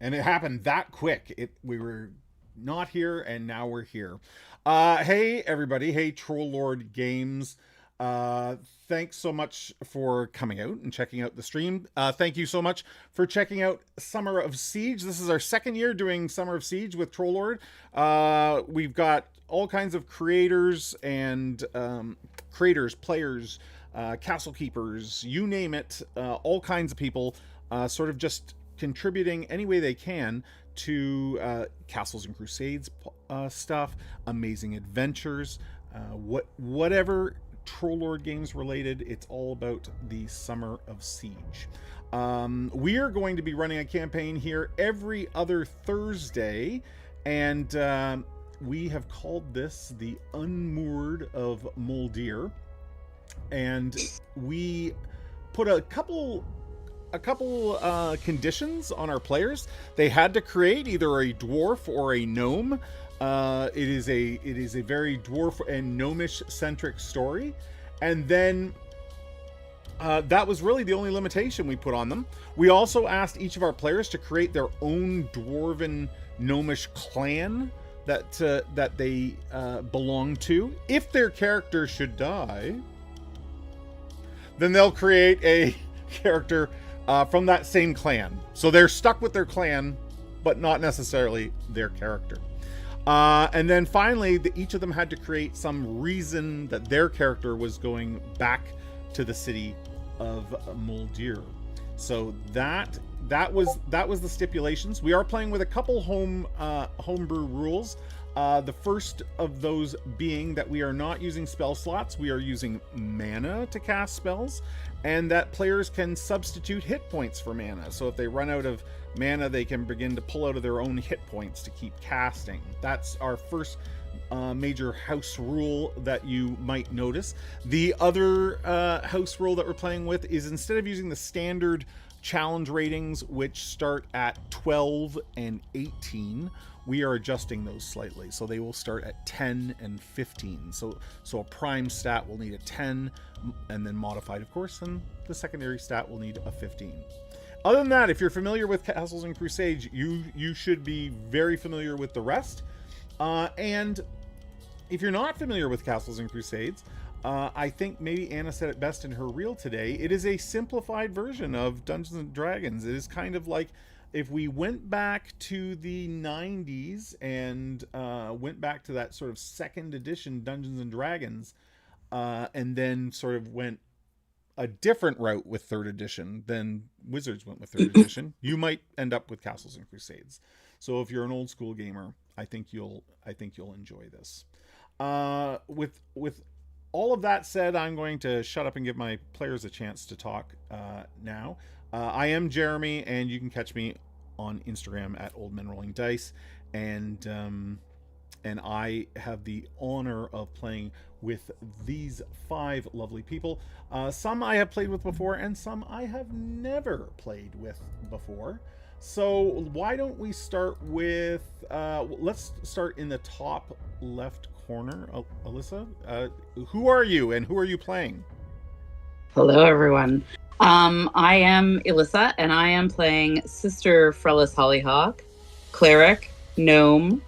And it happened that quick. We were not here, and now we're here. Hey everybody! Hey Troll Lord Games. Thanks so much for coming out and checking out the stream. Thank you so much for checking out Summer of Siege. This is our second year doing Summer of Siege with Troll Lord. We've got all kinds of creators and players, castle keepers, you name it, all kinds of people sort of just contributing any way they can to Castles and Crusades stuff, amazing adventures, whatever Troll Lord Games related. It's all about the Summer of Siege. We are going to be running a campaign here every other Thursday, and we have called this the Unmoored of Moldir, and we put a couple conditions on our players. They had to create either a dwarf or a gnome. It is a very dwarf and gnomish centric story, and then that was really the only limitation we put on them. We also asked each of our players to create their own dwarven gnomish clan that they belong to. If their character should die, then they'll create a character from that same clan. So they're stuck with their clan, but not necessarily their character. And then finally, each of them had to create some reason that their character was going back to the city of Moldir. So that was the stipulations. We are playing with a couple homebrew rules. The first of those being that we are not using spell slots. We are using mana to cast spells, and that players can substitute hit points for mana. So if they run out of mana, they can begin to pull out of their own hit points to keep casting. That's our first major house rule that you might notice. The other house rule that we're playing with is, instead of using the standard challenge ratings, which start at 12 and 18, we are adjusting those slightly. So they will start at 10 and 15. So a prime stat will need a 10, and then modified, of course, and the secondary stat will need a 15. Other than that, if you're familiar with Castles and Crusades, you should be very familiar with the rest. And if you're not familiar with Castles and Crusades, I think maybe Anna said it best in her reel today. It is a simplified version of Dungeons and Dragons. It is kind of like if we went back to the 90s and went back to that sort of second edition Dungeons and Dragons, and then sort of went a different route with third edition than Wizards went with third edition, you might end up with Castles and Crusades. So if you're an old school gamer, I think you'll enjoy this. With all of that said, I'm going to shut up and give my players a chance to talk now. I am Jeremy, and you can catch me on Instagram at Old Men Rolling Dice, and I have the honor of playing with these 5 lovely people. Some I have played with before, and some I have never played with before. So why don't we start with, let's start in the top left corner. Alyssa, who are you and who are you playing? Hello, everyone. I am Alyssa, and I am playing Sister Frellis Hollyhock, cleric, gnome,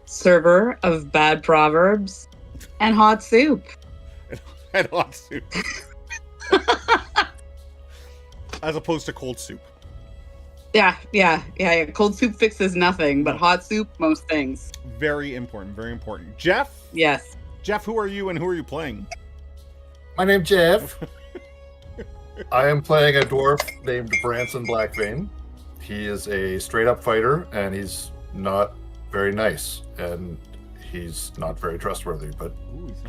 server of bad proverbs, and hot soup. And hot soup. As opposed to cold soup. Yeah. Cold soup fixes nothing, but hot soup, most things. Very important, very important. Jeff? Yes. Jeff, who are you and who are you playing? My name's Jeff. I am playing a dwarf named Branson Blackvein. He is a straight-up fighter, and he's not very nice, and he's not very trustworthy, but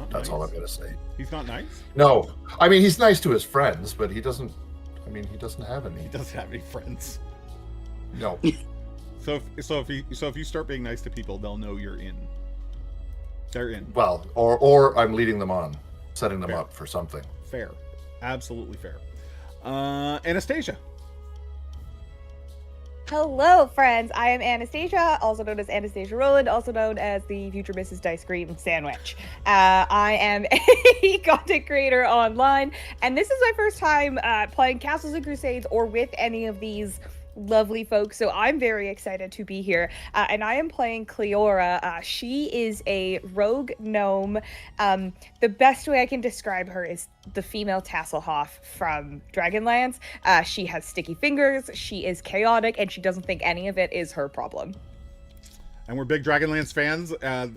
that's all I'm going to say. He's not nice? No. I mean, he's nice to his friends, but he doesn't have any. He doesn't have any friends. No. So if you start being nice to people, they'll know you're in. They're in. Well, or I'm leading them on, setting them up for something. Fair. Absolutely fair. Anastasia. Hello, friends. I am Anastasia, also known as Anastasia Rowland, also known as the future Mrs. Dice Cream Sandwich. I am a content creator online, and this is my first time playing Castles and Crusades or with any of these lovely folks. So I'm very excited to be here. And I am playing Cleora. She is a rogue gnome. The best way I can describe her is the female Tasselhoff from Dragonlance. She has sticky fingers, she is chaotic, and she doesn't think any of it is her problem. And we're big Dragonlance fans.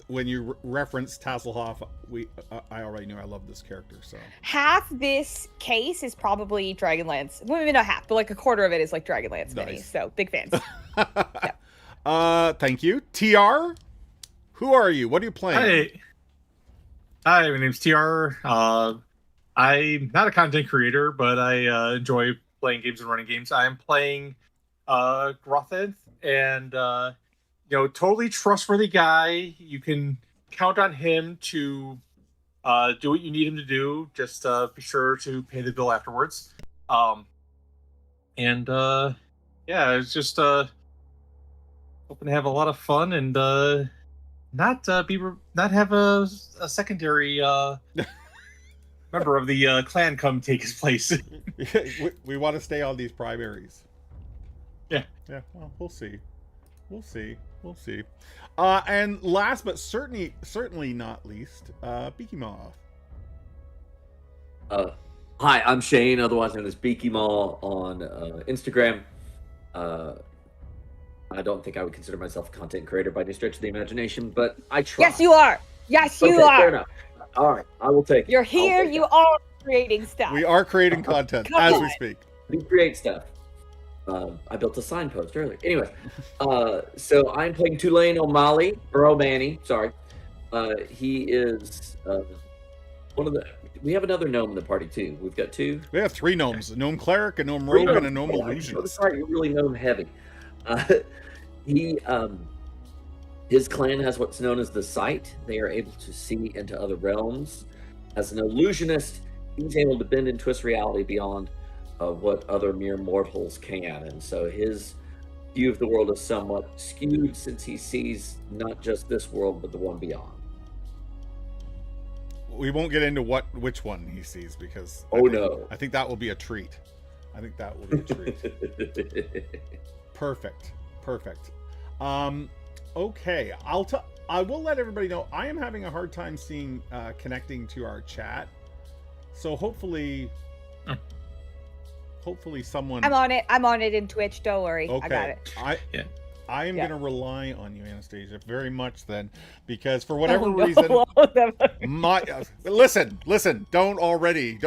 When you reference Tasselhoff, I already knew I love this character. So half this case is probably Dragonlance. Well, maybe not half, but like a quarter of it is like Dragonlance minis. Nice. So big fans. Thank you, TR. Who are you? What are you playing? Hi, my name's TR. I'm not a content creator, but I enjoy playing games and running games. I'm playing Grothed, and totally trustworthy guy. You can count on him to do what you need him to do. Just be sure to pay the bill afterwards. It's just hoping to have a lot of fun and not have a secondary member of the clan come take his place. we want to stay on these primaries. Yeah. Well, we'll see. And last but certainly not least, Beaky Maw. Hi, I'm Shane, otherwise known as Beaky Maw on Instagram. I don't think I would consider myself a content creator by any stretch of the imagination, but I try. Yes, you are. Yes, you Okay, are. fair enough. All right, I will take it. You're here. You are creating stuff. We are creating content Come as on. we speak. We create stuff. I built a signpost earlier. Anyway, so I'm playing Tulane O'Malley, or O'Manny, sorry. He is one of the... We have another gnome in the party, too. We've got two. We have 3 gnomes: a gnome cleric, a gnome rogue, and a gnome illusionist. Sorry, you're really gnome heavy. His clan has what's known as the Sight. They are able to see into other realms. As an illusionist, he's able to bend and twist reality beyond what other mere mortals can. And so his view of the world is somewhat skewed, since he sees not just this world, but the one beyond. We won't get into which one he sees, because I think that will be a treat. Perfect. Okay, I will let everybody know I am having a hard time connecting to our chat. So hopefully someone... I'm on it in Twitch. Don't worry. Okay. I got it. I am going to rely on you, Anastasia, very much then, because for whatever reason, listen, don't already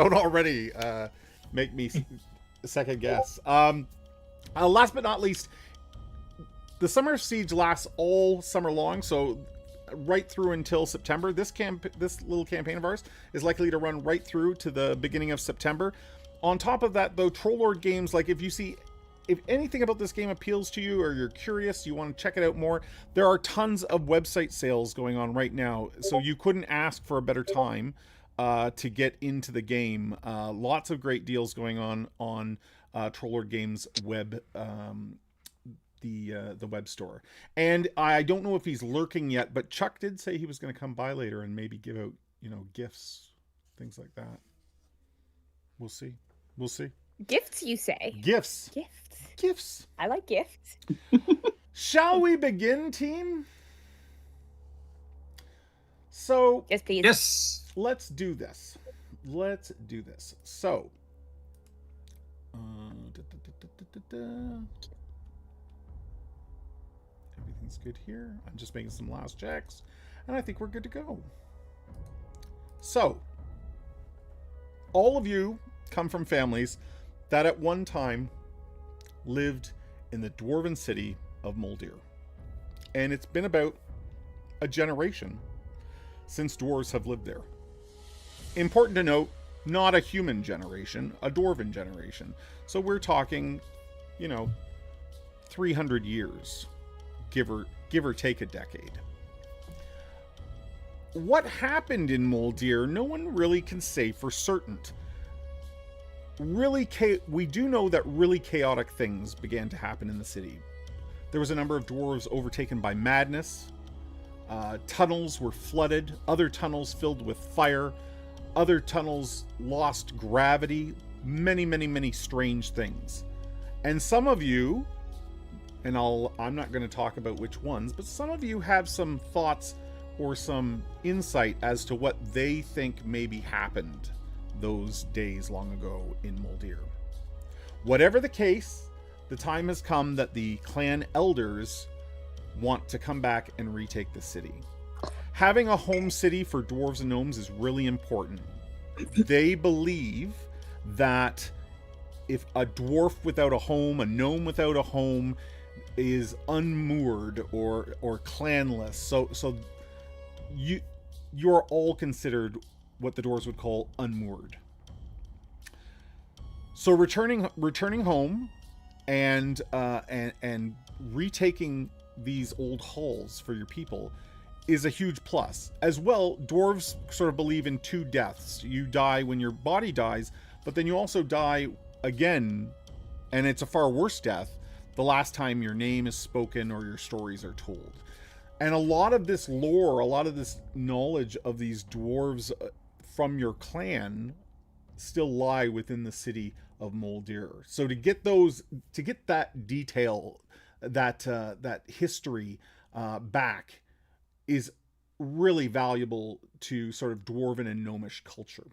make me second guess. Last but not least, the Summer Siege lasts all summer long, so right through until September. This little campaign of ours is likely to run right through to the beginning of September. On top of that, though, Troll Lord Games, like if anything about this game appeals to you, or you're curious, you want to check it out more, there are tons of website sales going on right now, so you couldn't ask for a better time to get into the game. Lots of great deals going on Troll Lord Games web, the web store. And I don't know if he's lurking yet, but Chuck did say he was going to come by later and maybe give out, gifts, things like that. We'll see. Gifts, you say? Gifts. I like gifts. Shall we begin, team? So, Yes, please. Yes. let's do this. So, everything's good here. I'm just making some last checks, and I think we're good to go. So, all of you come from families that at one time lived in the dwarven city of Moldir. And it's been about a generation since dwarves have lived there. Important to note, not a human generation, a dwarven generation. So we're talking, 300 years, give or take a decade. What happened in Moldir, no one really can say for certain. We do know that really chaotic things began to happen in the city. There was a number of dwarves overtaken by madness. Tunnels were flooded. Other tunnels filled with fire. Other tunnels lost gravity. Many, many, many strange things. And some of you and I'm not going to talk about which ones, but some of you have some thoughts or some insight as to what they think maybe happened those days long ago in Moldir. Whatever the case, the time has come that the clan elders want to come back and retake the city. Having a home city for dwarves and gnomes is really important. They believe that if a dwarf without a home, a gnome without a home, is unmoored or clanless. So you're all considered what the dwarves would call unmoored. So returning home and retaking these old halls for your people is a huge plus. As well, dwarves sort of believe in two deaths. You die when your body dies, but then you also die again, and it's a far worse death the last time your name is spoken or your stories are told. And a lot of this lore, a lot of this knowledge of these dwarves from your clan still lie within the city of Moldir. So to get that detail, that history back is really valuable to sort of dwarven and gnomish culture.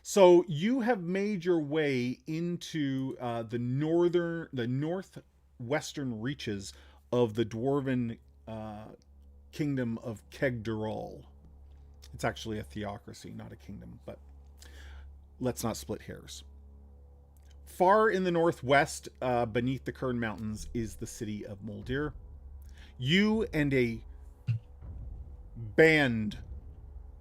So you have made your way into the northwestern reaches of the dwarven kingdom of Kegderal. It's actually a theocracy, not a kingdom, but let's not split hairs. Far in the northwest, beneath the Kern Mountains, is the city of Moldir. You and a band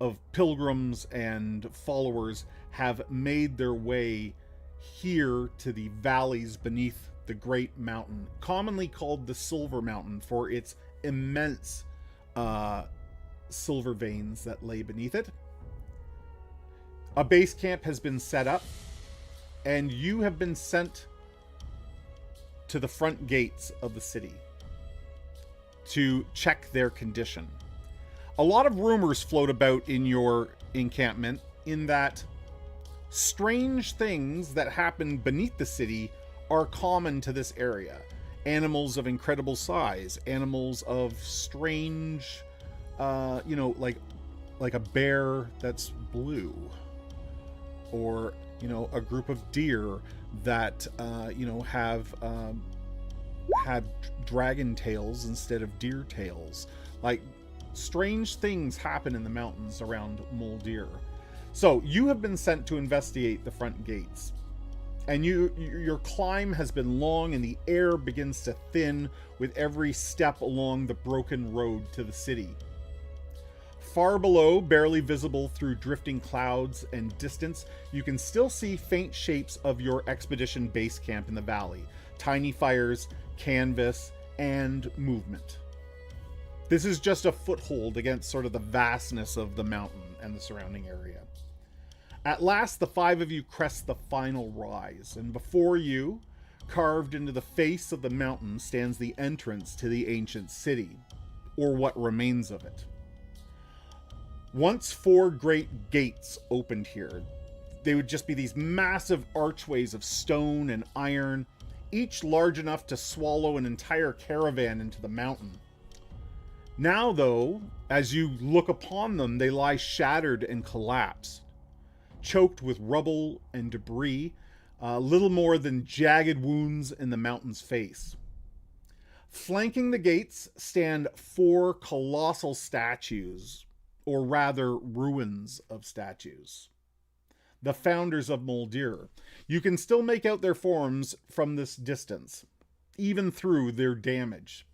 of pilgrims and followers have made their way here to the valleys beneath the great mountain, commonly called the Silver Mountain for its immense silver veins that lay beneath it. A base camp has been set up, and you have been sent to the front gates of the city to check their condition. A lot of rumors float about in your encampment in that strange things that happen beneath the city are common to this area. Animals of incredible size, animals of strange, like a bear that's blue, or a group of deer that have dragon tails instead of deer tails. Like, strange things happen in the mountains around Moldir. So you have been sent to investigate the front gates, and your climb has been long, and the air begins to thin with every step along the broken road to the city. Far below, barely visible through drifting clouds and distance, you can still see faint shapes of your expedition base camp in the valley. Tiny fires, canvas, and movement. This is just a foothold against sort of the vastness of the mountain and the surrounding area. At last, the five of you crest the final rise, and before you, carved into the face of the mountain, stands the entrance to the ancient city, or what remains of it. Once 4 great gates opened here. They would just be these massive archways of stone and iron, each large enough to swallow an entire caravan into the mountain. Now, though, as you look upon them, they lie shattered and collapsed, choked with rubble and debris, little more than jagged wounds in the mountain's face. Flanking the gates stand 4 colossal statues, or rather ruins of statues. The founders of Moldir. You can still make out their forms from this distance, even through their damage.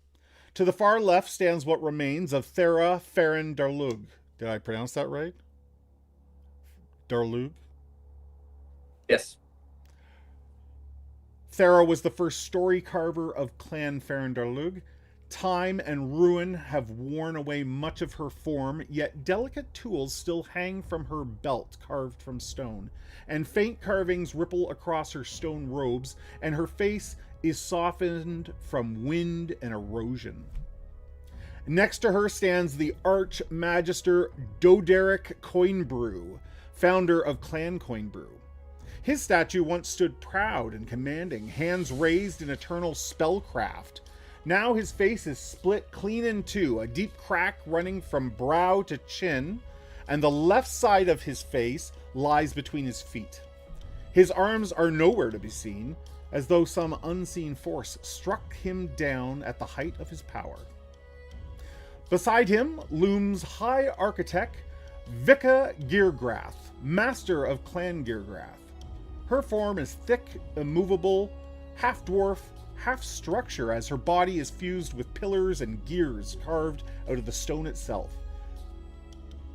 To the far left stands what remains of Thera Farron Darlug. Did I pronounce that right? Darlug? Yes. Thera was the first story carver of Clan Farron Darlug. Time and ruin have worn away much of her form, yet delicate tools still hang from her belt carved from stone, and faint carvings ripple across her stone robes, and her face is softened from wind and erosion. Next to her stands the Arch Magister Doderic Coinbrew, founder of Clan Coinbrew. His statue once stood proud and commanding, hands raised in eternal spellcraft. Now his face is split clean in two, a deep crack running from brow to chin, and the left side of his face lies between his feet. His arms are nowhere to be seen, as though some unseen force struck him down at the height of his power. Beside him looms High Architect Vika Geargrath, master of Clan Geargrath. Her form is thick, immovable, half-dwarf, half-structure, as her body is fused with pillars and gears carved out of the stone itself.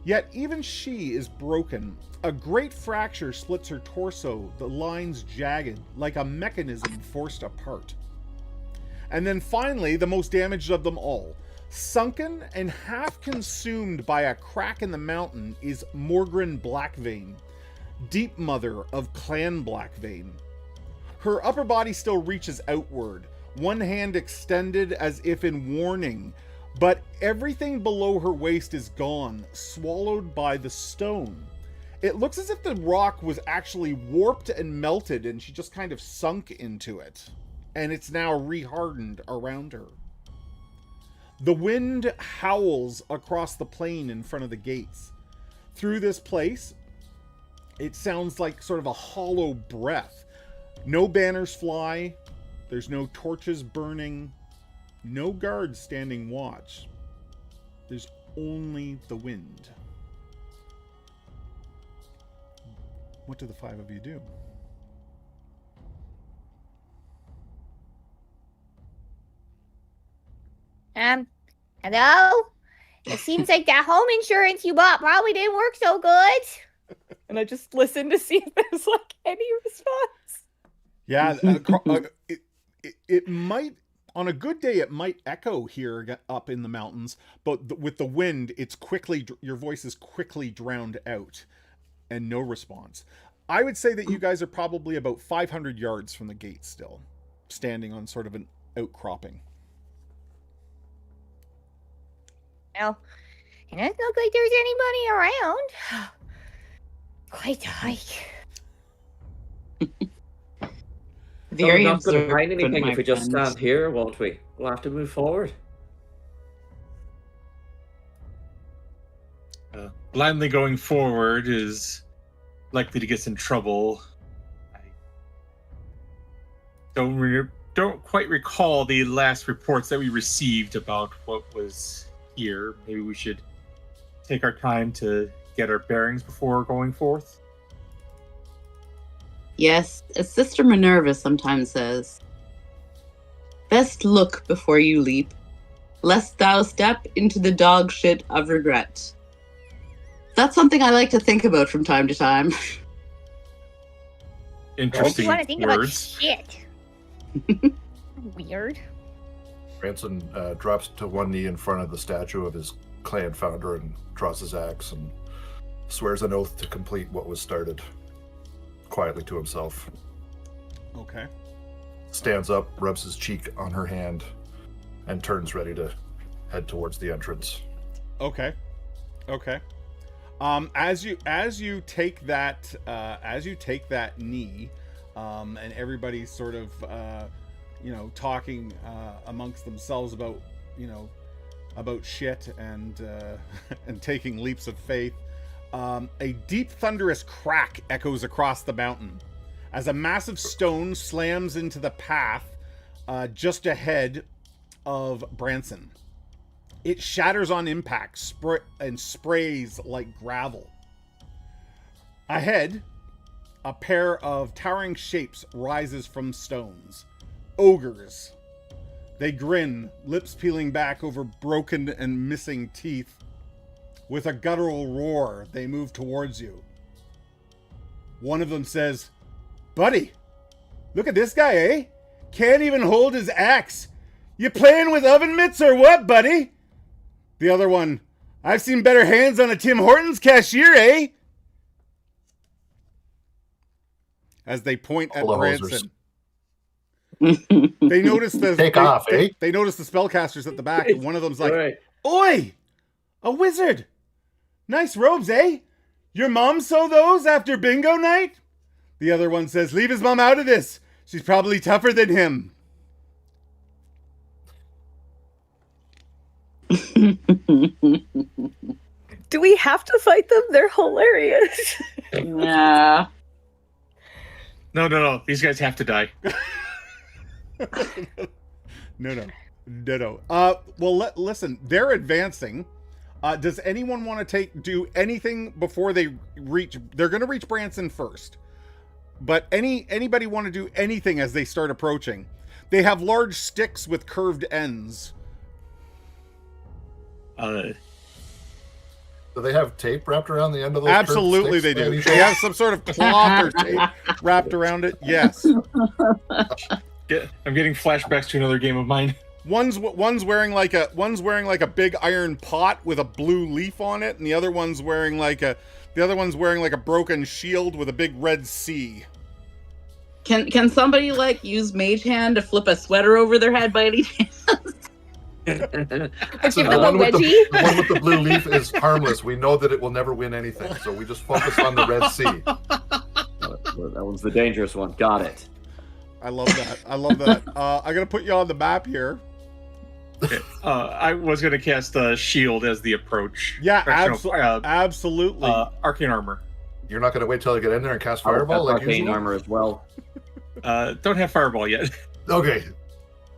Yet even she is broken. A great fracture splits her torso, the lines jagged, like a mechanism forced apart. And then finally, the most damaged of them all. Sunken and half consumed by a crack in the mountain is Morgren Blackvein, Deep Mother of Clan Blackvein. Her upper body still reaches outward, one hand extended as if in warning, but everything below her waist is gone, swallowed by the stone. It looks as if the rock was actually warped and melted and she just kind of sunk into it, and it's now rehardened around her. The wind howls across the plain in front of the gates. Through this place, it sounds like sort of a hollow breath. No banners fly, there's no torches burning, no guards standing watch. There's only the wind. What do the five of you do? Hello? It seems like that home insurance you bought probably didn't work so good. And I just listen to see if there's like any response. Yeah, it might, on a good day, it might echo here up in the mountains, but with the wind, your voice is quickly drowned out, and no response. I would say that you guys are probably about 500 yards from the gate still, standing on sort of an outcropping. Well, it doesn't look like there's anybody around. Quite the hike. Very We're not going to find observant, anything my if we just friend. stand here, won't we? We'll have to move forward. Blindly going forward is likely to get us in trouble. I don't quite recall the last reports that we received about what was here. Maybe we should take our time to get our bearings before going forth. Yes, as Sister Minerva sometimes says, best look before you leap, lest thou step into the dog shit of regret. That's something I like to think about from time to time. Interesting You want to think about words. shit. Weird. Branson drops to one knee in front of the statue of his clan founder and draws his axe and swears an oath to complete what was started, quietly to himself. Okay. Stands up, rubs his cheek on her hand, and turns ready to head towards the entrance. Okay. As you take that knee, and everybody's sort of talking amongst themselves about shit and and taking leaps of faith. A deep thunderous crack echoes across the mountain as a massive stone slams into the path just ahead of Branson. It shatters on impact and sprays like gravel. Ahead, a pair of towering shapes rises from stones. Ogres. They grin, lips peeling back over broken and missing teeth. With a guttural roar, they move towards you. One of them says, "Buddy, look at this guy, eh? Can't even hold his axe. You playing with oven mitts or what, buddy?" The other one, "I've seen better hands on a Tim Hortons cashier, eh?" As they point at All the hosers. Branson. They notice Take off, eh? They notice the spellcasters at the back, and one of them's like, Right. "Oi! A wizard! Nice robes, eh? Your mom sew those after bingo night? The other one says, leave his mom out of this. She's probably tougher than him. Do we have to fight them? They're hilarious. Yeah. No. These guys have to die. No. Well, listen, they're advancing. Does anyone want to do anything before they reach? They're going to reach Branson first. But anybody want to do anything as they start approaching? They have large sticks with curved ends. Do they have tape wrapped around the end of those? Absolutely, they do. They have some sort of cloth or tape wrapped around it. Yes. I'm getting flashbacks to another game of mine. One's wearing like a big iron pot with a blue leaf on it, and the other one's wearing like a broken shield with a big red C. Can somebody like use Mage Hand to flip a sweater over their head by any chance? So the one with the blue leaf is harmless. We know that it will never win anything, so we just focus on the red sea. That one's the dangerous one. Got it. I love that. I'm gonna put you on the map here. Okay. I was going to cast shield as the approach. Yeah, Actually, absolutely. Arcane armor. You're not going to wait till I get in there and cast fireball like arcane usual? armor as well. Don't have fireball yet. Okay,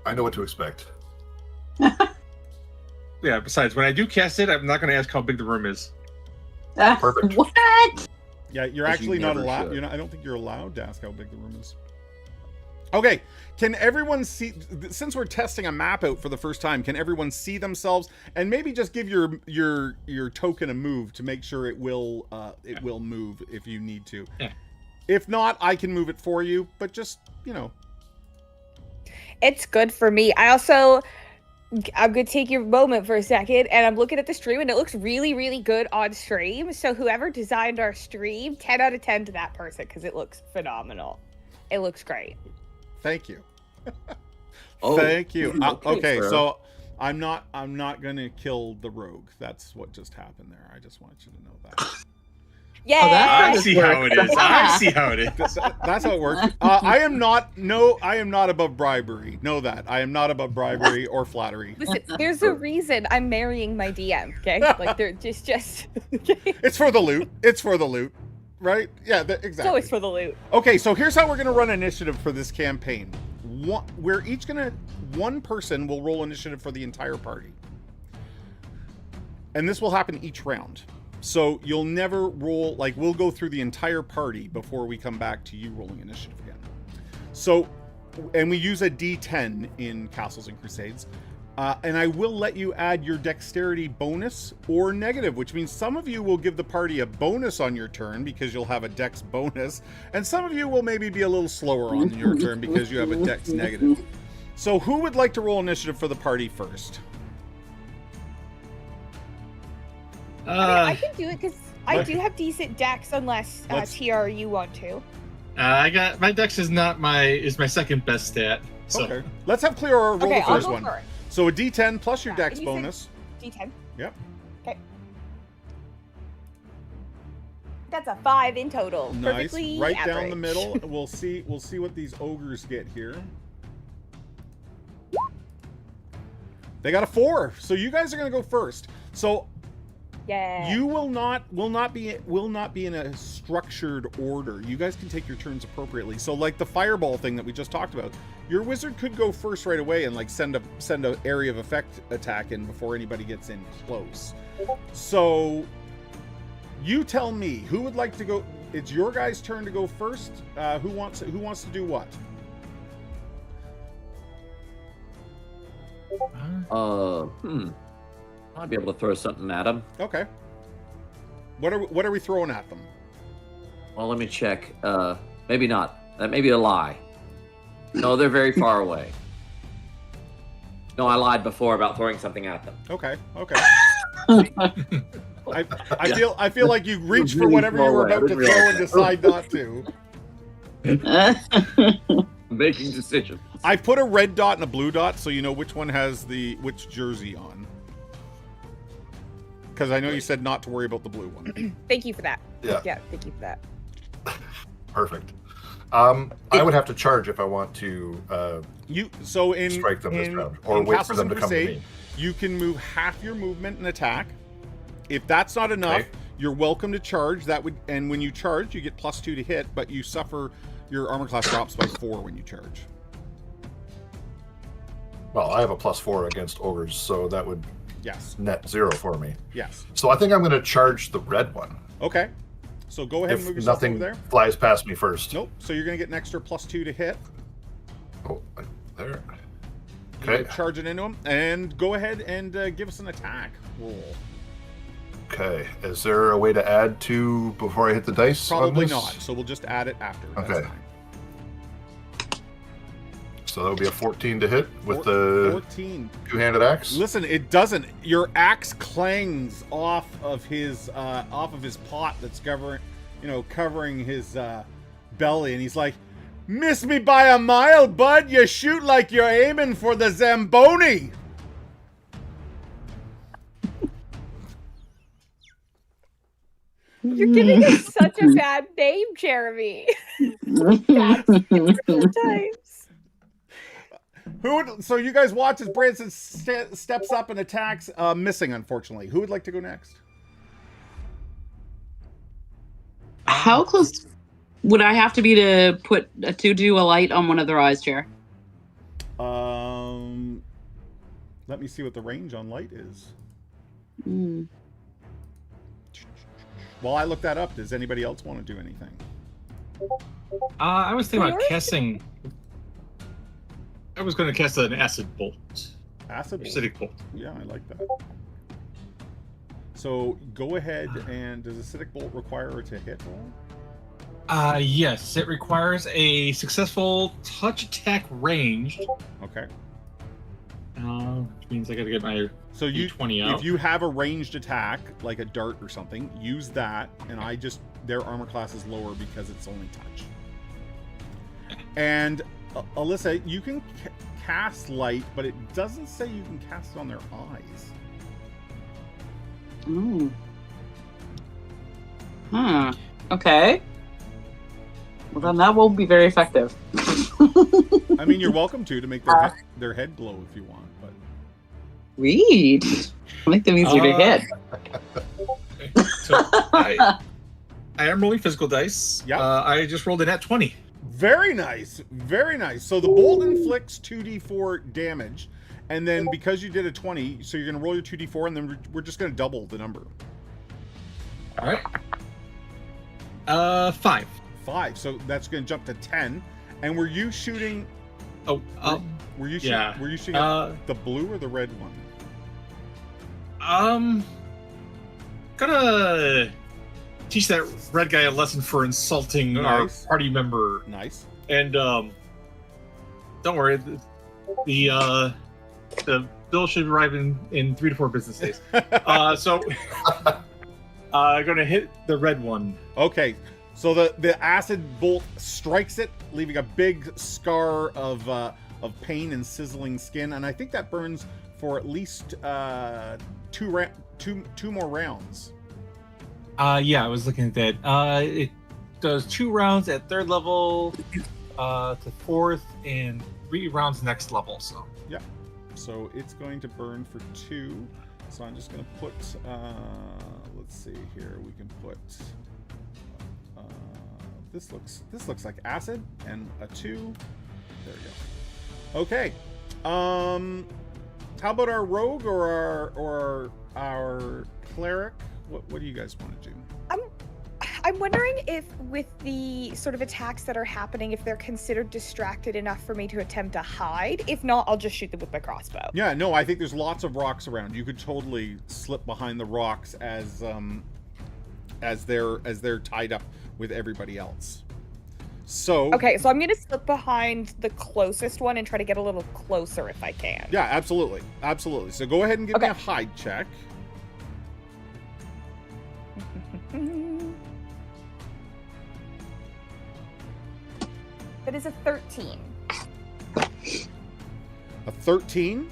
I know what to expect. Yeah. Besides, when I do cast it, I'm not going to ask how big the room is. Perfect. What? Yeah, you're As actually you not never allowed. should. I don't think you're allowed to ask how big the room is. Okay, can everyone see? Since we're testing a map out for the first time, can everyone see themselves and maybe just give your token a move to make sure it will move if you need to. Yeah. If not, I can move it for you. But just It's good for me. I'm going to take your moment for a second, and I'm looking at the stream, and it looks really, really good on stream. So whoever designed our stream, 10 out of 10 to that person, because it looks phenomenal. It looks great. Thank you. Oh, Thank you. Okay, sir. so I'm not gonna kill the rogue. That's what just happened there. I just want you to know that. Yeah. I see how it is. I see how it is. That's how it works. I am not above bribery. Know that. I am not above bribery or flattery. Listen, there's a reason I'm marrying my DM, okay? Like, they're just... It's for the loot. It's for the loot. Right? Yeah, exactly. So it's for the loot. Okay, so here's how we're going to run initiative for this campaign. One person will roll initiative for the entire party. And this will happen each round. So you'll never roll, we'll go through the entire party before we come back to you rolling initiative again. So, and we use a D10 in Castles and Crusades. And I will let you add your dexterity bonus or negative, which means some of you will give the party a bonus on your turn because you'll have a dex bonus, and some of you will maybe be a little slower on your turn because you have a dex negative. So who would like to roll initiative for the party first? I can do it because I do have decent dex unless TR you want to. I got my dex is my second best stat. So. Okay. Let's have Cleora roll the I'll first go one. for it. So a D10 plus your Yeah, dex and you bonus. D10. Yep. Okay. That's a 5 in total. Nice. Perfectly Right average. down the middle. We'll see what these ogres get here. They got a 4. So you guys are going to go first. So Yeah. you will not be in a structured order. You guys can take your turns appropriately. So like the fireball thing that we just talked about, your wizard could go first right away and send a area of effect attack in before anybody gets in close. So you tell me who would like to go. It's your guys' turn to go first. Who wants to do what? I'd be able to throw something at them. Okay. What are we throwing at them? Well, let me check. Maybe not. That may be a lie. No, they're very far away. No, I lied before about throwing something at them. Okay. I feel like you reached for whatever you were about to throw and decide not to. Making decisions. I put a red dot and a blue dot so you know which one has which jersey on. Because I know you said not to worry about the blue one. Thank you for that. Yeah. Yeah, thank you for that. Perfect. I would have to charge if I want to strike them this round, or wait for them to come to me. You can move half your movement and attack. If that's not enough, you're welcome to charge. And when you charge, you get +2 to hit, but you suffer your armor class drops by 4 when you charge. Well, I have a +4 against ogres, so that would net 0 for me. Yes. So I think I'm going to charge the red one. Okay. So go ahead and move yourself over there. Nothing flies past me first. Nope. So you're going to get an extra +2 to hit. Oh, there. Okay. Charge it into him, and go ahead and give us an attack roll. Okay. Is there a way to add 2 before I hit the dice? Probably not. So we'll just add it after. Okay. So that'll be a 14 to hit with the 14 two-handed axe. Listen, it doesn't. Your axe clangs off of his pot that's covering his belly, and he's like, "Miss me by a mile, bud. You shoot like you're aiming for the Zamboni." You're giving us such a bad name, Jeremy. Times. So you guys watch as Branson steps up and attacks, missing, unfortunately. Who would like to go next? How close would I have to be to do a light on one of their eyes, Chair? Let me see what the range on light is. While I look that up, does anybody else want to do anything? I was thinking about casting. I was going to cast an acid bolt. Acid bolt? Acidic bolt. Yeah, I like that. So go ahead, and does acidic bolt require to hit roll? Yes, it requires a successful touch attack ranged. Okay. Which means I got to get my D20 out. If you have a ranged attack, like a dart or something, use that, and their armor class is lower because it's only touch. And Alyssa, you can cast light, but it doesn't say you can cast it on their eyes. Ooh. Okay. Well, then that won't be very effective. I mean, you're welcome to make their head glow if you want, but... Read. Make them easier to hit. Okay. So I am rolling physical dice. Yeah. I just rolled a nat 20. Very nice. Very nice. So the bolt inflicts 2d4 damage, and then because you did a 20, so you're going to roll your 2d4, and then we're just going to double the number. All right. 5. 5. So that's going to jump to 10. And were you shooting... Were you shooting at the blue or the red one? Gonna teach that red guy a lesson for insulting our party member. Nice. And don't worry, the bill should arrive in 3 to 4 business days. So gonna hit the red one. Okay. So the acid bolt strikes it, leaving a big scar of pain and sizzling skin, and I think that burns for at least 2 more rounds. Yeah, I was looking at that. It does 2 rounds at 3rd level to 4th, and 3 rounds next level. So yeah, so it's going to burn for 2. So I'm just going to put. Let's see here. We can put. This looks like acid and a 2. There we go. Okay. How about our rogue or our cleric? What do you guys want to do? I'm wondering if with the sort of attacks that are happening, if they're considered distracted enough for me to attempt to hide. If not, I'll just shoot them with my crossbow. Yeah, no, I think there's lots of rocks around. You could totally slip behind the rocks as they're tied up with everybody else. So okay, so I'm gonna slip behind the closest one and try to get a little closer if I can. Yeah, absolutely. So go ahead and give me a hide check. That is a 13. A 13?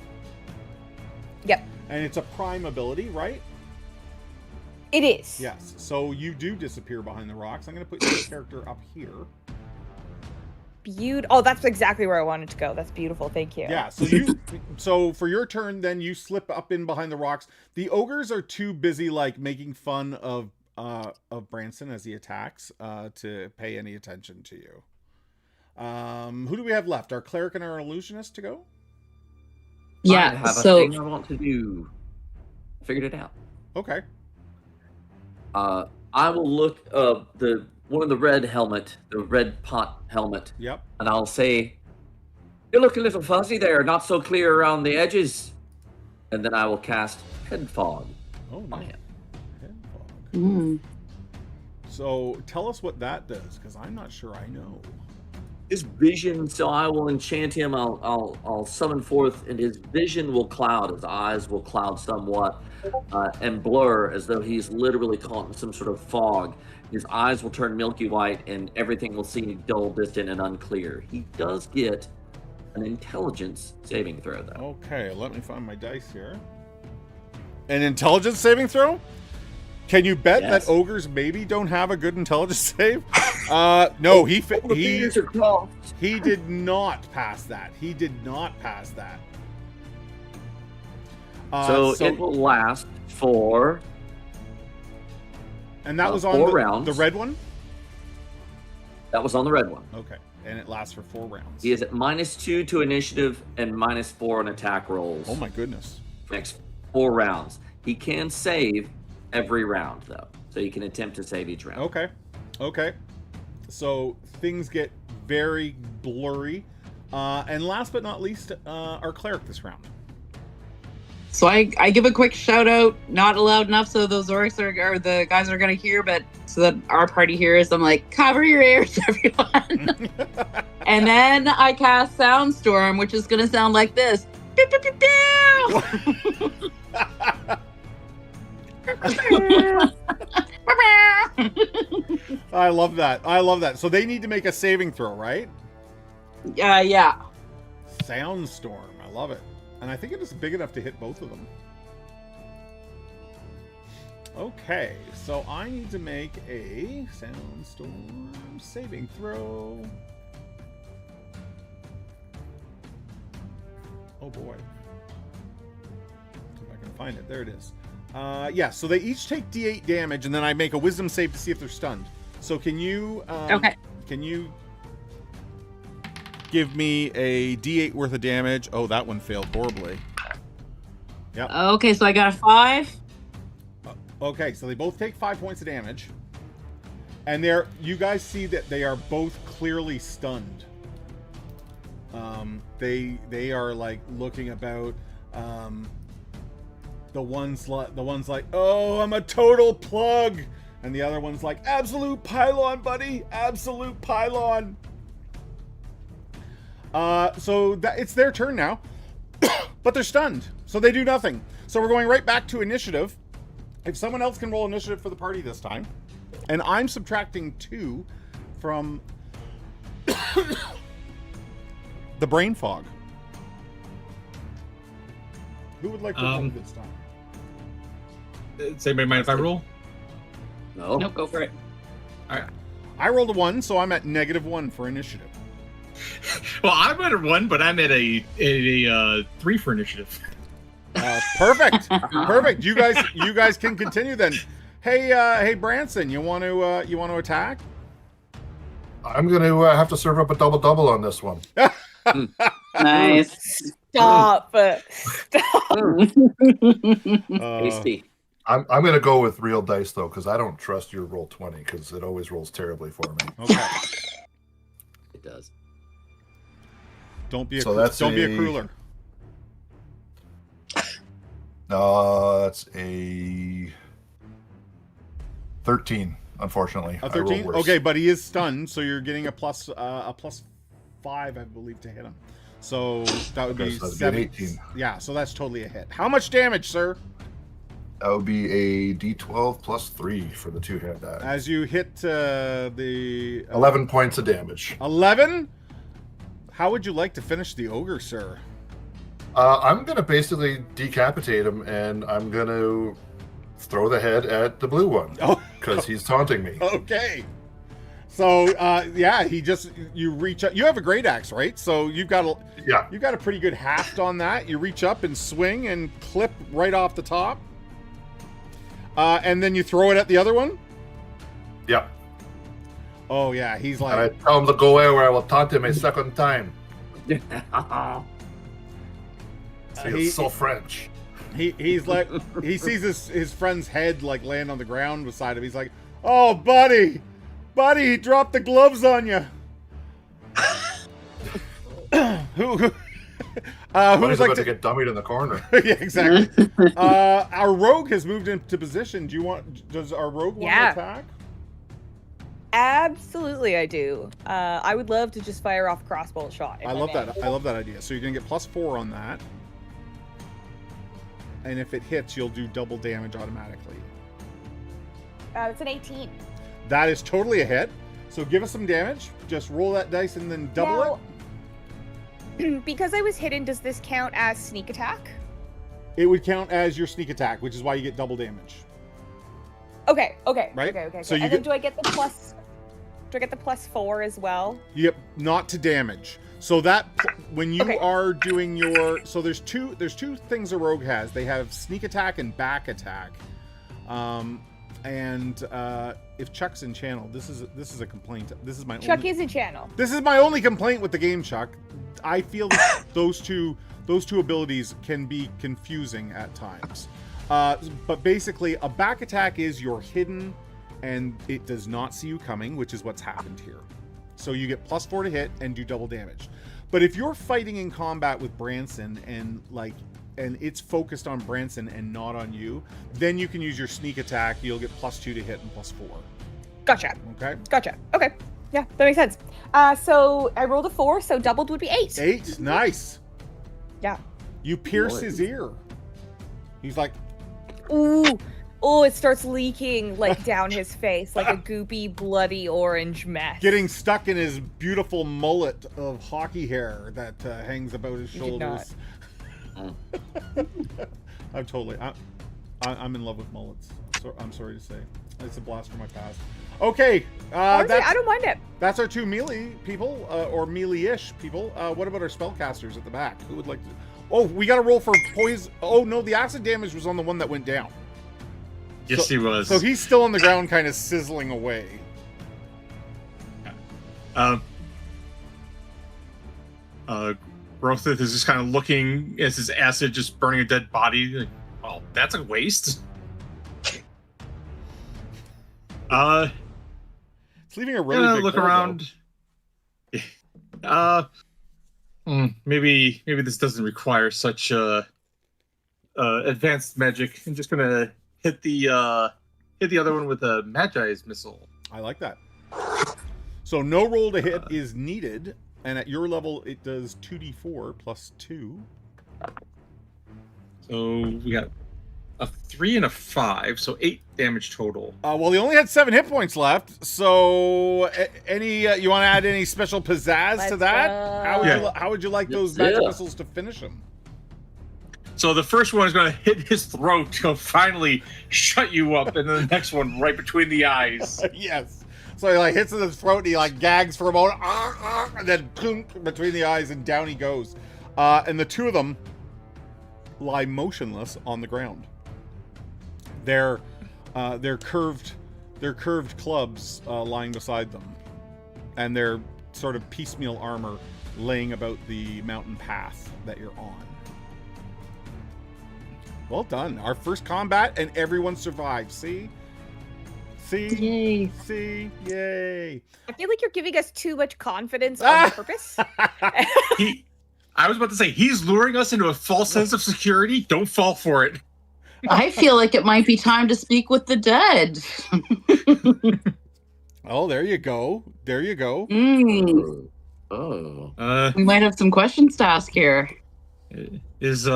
Yep. And it's a prime ability, right? It is. Yes. So you do disappear behind the rocks. I'm going to put your character up here. Oh, that's exactly where I wanted to go. That's beautiful. Thank you. Yeah, so for your turn, then you slip up in behind the rocks. The ogres are too busy like making fun of Branson as he attacks to pay any attention to you. Who do we have left? Our cleric and our illusionist to go? Yeah. I have So a thing I want to do. Figured it out. Okay. I will look one of the red pot helmet, Yep. and I'll say, "You look a little fuzzy there, not so clear around the edges." And then I will cast head fog Oh, on no. him. Head fog. mm, So tell us what that does, because I'm not sure I know. His vision, so I will enchant him. I'll summon forth, and his vision will cloud. His eyes will cloud somewhat and blur, as though he's literally caught in some sort of fog. His eyes will turn milky white, and everything will seem dull, distant, and unclear. He does get an intelligence saving throw, though. Okay, let me find my dice here. An intelligence saving throw? Can you bet Yes. that ogres maybe don't have a good intelligence save? No, he The fingers are crossed. he did not pass that. He did not pass that. So it will last for and that was on 4 the rounds. red one? That was on the red one. Okay. And it lasts for 4 rounds. He is at -2 to initiative and -4 on attack rolls. Oh my goodness. For next 4 rounds. He can save every round, though. So he can attempt to save each round. Okay. Okay. So things get very blurry. And last but not least, our cleric this round. so I give a quick shout out, not loud enough so those orcs or the guys are gonna hear, but so that our party hears. I'm like, cover your ears, everyone. And then I cast Soundstorm, which is gonna sound like this. Pew, pew, pew, pew. I love that. I love that. So they need to make a saving throw, right? Yeah. Soundstorm. I love it. And I think it is big enough to hit both of them. Okay, so I need to make a Soundstorm saving throw. Oh boy. See if I can find it. There it is. Yeah, so they each take D8 damage, and then I make a wisdom save to see if they're stunned. So can you... Okay. Can you give me a D8 worth of damage? Oh, that one failed horribly. Yep. Okay, so I got a 5. Okay, so they both take 5 points of damage. And you guys see that they are both clearly stunned. They are like looking about. The one's like, oh, I'm a total plug, and the other one's like, absolute pylon, buddy, absolute pylon. So it's their turn now, but they're stunned, so they do nothing. So we're going right back to initiative. If someone else can roll initiative for the party this time, and I'm subtracting 2 from the brain fog. Who would like to roll this time? Does anybody mind if I roll? No. Nope, go for it. All right. I rolled a 1, so I'm at -1 for initiative. Well, I'm at a 1, but I'm at a 3 for initiative. Perfect. Perfect. You guys can continue then. Hey, Branson, you want to attack? I'm going to have to serve up a double on this one. Nice. Stop. Tasty. I'm going to go with real dice, though, because I don't trust your roll 20, because it always rolls terribly for me. Okay. It does. Don't be a a crueler. That's a 13, unfortunately. A I rolled 13. worse. Okay, but he is stunned, so you're getting a plus 5, I believe, to hit him. So that would Okay, be so that'd be 7. an 18. Yeah, so that's totally a hit. How much damage, sir? That would be a D12 plus 3 for the two-hand die. As you hit the 11 points of damage. 11. How would you like to finish the ogre, sir? I'm going to basically decapitate him, and I'm going to throw the head at the blue one Oh, because he's taunting me. okay. So yeah, you reach up. You have a great axe, right? So you've got a pretty good haft on that. You reach up and swing and clip right off the top, and then you throw it at the other one. Yep. Oh yeah, he's And I like, tell him to go away, where I will taunt him a second time. He's so French. he's like, he sees his friend's head like laying on the ground beside him. He's like, oh buddy, he dropped the gloves on you. Who's Like like to get dummied in the corner. yeah, exactly. Our rogue has moved into position. Does our rogue want to attack? Absolutely, I do. I would love to just fire off a crossbow shot. I love that. I love that idea. So you're gonna get +4 on that, and if it hits, you'll do double damage automatically. It's an 18. That is totally a hit. So give us some damage. Just roll that dice and then double it. Because I was hidden, does this count as sneak attack? It would count as your sneak attack, which is why you get double damage. Okay. Right? Okay. So And then do I get the plus? Do I get the +4 as well? Yep, not to damage. So that when you are doing your there's two things a rogue has. They have sneak attack and back attack. If Chuck's in channel, this is a complaint. This is my Chuck is in channel. This is my only complaint with the game, Chuck. I feel that those two abilities can be confusing at times. But basically, a back attack is you're hidden and it does not see you coming, which is what's happened here. So you get +4 to hit and do double damage. But if you're fighting in combat with Branson and it's focused on Branson and not on you, then you can use your sneak attack. You'll get +2 to hit and +4. Gotcha. Okay. Gotcha. Okay. Yeah, that makes sense. So I rolled a 4, so doubled would be 8. 8, nice. Yeah. You pierce his ear. He's like, ooh. Oh, it starts leaking like down his face, like a goopy, bloody orange mess. Getting stuck in his beautiful mullet of hockey hair that hangs about his shoulders. I'm in love with mullets. So I'm sorry to say, it's a blast from my past. Okay, honestly, I don't mind it. That's our 2 melee people, or melee-ish people. What about our spellcasters at the back? Who would like to? Oh, we got to roll for poison. Oh no, the acid damage was on the one that went down. Yes, he was. So he's still on the ground, kind of sizzling away. Grothith is just kind of looking as his acid just burning a dead body. Like, well, that's a waste. It's leaving a really big look hole, around. Maybe this doesn't require such advanced magic. I'm just gonna hit the other one with a Magi's missile. I like that. So no roll to hit is needed, and at your level it does 2d4 + 2. So we got a 3 and a 5, so 8 damage total. Well, he only had 7 hit points left. So any you want to add any special pizzazz to that? How would you like those magic missiles to finish him? So the first one is going to hit his throat to finally shut you up, and then the next one right between the eyes. Yes. So he hits in his throat, and he gags for a moment, and then plunk, between the eyes, and down he goes. And the 2 of them lie motionless on the ground. They're curved clubs lying beside them, and their sort of piecemeal armor laying about the mountain path that you're on. Well done. Our first combat, and everyone survived. See? Yay. See? Yay. I feel like you're giving us too much confidence on purpose. I was about to say, he's luring us into a false sense of security. Don't fall for it. I feel like it might be time to speak with the dead. Oh, there you go. There you go. Oh. We might have some questions to ask here. Is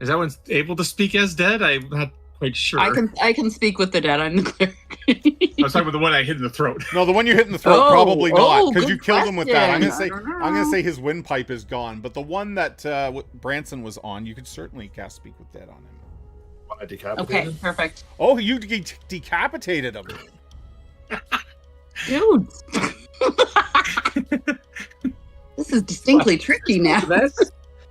that one able to speak as dead? I'm not quite sure. I can speak with the dead. I'm the cleric. I was talking about the one I hit in the throat. No, the one you hit in the throat, probably not, because you killed him with that. I'm question. gonna say his windpipe is gone, but the one that Branson was on, you could certainly cast speak with dead on him. I decapitated. Okay, perfect. Oh, you decapitated him. Dude. This is distinctly tricky now.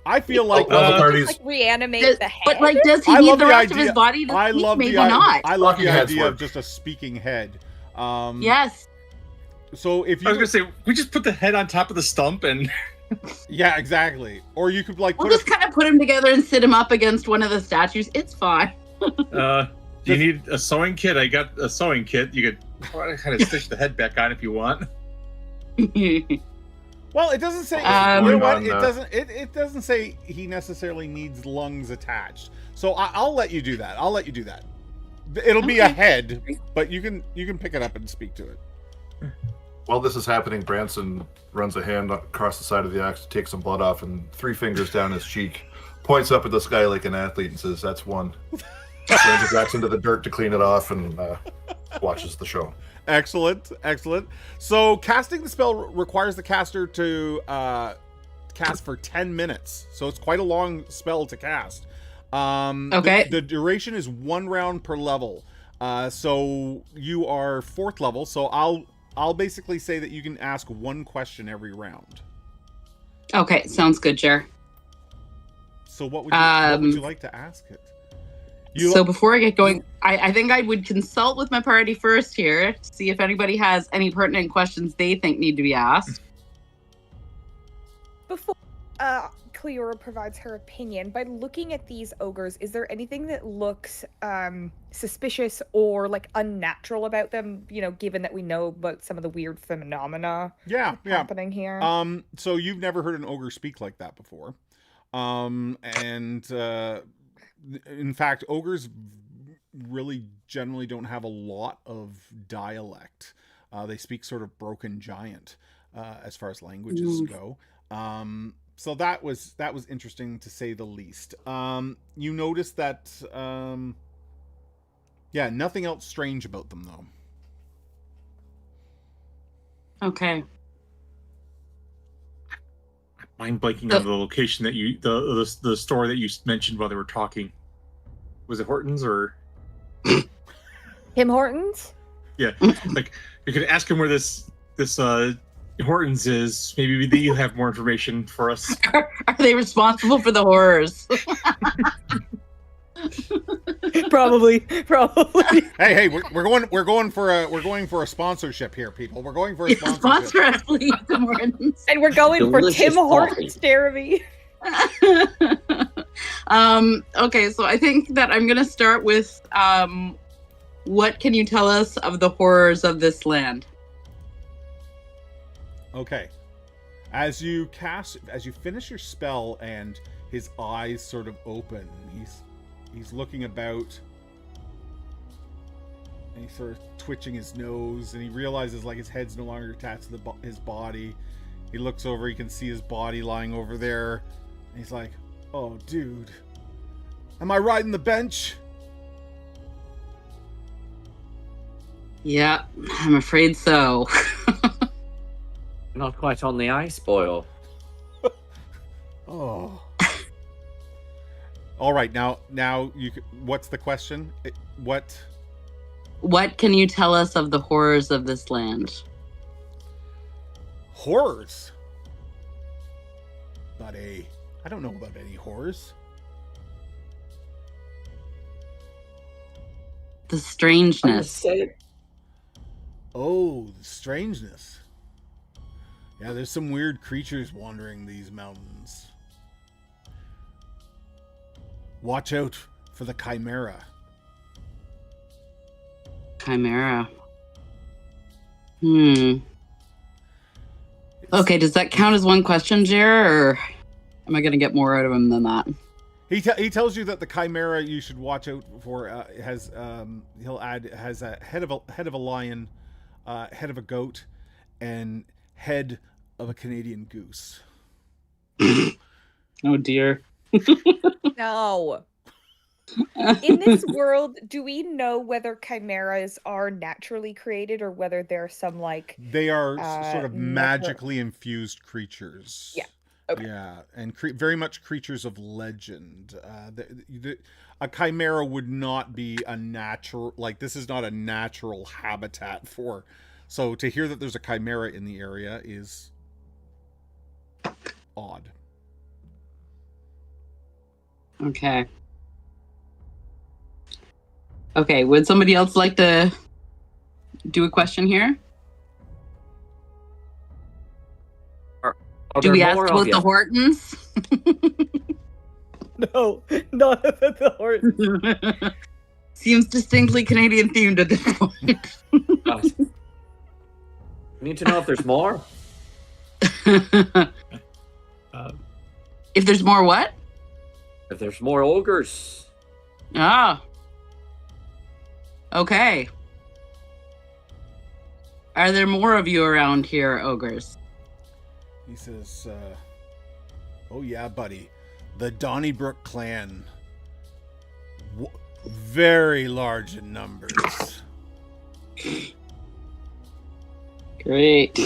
I feel like Well, the party's Like reanimate the head. But like, does he I need love the the rest of his idea. body? I love Maybe the idea. not. I love the Talking heads idea of work. just a speaking head. Yes. So if I you was gonna say we just put the head on top of the stump and yeah, exactly. Or you could like We'll put just kind of put him together and sit him up against one of the statues. It's fine. do you need a sewing kit? I got a sewing kit. You could kind of stitch the head back on if you want. Well, it doesn't say. Um, You know what? on, It doesn't. It doesn't say he necessarily needs lungs attached. So I'll let you do that. I'll let you do that. It'll be a Okay. head, but you can pick it up and speak to it. While this is happening, Branson runs a hand across the side of the axe, takes some blood off, and 3 fingers down his cheek, points up at the sky like an athlete and says, "That's one." Slams his axe into the dirt to clean it off and watches the show. Excellent, excellent. So casting the spell requires the caster to cast for 10 minutes. So it's quite a long spell to cast. Okay. The duration is 1 round per level. So you are 4th level. So I'll basically say that you can ask 1 question every round. Okay, sounds good, Jer. So what would you like to ask it? So before I get going, I think I would consult with my party first here, see if anybody has any pertinent questions they think need to be asked. Before Cleora provides her opinion, by looking at these ogres, is there anything that looks suspicious or like unnatural about them? You know, given that we know about some of the weird phenomena happening here. So you've never heard an ogre speak like that before. In fact, ogres really generally don't have a lot of dialect. They speak sort of broken giant as far as languages go. So that was interesting to say the least. You notice that nothing else strange about them though. Okay. Mind blanking on the location that you the store that you mentioned while they were talking. Was it Hortons or Tim Hortons? Yeah, like you could ask him where this Hortons is. Maybe you have more information for us. Are they responsible for the horrors? Probably. Hey, we're going for a sponsorship here, people. We're going for a sponsorship. Sponsor us, please, Tim Hortons. And we're going Delicious for Tim Hortons, coffee. Jeremy. Okay, so I think that I'm gonna start with what can you tell us of the horrors of this land? Okay. As you finish your spell and his eyes sort of open, he's looking about and he's sort of twitching his nose and he realizes like his head's no longer attached to his body. He looks over, he can see his body lying over there. And he's like, "Oh, dude. Am I riding the bench?" Yeah, I'm afraid so. Not quite on the ice boil. Oh. All right, now what's the question? What can you tell us of the horrors of this land? Horrors? I don't know about any horrors. The strangeness. Say it. Oh, the strangeness. Yeah, there's some weird creatures wandering these mountains. Watch out for the chimera. Chimera. Okay, does that count as one question, Jer, or am I going to get more out of him than that? He tells you that the chimera you should watch out for has a head of a lion, head of a goat, and head of a Canadian goose. Oh dear. No. In this world, do we know whether chimeras are naturally created or whether they're some like They are sort of never- magically infused creatures. Yeah. Okay. Yeah, and very much creatures of legend. A chimera would not be a natural, like this is not a natural habitat for So to hear that there's a chimera in the area is odd. Okay. Okay, would somebody else like to do a question here? Are Do there we ask more about of the you? Hortons? No, not the horse. Seems distinctly Canadian themed at this point. Guys, we need to know if there's more. If there's more what? If there's more ogres. Ah. Okay. Are there more of you around here, ogres? He says, oh yeah, buddy. The Donnybrook clan. Very large in numbers. Great.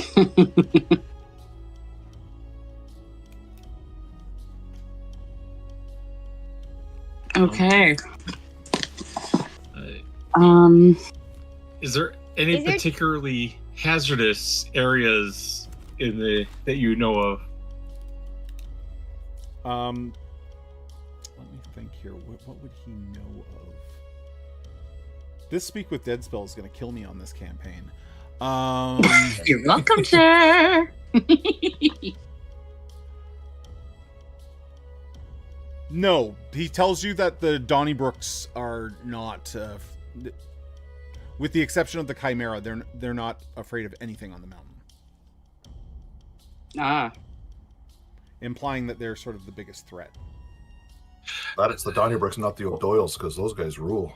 Okay. Is there any Is there- particularly hazardous areas in that you know of? Let me think here. What would he know of? This Speak with Dead spell is going to kill me on this campaign. You're welcome, sir. No, he tells you that the Donnybrooks are not, with the exception of the Chimera, they're not afraid of anything on the mountain. Ah. Implying that they're sort of the biggest threat. That it's the Donnybrooks, not the O'Doyles, because those guys rule.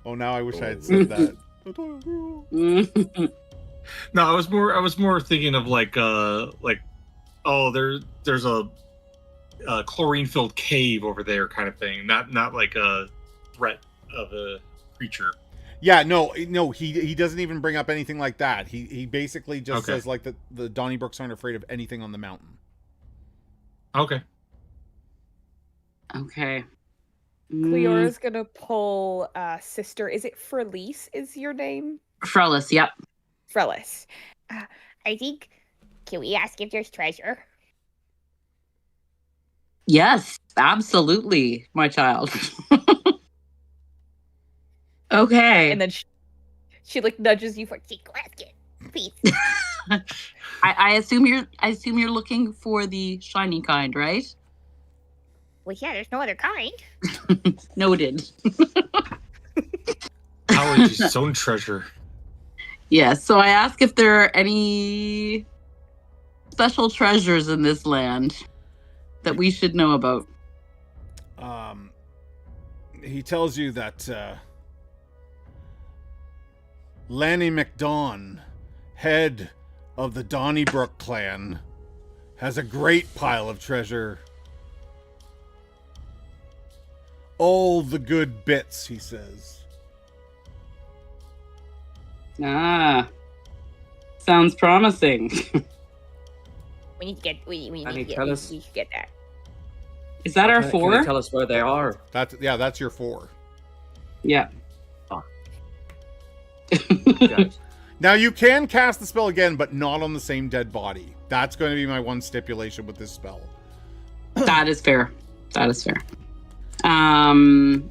Oh, now I wish I had said that. No, I was more thinking of like oh, there's a chlorine-filled cave over there kind of thing. Not like a threat of a creature. Yeah, no, he doesn't even bring up anything like that. He basically just says like that the Donnybrooks aren't afraid of anything on the mountain. Okay. Okay. Cleora's gonna pull sister. Is it Frelise is your name? Frellis, yep. Frelis. I think. Can we ask if there's treasure? Yes, absolutely, my child. Okay. And then she like nudges you for Go ask it, please. I assume you're looking for the shiny kind, right? Well, yeah, there's no other kind. Noted. Allergy's own treasure. Yes, so I ask if there are any special treasures in this land that we should know about. He tells you that Lanny McDonn, head of the Donnybrook clan, has a great pile of treasure. All the good bits, he says. Ah, sounds promising. We need to get. We need Honey, to get. tell We us. should get that. Is that our Can you 4? tell us where they are? That's your 4. Yeah. Guys, Now you can cast the spell again, but not on the same dead body. That's going to be my one stipulation with this spell. That is fair. That is fair. And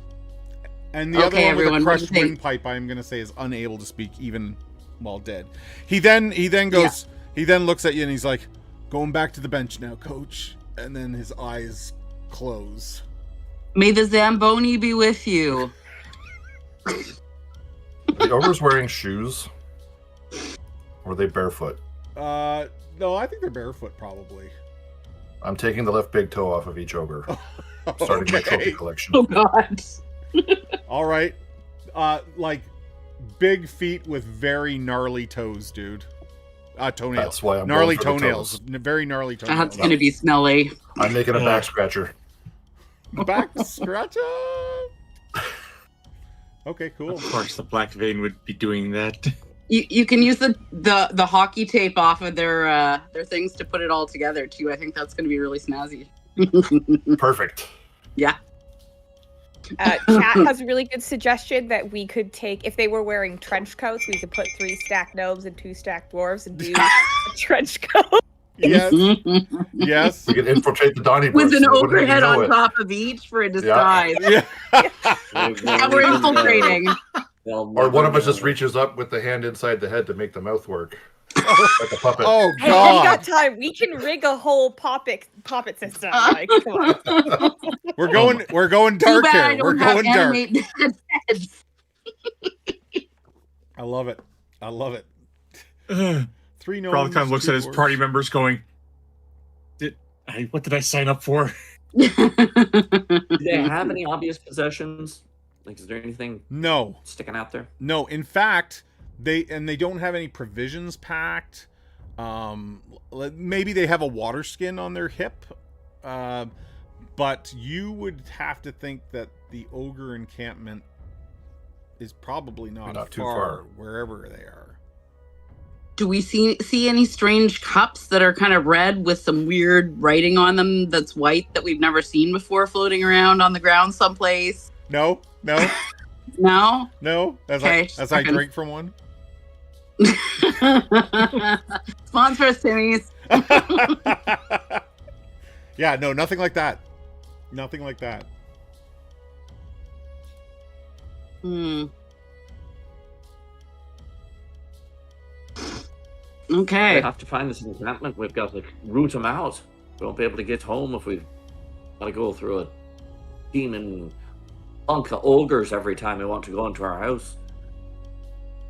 the other Okay, one with everyone, a what do crushed you think? windpipe, I'm going to say, is unable to speak even while dead. He then goes. He then looks at you and he's like, "Going back to the bench now, coach." And then his eyes close. May the Zamboni be with you. Are the ogres wearing shoes? Or are they barefoot? No, I think they're barefoot probably. I'm taking the left big toe off of each ogre. Starting my trophy Okay. collection. Oh God. All right. Like big feet with very gnarly toes, dude. Toenails. That's why I'm gnarly going for the toenails. toes. Very gnarly toenails. That's gonna be smelly. I'm making a back scratcher. Back scratcher. Okay, cool. Of course, the Black Vein would be doing that. You can use the hockey tape off of their things to put it all together too. I think that's gonna be really snazzy. Perfect. Yeah. Chat has a really good suggestion that we could take, if they were wearing trench coats, we could put 3 stacked gnomes and 2 stacked dwarves and do a trench coat. Yes. Yes. We can infiltrate the Donnybrook. With an so nobody ogre would head know on it. top of each for a disguise. Yeah. And we're infiltrating. Or one of us just reaches up with the hand inside the head to make the mouth work. Like a puppet. Oh Hey, we got God. time. We can rig a whole poppet system. Like, come on. We're going Too dark bad I here. We're don't have going dark. animated heads. I love it. I love it. 3 gnomes. Probably kind of looks 2 at his dwarves. party members going, what did I sign up for? Do they have any obvious possessions? Like, is there anything No. sticking out there? No, in fact, they don't have any provisions packed. Maybe they have a water skin on their hip. But you would have to think that the ogre encampment is probably not too far far. wherever they are. Do we see any strange cups that are kind of red with some weird writing on them that's white that we've never seen before floating around on the ground someplace? No. No? As Okay, I drink from one. Sponsor us, Timmy's. Yeah, no, nothing like that. Nothing like that. Okay. We have to find this encampment. We've got to root them out. We won't be able to get home if we've got to go through a demon bunk of ogres every time we want to go into our house.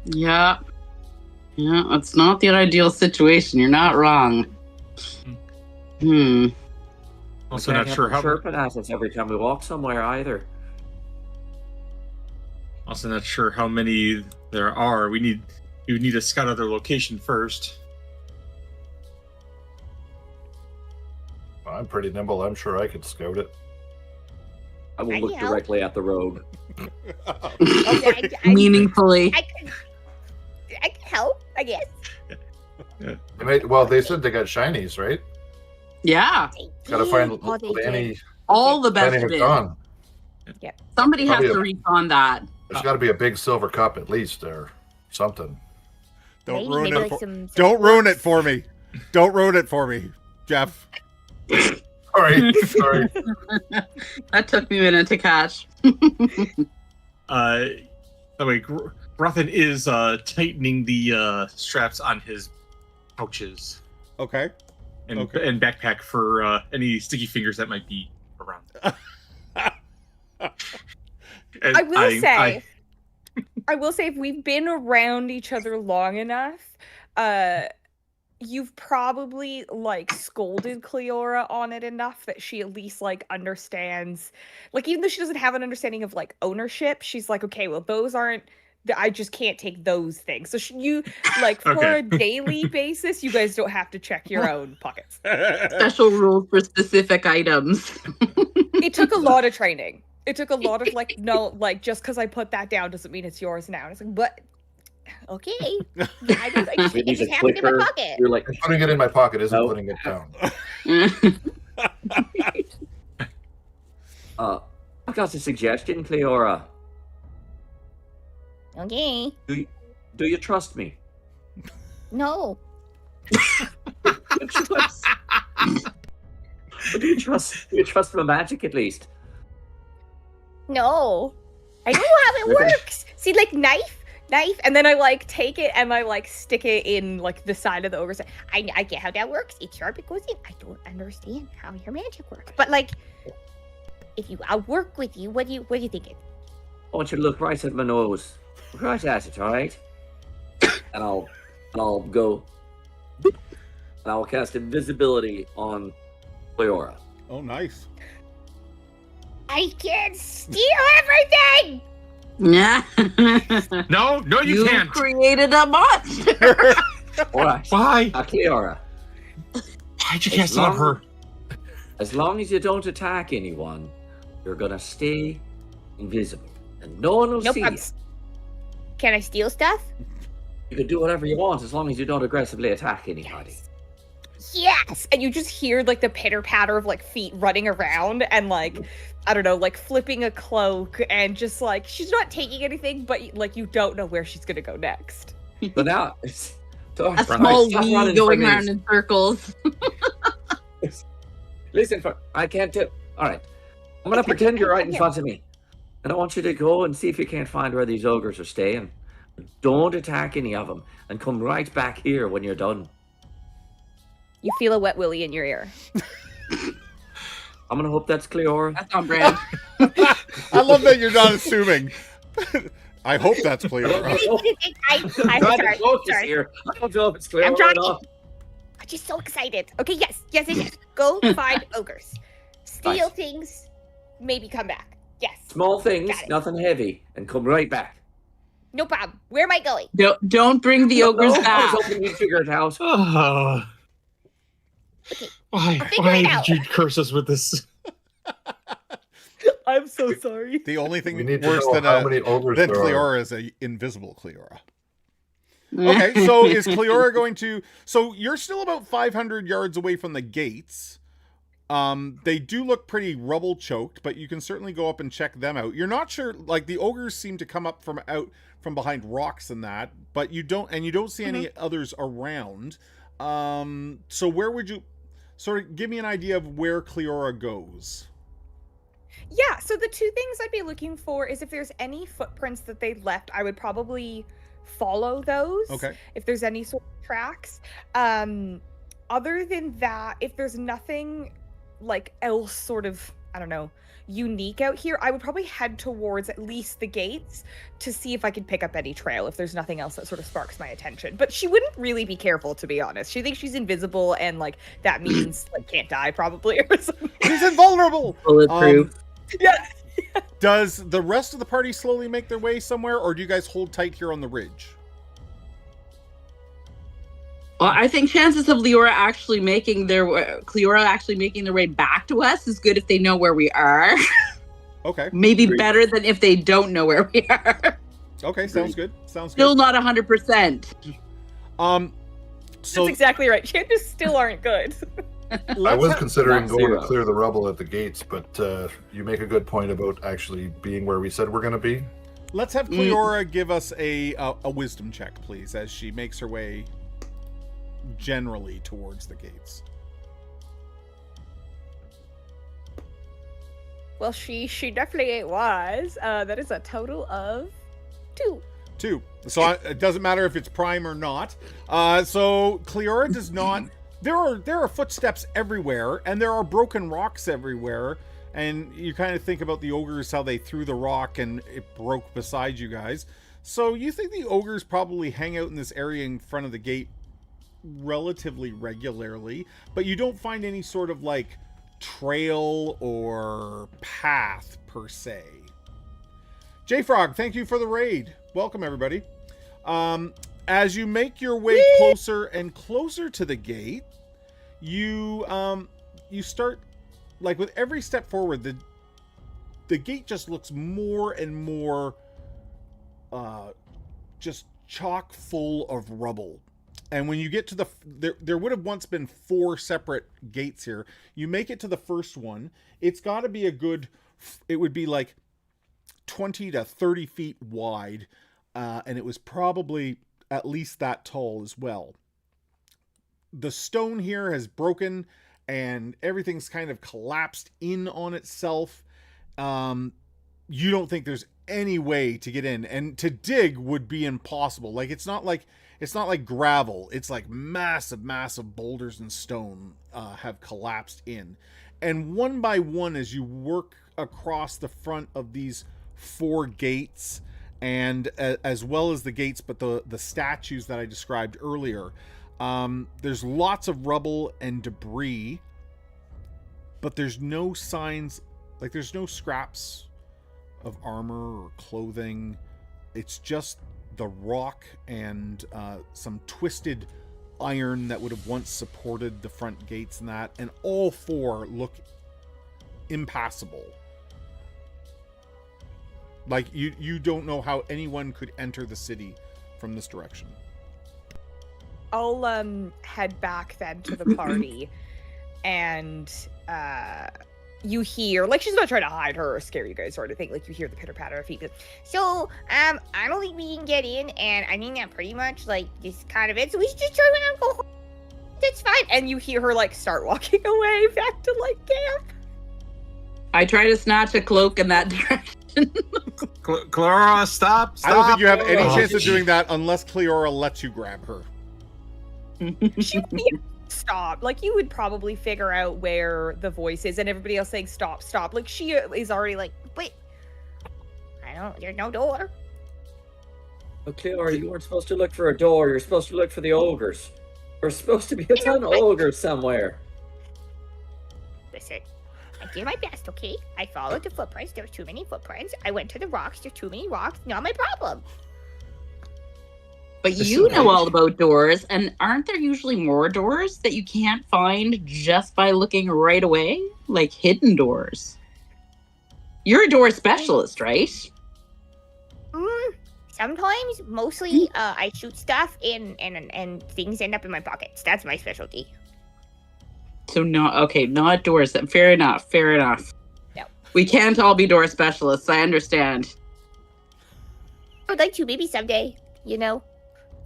Yeah. Yeah, it's not the ideal situation. You're not wrong. Also We not can't sure have how. them chirping at us every time we walk somewhere either. Also not sure how many there are. We need to scout out their location first. I'm pretty nimble. I'm sure I could scout it. I will I look know. directly at the rogue. Okay, Meaningfully. I can help, I guess. They said they got shinies, right? Yeah. Gotta find Oh, they did. Lanny. All the best Lanny bits. McDon. Somebody has Probably to recon that. There's got to be a big silver cup at least, or something. Don't Maybe- ruin maybe it. like For, some don't ruin it for me. Don't ruin it for me, Jeff. Sorry. That took me a minute to catch. By the way, Grothin is tightening the straps on his pouches Okay. and Okay. and backpack for any sticky fingers that might be around. And I will say, if we've been around each other long enough, you've probably like scolded Cleora on it enough that she at least like understands. Like, even though she doesn't have an understanding of like ownership, she's like, okay, well, those aren't. I just can't take those things. So you like for Okay. a daily basis, you guys don't have to check your own pockets. Special rules for specific items. It took a lot of training. It took a lot of like, no, like just because I put that down doesn't mean it's yours now. And it's like, but Okay. Yeah, I just We it need just a happened in my clicker. pocket. You're like, Putting it in my pocket isn't No. putting it down. I've got a suggestion, Cleora. Okay. Do you trust me? No. Do you trust my magic at least? No. I know how it Okay. works. See, like knife, and then I like take it and I like stick it in like the side of the ogre's. I get how that works. It sharp it goes in. I don't understand how your magic works. But like if I'll work with you, what do you thinking? I want you to look right at my nose. Look right at it, alright? And I'll go and I'll cast invisibility on Cleora. Oh, nice. I can steal everything! Yeah. No, you can't. created a monster. Alright. Why? Cleora. Why'd you As cast it on long- her? As long as you don't attack anyone, you're gonna stay invisible. And no one will Nope. see you. Can I steal stuff? You can do whatever you want as long as you don't aggressively attack anybody. yes, and you just hear like the pitter patter of like feet running around and like I don't know, like flipping a cloak and just like she's not taking anything, but like you don't know where she's gonna go next. So now, A small wee going around in circles. Listen, I can't do. All right, I'm gonna pretend you're right in front of me, and I want you to go and see if you can't find where these ogres are staying. Don't attack any of them, and come right back here when you're done. You feel a wet willy in your ear. I'm gonna hope that's Cleora. That's on brand. I love that you're not assuming. I hope that's clear. I'm trying to focus here. I don't know if it's Cleora I'm trying. or not. I'm just so excited. Okay, yes. Go find ogres. Steal Nice. things, maybe come back. Yes. Small things, Got it. nothing heavy, and come right back. No problem. Where am I going? Don't bring the ogres I back. was hoping you'd figure it out. Okay. Why figure it out. did you curse us with this? I'm so sorry. The only We thing need to worse know than how many ogres than there are. Cleora is a invisible Cleora. Okay, so is Cleora going to... So you're still about 500 yards away from the gates. They do look pretty rubble-choked, but you can certainly go up and check them out. You're not sure... Like, the ogres seem to come up from behind rocks and that, but you don't see any others around. So where would you... Sort of give me an idea of where Cleora goes. Yeah, so the two things I'd be looking for is if there's any footprints that they left, I would probably follow those. Okay. If there's any sort of tracks. Other than that, if there's nothing like else sort of, I don't know, unique out here, I would probably head towards at least the gates to see if I could pick up any trail if there's nothing else that sort of sparks my attention. But she wouldn't really be careful, to be honest. She thinks she's invisible and like that means like can't die probably or something. She's invulnerable! Bulletproof. Yeah. Does the rest of the party slowly make their way somewhere, or do you guys hold tight here on the ridge? Well, I think chances of Cleora actually making their way back to us is good if they know where we are. Okay. Maybe better than if they don't know where we are. Okay, sounds good. Sounds Still good. not 100%. So That's exactly right. Chances still aren't good. I was considering Not going zero. to clear the rubble at the gates, but you make a good point about actually being where we said we're going to be. let's have Cleora give us a wisdom check, please, as she makes her way generally towards the gates. Well, she definitely was. That is a total of 2. 2. So it doesn't matter if it's prime or not. So Cleora does not. There are footsteps everywhere, and there are broken rocks everywhere. And you kind of think about the ogres, how they threw the rock and it broke beside you guys. So you think the ogres probably hang out in this area in front of the gate relatively regularly, but you don't find any sort of like trail or path per se. J-Frog, thank you for the raid. Welcome, everybody. As you make your way closer and closer to the gate, you start, like, with every step forward, the gate just looks more and more just chock full of rubble. And when you get to there would have once been 4 separate gates here. You make it to the first one. It's got to be it would be like 20 to 30 feet wide. And it was probably at least that tall as well. The stone here has broken and everything's kind of collapsed in on itself. You don't think there's any way to get in, and to dig would be impossible. Like, it's not like gravel. It's like massive boulders and stone have collapsed in. And one by one, as you work across the front of these 4 gates, and as well as the gates, but the statues that I described earlier, there's lots of rubble and debris, but there's no signs, like there's no scraps of armor or clothing. It's just the rock and some twisted iron that would have once supported the front gates and that, and all 4 look impassable. Like, you don't know how anyone could enter the city from this direction. head back then to the party, and you hear, like, she's not trying to hide her or scare you guys or anything. Like, you hear the pitter patter of feet. So, I don't think we can get in, and I think that pretty much, like, is kind of it. So we should just turn around and go home. That's fine. And you hear her, like, start walking away back to, like, camp. I try to snatch a cloak in that direction. Clara, stop! I don't think you have any Oh, chance of gee. doing that unless Cleora lets you grab her. She would be stop. Like, you would probably figure out where the voice is, and everybody else saying stop, stop. Like, she is already like, Wait. There's no door. Okay, you weren't supposed to look for a door. You're supposed to look for the ogres. There's supposed to be a ton of ogres somewhere. Listen, I did my best, okay? I followed the footprints. There were too many footprints. I went to the rocks. There's too many rocks. Not my problem. But you know all about doors, and aren't there usually more doors that you can't find just by looking right away? Like hidden doors. You're a door specialist, right? Sometimes, mostly, I shoot stuff and things end up in my pockets. That's my specialty. So not doors. Fair enough. No. We can't all be door specialists. I understand. I would like to, maybe someday, you know?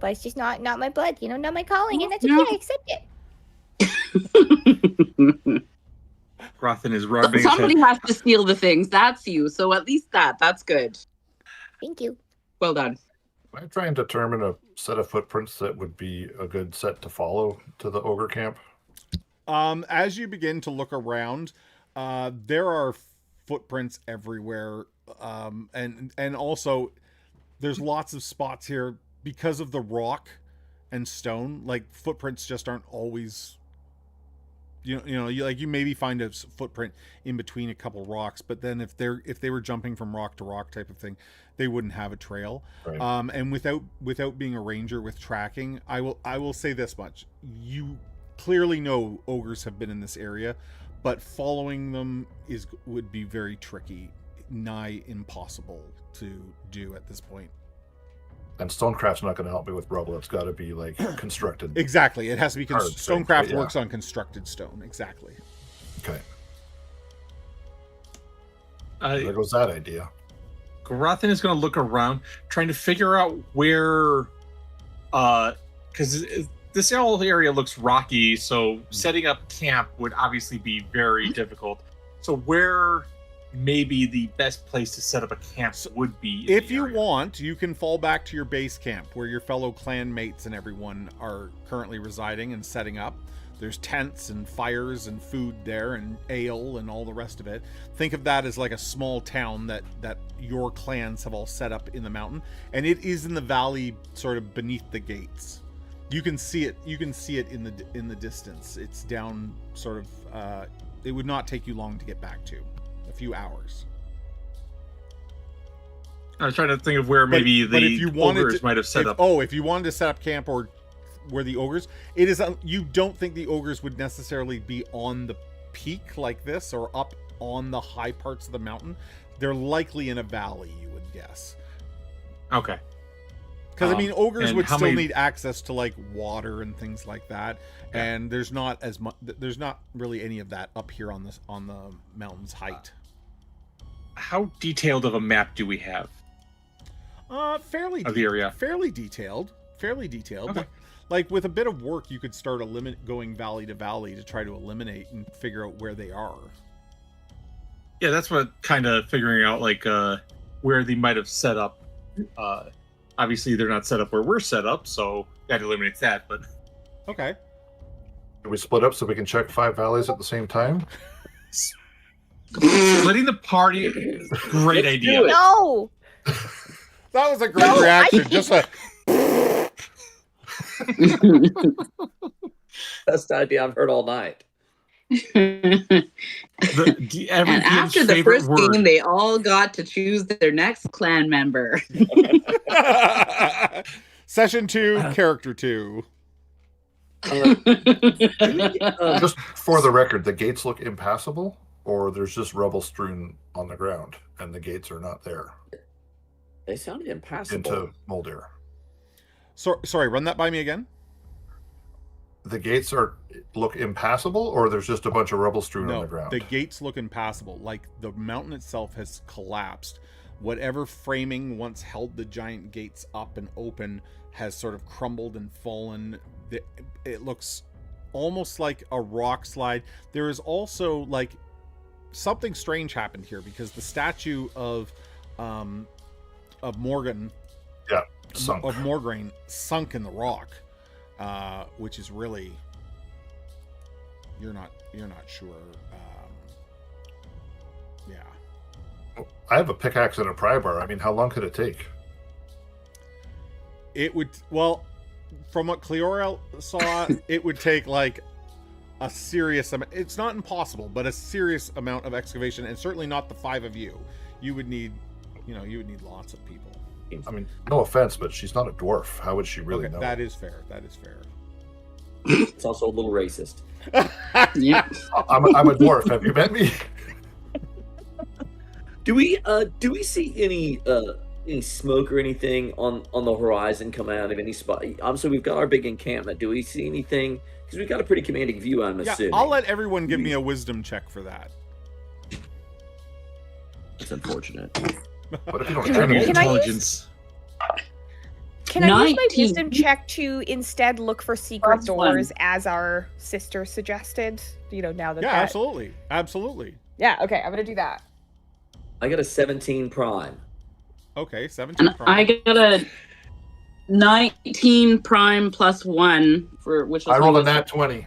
But it's just not my blood, you know, not my calling, and that's No. okay, I accept it. Grothin is rubbing his Somebody head. has to steal the things. That's you. So at least that's good. Thank you. Well done. I try and determine a set of footprints that would be a good set to follow to the ogre camp. As you begin to look around, there are footprints everywhere, and also there's lots of spots here because of the rock and stone. Like, footprints just aren't always, you maybe find a footprint in between a couple rocks, but then if they were jumping from rock to rock type of thing, they wouldn't have a trail. Right. And without being a ranger with tracking, I will say this much: you clearly know ogres have been in this area, but following them would be very tricky, nigh impossible to do at this point. And Stonecraft's not going to help me with rubble. It's got to be like constructed. Exactly, it has to be Hard, Stonecraft yeah. works on constructed stone. Exactly. Okay. There goes that idea. Grothin is going to look around, trying to figure out where, because this whole area looks rocky, so setting up camp would obviously be very difficult. So where maybe the best place to set up a camp would be. If you want, you can fall back to your base camp where your fellow clan mates and everyone are currently residing and setting up. There's tents and fires and food there and ale and all the rest of it. Think of that as like a small town that your clans have all set up in the mountain, and it is in the valley, sort of beneath the gates. You can see it. You can see it in the distance. It's down sort of. It would not take you long to get back to. A few hours. I was trying to think of where maybe the ogres might have set up. Oh, if you wanted to set up camp or where the ogres, it is. You don't think the ogres would necessarily be on the peak like this or up on the high parts of the mountain. They're likely in a valley, you would guess. Okay. Because I mean, ogres would still many... need access to like water and things like that, and there's not as much. There's not really any of that up here on the mountain's height. How detailed of a map do we have? Fairly of the area. Fairly detailed. Okay. Like with a bit of work, you could start going valley to valley to try to eliminate and figure out where they are. Yeah, that's what kind of figuring out like where they might have set up. Obviously, they're not set up where we're set up, so that eliminates that. But okay, Can we split up so we can check 5 valleys at the same time? splitting the party, great Let's idea. do it. No! that was a great No, reaction. Just a Best idea I've heard all night. And after the first game, they all got to choose their next clan member. Session 2, character 2. Just for the record, the gates look impassable, or there's just rubble strewn on the ground, and the gates are not there They sounded impassable. into Moldir. Sorry, run that by me again. the gates look impassable, or there's just a bunch of rubble strewn on the ground? The gates look impassable. Like the mountain itself has collapsed. Whatever framing once held the giant gates up and open has sort of crumbled and fallen. It looks almost like a rock slide. There is also like something strange happened here because the statue of Morgan, sunk. of Morgraine, sunk in the rock, which is really you're not sure. Yeah, I have a pickaxe and a pry bar. I mean, how long could it take? it would. Well, from what Cleora saw, it would take like a serious amount. It's not impossible, but a serious amount of excavation, and certainly not the 5 of you. You would need, you would need lots of people. I mean, no offense, but she's not a dwarf. How would she really know? That is fair. That is fair. It's also a little racist. Yeah. I'm a dwarf. Have you met me? Do we see any smoke or anything on the horizon come out of any spot? So we've got our big encampment. Do we see anything? Because we've got a pretty commanding view, I'm assuming. I'll let everyone give me a wisdom check for that. It's unfortunate. What if you don't Can have any? Intelligence. Can I use my 19. wisdom check to instead look for secret +1. doors as our sister suggested? Now that Yeah, that... absolutely. Absolutely. Yeah, okay, I'm gonna do that. I got a 17 prime. Okay, 17 And prime. I got a 19 prime +1 for which was I my rolled a wisdom. nat 20.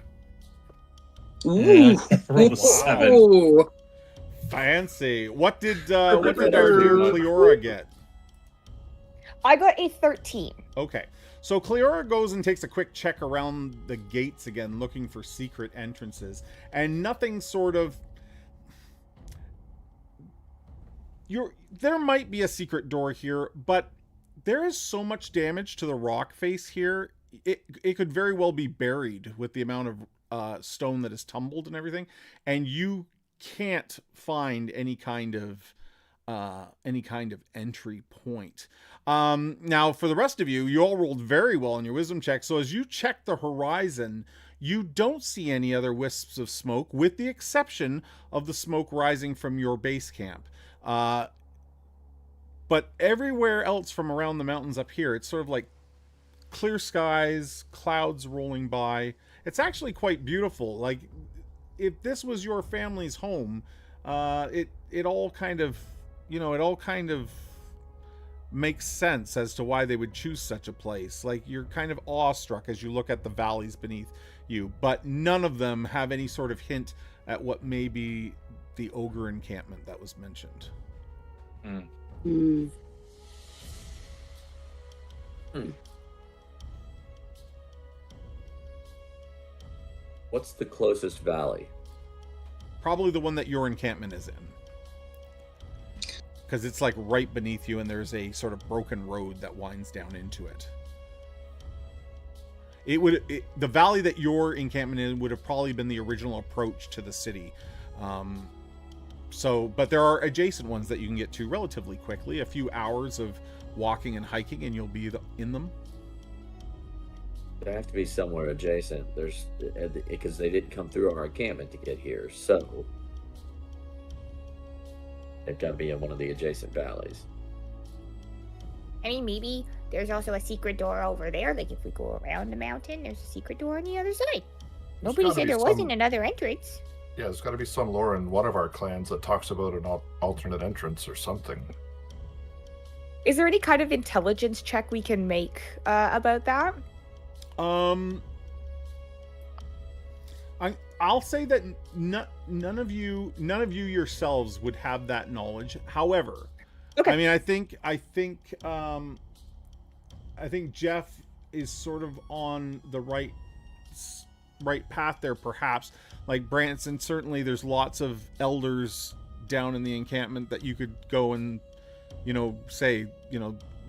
Ooh. Rolled a 7. Ooh. Fancy. What did our dear Cleora get? I got a 13. Okay. So Cleora goes and takes a quick check around the gates again, looking for secret entrances, and nothing sort of... There might be a secret door here, but there is so much damage to the rock face here. It could very well be buried with the amount of stone that is tumbled and everything, and you can't find any kind of entry point. Now, for the rest of you, you all rolled very well on your wisdom check. So as you check the horizon, you don't see any other wisps of smoke, with the exception of the smoke rising from your base camp. But everywhere else from around the mountains up here, it's sort of like clear skies, clouds rolling by. It's actually quite beautiful. Like, if this was your family's home, it all kind of makes sense as to why they would choose such a place. Like, you're kind of awestruck as you look at the valleys beneath you, but none of them have any sort of hint at what may be the ogre encampment that was mentioned. Hmm. What's the closest valley? Probably the one that your encampment is in, because it's like right beneath you, and there's a sort of broken road that winds down into it. The valley that your encampment in would have probably been the original approach to the city. But there are adjacent ones that you can get to relatively quickly. A few hours of walking and hiking, and you'll be in them. There have to be somewhere adjacent. There's because they didn't come through our encampment to get here, so they've got to be in one of the adjacent valleys. I mean, maybe there's also a secret door over there. Like, if we go around the mountain, there's a secret door on the other side. Nobody gotta said be there some- wasn't another entrance. Yeah, there's got to be some lore in one of our clans that talks about an alternate entrance or something. Is there any kind of intelligence check we can make about that? I'll say that none of you yourselves would have that knowledge. However, Okay. I mean, I think Jeff is sort of on the right path there, perhaps. Like Branson, certainly there's lots of elders down in the encampment that you could go and, say,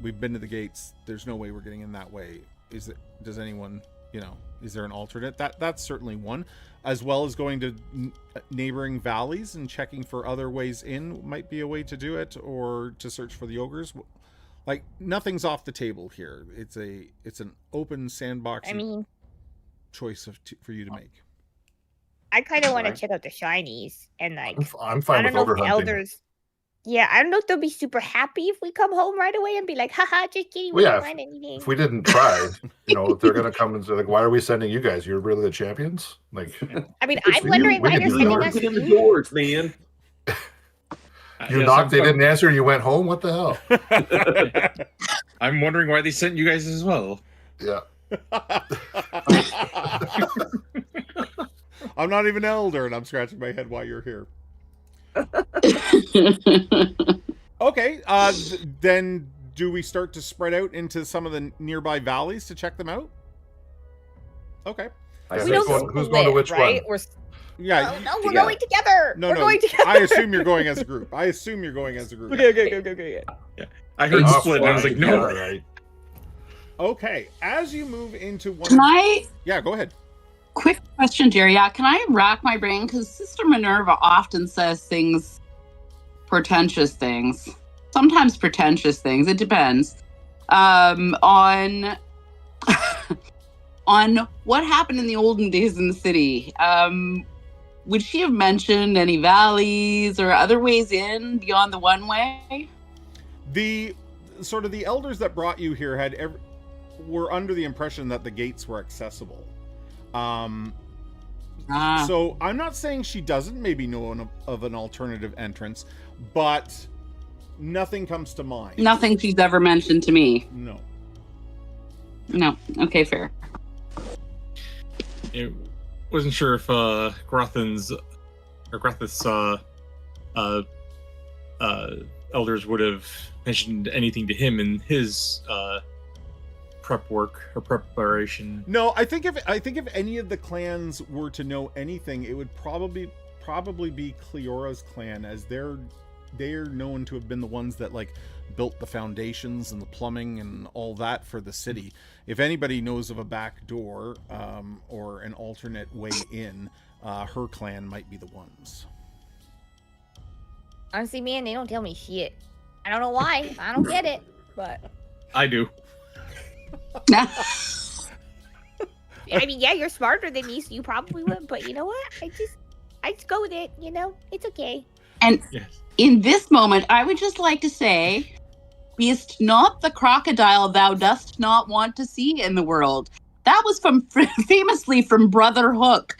we've been to the gates. There's no way we're getting in that way. Does anyone, is there an alternate? That's certainly one, as well as going to neighboring valleys and checking for other ways in might be a way to do it, or to search for the ogres. Like, nothing's off the table here. It's an open sandbox. I mean, choice for you to make. I kind of want to Right. check out the shinies and like I'm I fine don't with know if the overhunting. elders. Yeah, I don't know if they'll be super happy if we come home right away and be like, haha, just kidding, we Well, didn't yeah, find anything. If we didn't try, if they're gonna come and say, like, why are we sending you guys? You're really the champions. Like, I mean, we I'm can- wondering we why can they're do sending that. us Knocking in the food. doors, man. you Yes, knocked, they I'm- didn't answer, you went home. What the hell? I'm wondering why they sent you guys as well. Yeah. I'm not even elder, and I'm scratching my head while you're here. Okay, then do we start to spread out into some of the nearby valleys to check them out? Okay. I Yeah, We say don't so. who's going to which right? one? Yeah. No, we're together. going together. No, we're no. going together. I assume you're going as a group. Okay. I heard Oh, split, and I was like, fine. no. All right. Okay, as you move into one... Can I, Yeah, go ahead. quick question, Jerry? Yeah, can I rack my brain? Because Sister Minerva often says things, pretentious things. Sometimes pretentious things. It depends. On on what happened in the olden days in the city. Would she have mentioned any valleys or other ways in beyond the one way? The elders that brought you here were under the impression that the gates were accessible. So I'm not saying she doesn't maybe know of an alternative entrance, but nothing comes to mind. Nothing she's ever mentioned to me. No. No. Okay, fair. I wasn't sure if Groth's elders would have mentioned anything to him in his prep work or preparation. No, I think if any of the clans were to know anything, it would probably be Cleora's clan, as they're known to have been the ones that like built the foundations and the plumbing and all that for the city. If anybody knows of a back door or an alternate way in, her clan might be the ones. Honestly, man, they don't tell me shit. I don't know why. I don't get it. But I do. I mean, yeah, you're smarter than me, so you probably would. But you know what? I just go with it. It's okay. And Yes. in this moment, I would just like to say, beest not the crocodile thou dost not want to see in the world. That was famously from Brother Hook.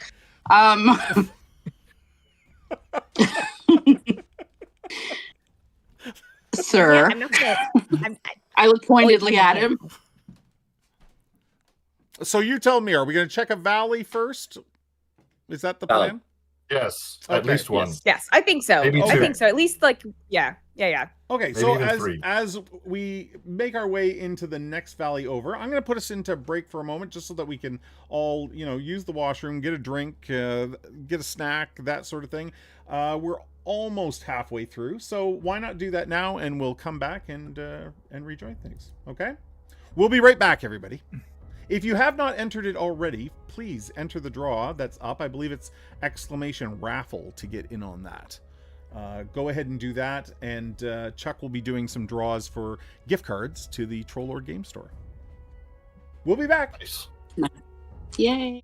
Sir, Yeah, I'm not gonna. I look pointedly at him. So you tell me, are we going to check a valley first? Is that the Valley. plan? Yes, at Okay. least one. Yes, I think so. Maybe I two. think so. At least like yeah. Okay, Maybe so even three. as we make our way into the next valley over, I'm going to put us into break for a moment just so that we can all, use the washroom, get a drink, get a snack, that sort of thing. We're almost halfway through, so why not do that now, and we'll come back and rejoin things. Okay? We'll be right back, everybody. If you have not entered it already, please enter the draw that's up. I believe it's !raffle to get in on that. Go ahead and do that, and Chuck will be doing some draws for gift cards to the Trollord Game Store. We'll be back. Nice. Yay.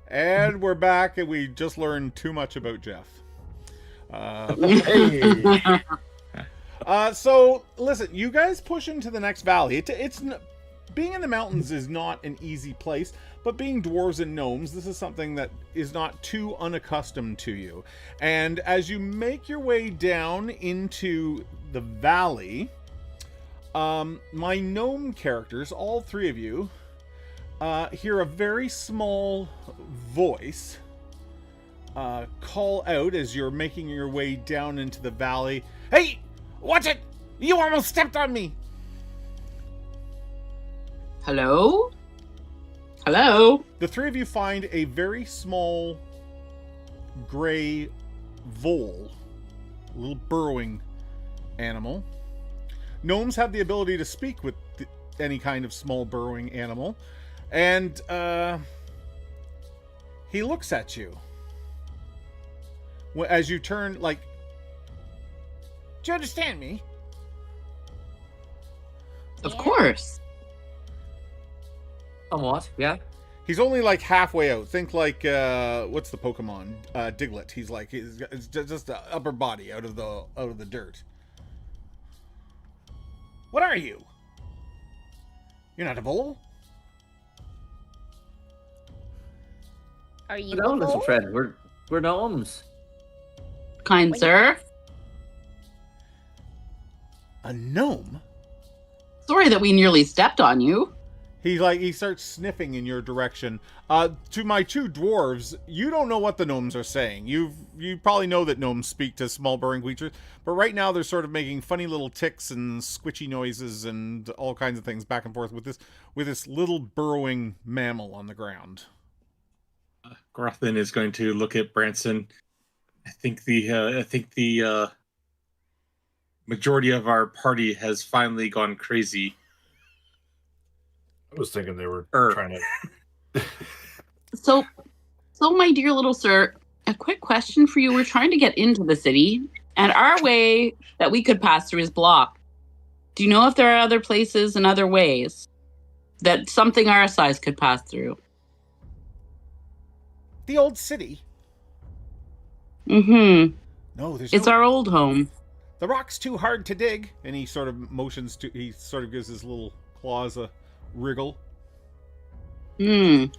And we're back, and we just learned too much about Jeff. Hey. So listen, you guys push into the next valley. Being in the mountains is not an easy place, but being dwarves and gnomes, this is something that is not too unaccustomed to you. And as you make your way down into the valley, my gnome characters, all three of you, hear a very small voice call out as you're making your way down into the valley. Hey, watch it! You almost stepped on me! Hello? Hello? The three of you find a very small gray vole, a little burrowing animal. Gnomes have the ability to speak with any kind of small burrowing animal. And he looks at you. As you turn, like, do you understand me? Of course. Somewhat, yeah. He's only like halfway out. Think like, what's the Pokemon? Diglett. It's just the upper body out of the dirt. What are you? You're not a vole? Are you No, a little mole? friend. We're gnomes. Kind sir. A gnome? Sorry that we nearly stepped on you. He starts sniffing in your direction. To my two dwarves, you don't know what the gnomes are saying. You probably know that gnomes speak to small burrowing creatures, but right now they're sort of making funny little ticks and squishy noises and all kinds of things back and forth with this little burrowing mammal on the ground. Grothin is going to look at Branson. I think the majority of our party has finally gone crazy. I was thinking they were trying to. So, my dear little sir, a quick question for you. We're trying to get into the city, and our way that we could pass through is blocked. Do you know if there are other places and other ways that something our size could pass through? The old city? Mm-hmm. No, It's our old home. The rock's too hard to dig. And he sort of he sort of gives his little claws a wriggle. Hmm. I wonder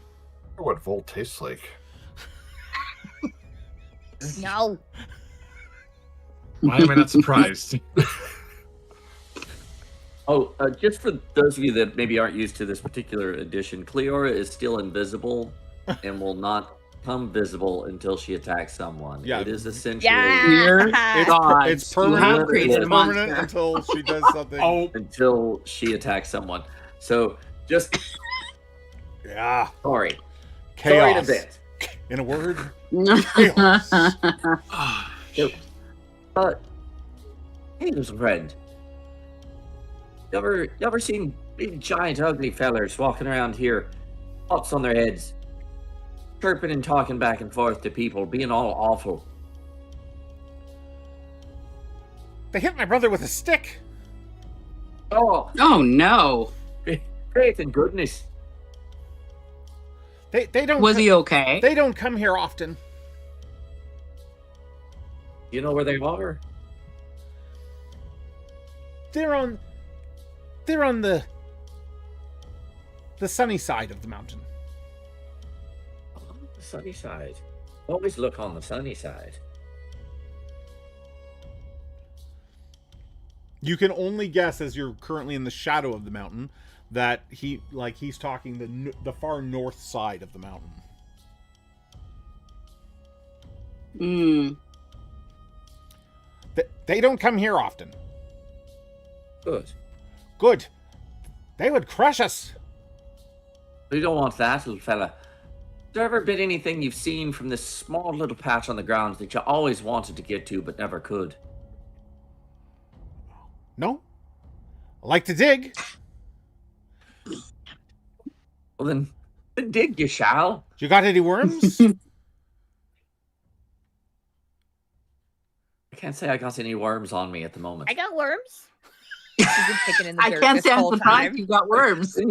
what Volt tastes like. No. Why am I not surprised? Oh, just for those of you that maybe aren't used to this particular edition, Cleora is still invisible and will not become visible until she attacks someone. Yeah. It is essentially Dear God, It's you have permanent. created It's a permanent monster. until she does something. Oh, until she attacks someone. So just Yeah. sorry. Chaos. Sorry to bit. In a word. Hey, little friend. You ever seen big, giant, ugly fellers walking around here, pots on their heads, chirping and talking back and forth to people, being all awful? They hit my brother with a stick. Oh, Oh no. faith and goodness. They don't. Was he okay? They don't come here often. You know where they are? They're on the sunny side of the mountain. The sunny side. Always look on the sunny side. You can only guess, as you're currently in the shadow of the mountain, that he's talking the far north side of the mountain. Hmm. They don't come here often. Good. Good. They would crush us. We don't want that, little fella. Has there ever been anything you've seen from this small little patch on the ground that you always wanted to get to but never could? No. I like to dig. Well, then dig you shall. You got any worms? I can't say I got any worms on me at the moment. I got worms. She's been picking in the I dirt can't this say I'm whole surprised time. you got worms. Then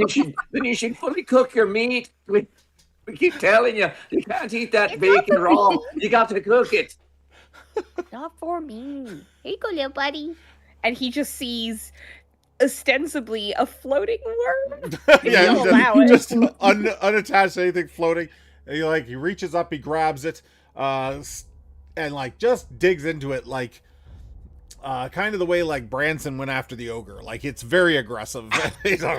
you should fully cook your meat with We keep telling you, you can't eat that It's bacon not raw. for You got to cook it. Not for me. Here you go, little buddy. And he just sees ostensibly a floating worm. Yeah, He'll allow it. just unattached to anything floating. And he reaches up, he grabs it, and like just digs into it, like kind of the way like Branson went after the ogre. Like it's very aggressive. He's like,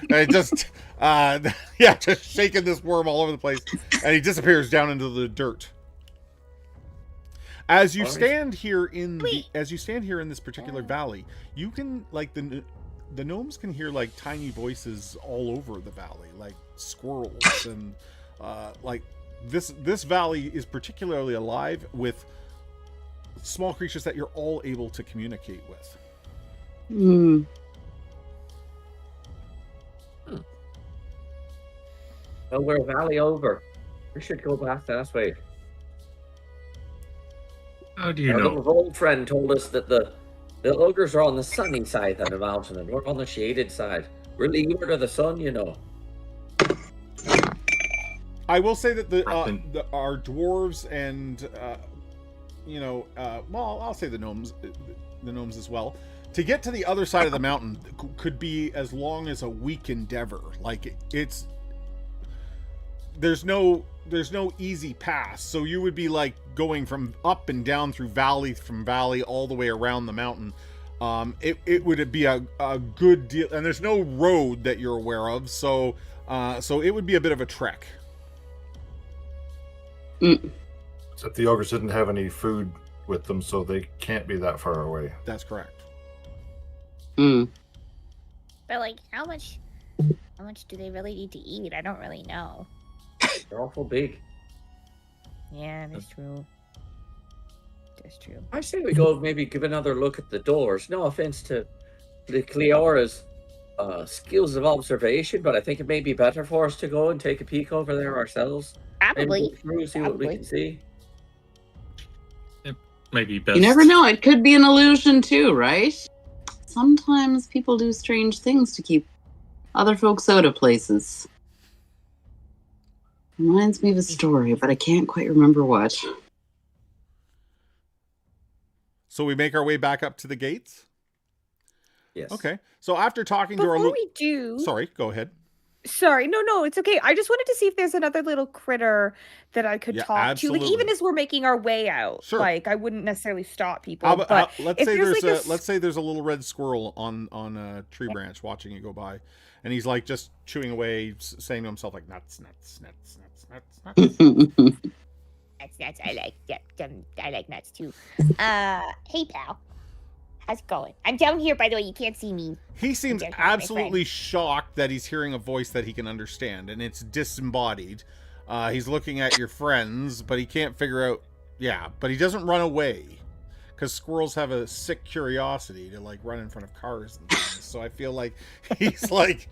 and just just shaking this worm all over the place, and he disappears down into the dirt. As you stand here in this particular valley, you can like the gnomes can hear like tiny voices all over the valley, like squirrels, and like this valley is particularly alive with small creatures that you're all able to communicate with. Well, we're a valley over. We should go back that way. How do you Our know? little old friend told us that the ogres are on the sunny side of the mountain and we're on the shaded side. We're leeward of the sun, you know. I will say that our dwarves and I'll say the gnomes as well. To get to the other side of the mountain could be as long as a week endeavor. Like there's no easy pass, so you would be like going from up and down through valley all the way around the mountain. It would be a good deal, and there's no road that you're aware of, so it would be a bit of a trek. Except the ogres didn't have any food with them, so they can't be that far away. That's correct. But like, how much do they really need to eat? I don't really know. They're awful big. Yeah, that's true. That's true. I say we go maybe give another look at the doors. No offense to the Cleora's skills of observation, but I think it may be better for us to go and take a peek over there ourselves. Probably. Maybe look through, see what we can see. It may be best. You never know. It could be an illusion too, right? Sometimes people do strange things to keep other folks out of places. Reminds me of a story, but I can't quite remember what. So we make our way back up to the gates? Yes. Okay. So after talking to our... Before we do... Sorry, go ahead. Sorry, no, it's okay. I just wanted to see if there's another little critter that I could talk absolutely. to, like even as we're making our way out. Sure. Like I wouldn't necessarily stop people. But let's say there's a little red squirrel on a tree branch watching you go by, and he's like just chewing away, saying to himself like nuts. Nuts. I like them. I like nuts too. Hey pal, how's it going? I'm down here, by the way. You can't see me. He seems absolutely shocked that he's hearing a voice that he can understand, and it's disembodied. He's looking at your friends, but he can't figure out. Yeah, but he doesn't run away, because squirrels have a sick curiosity to like run in front of cars and things. So I feel like he's like,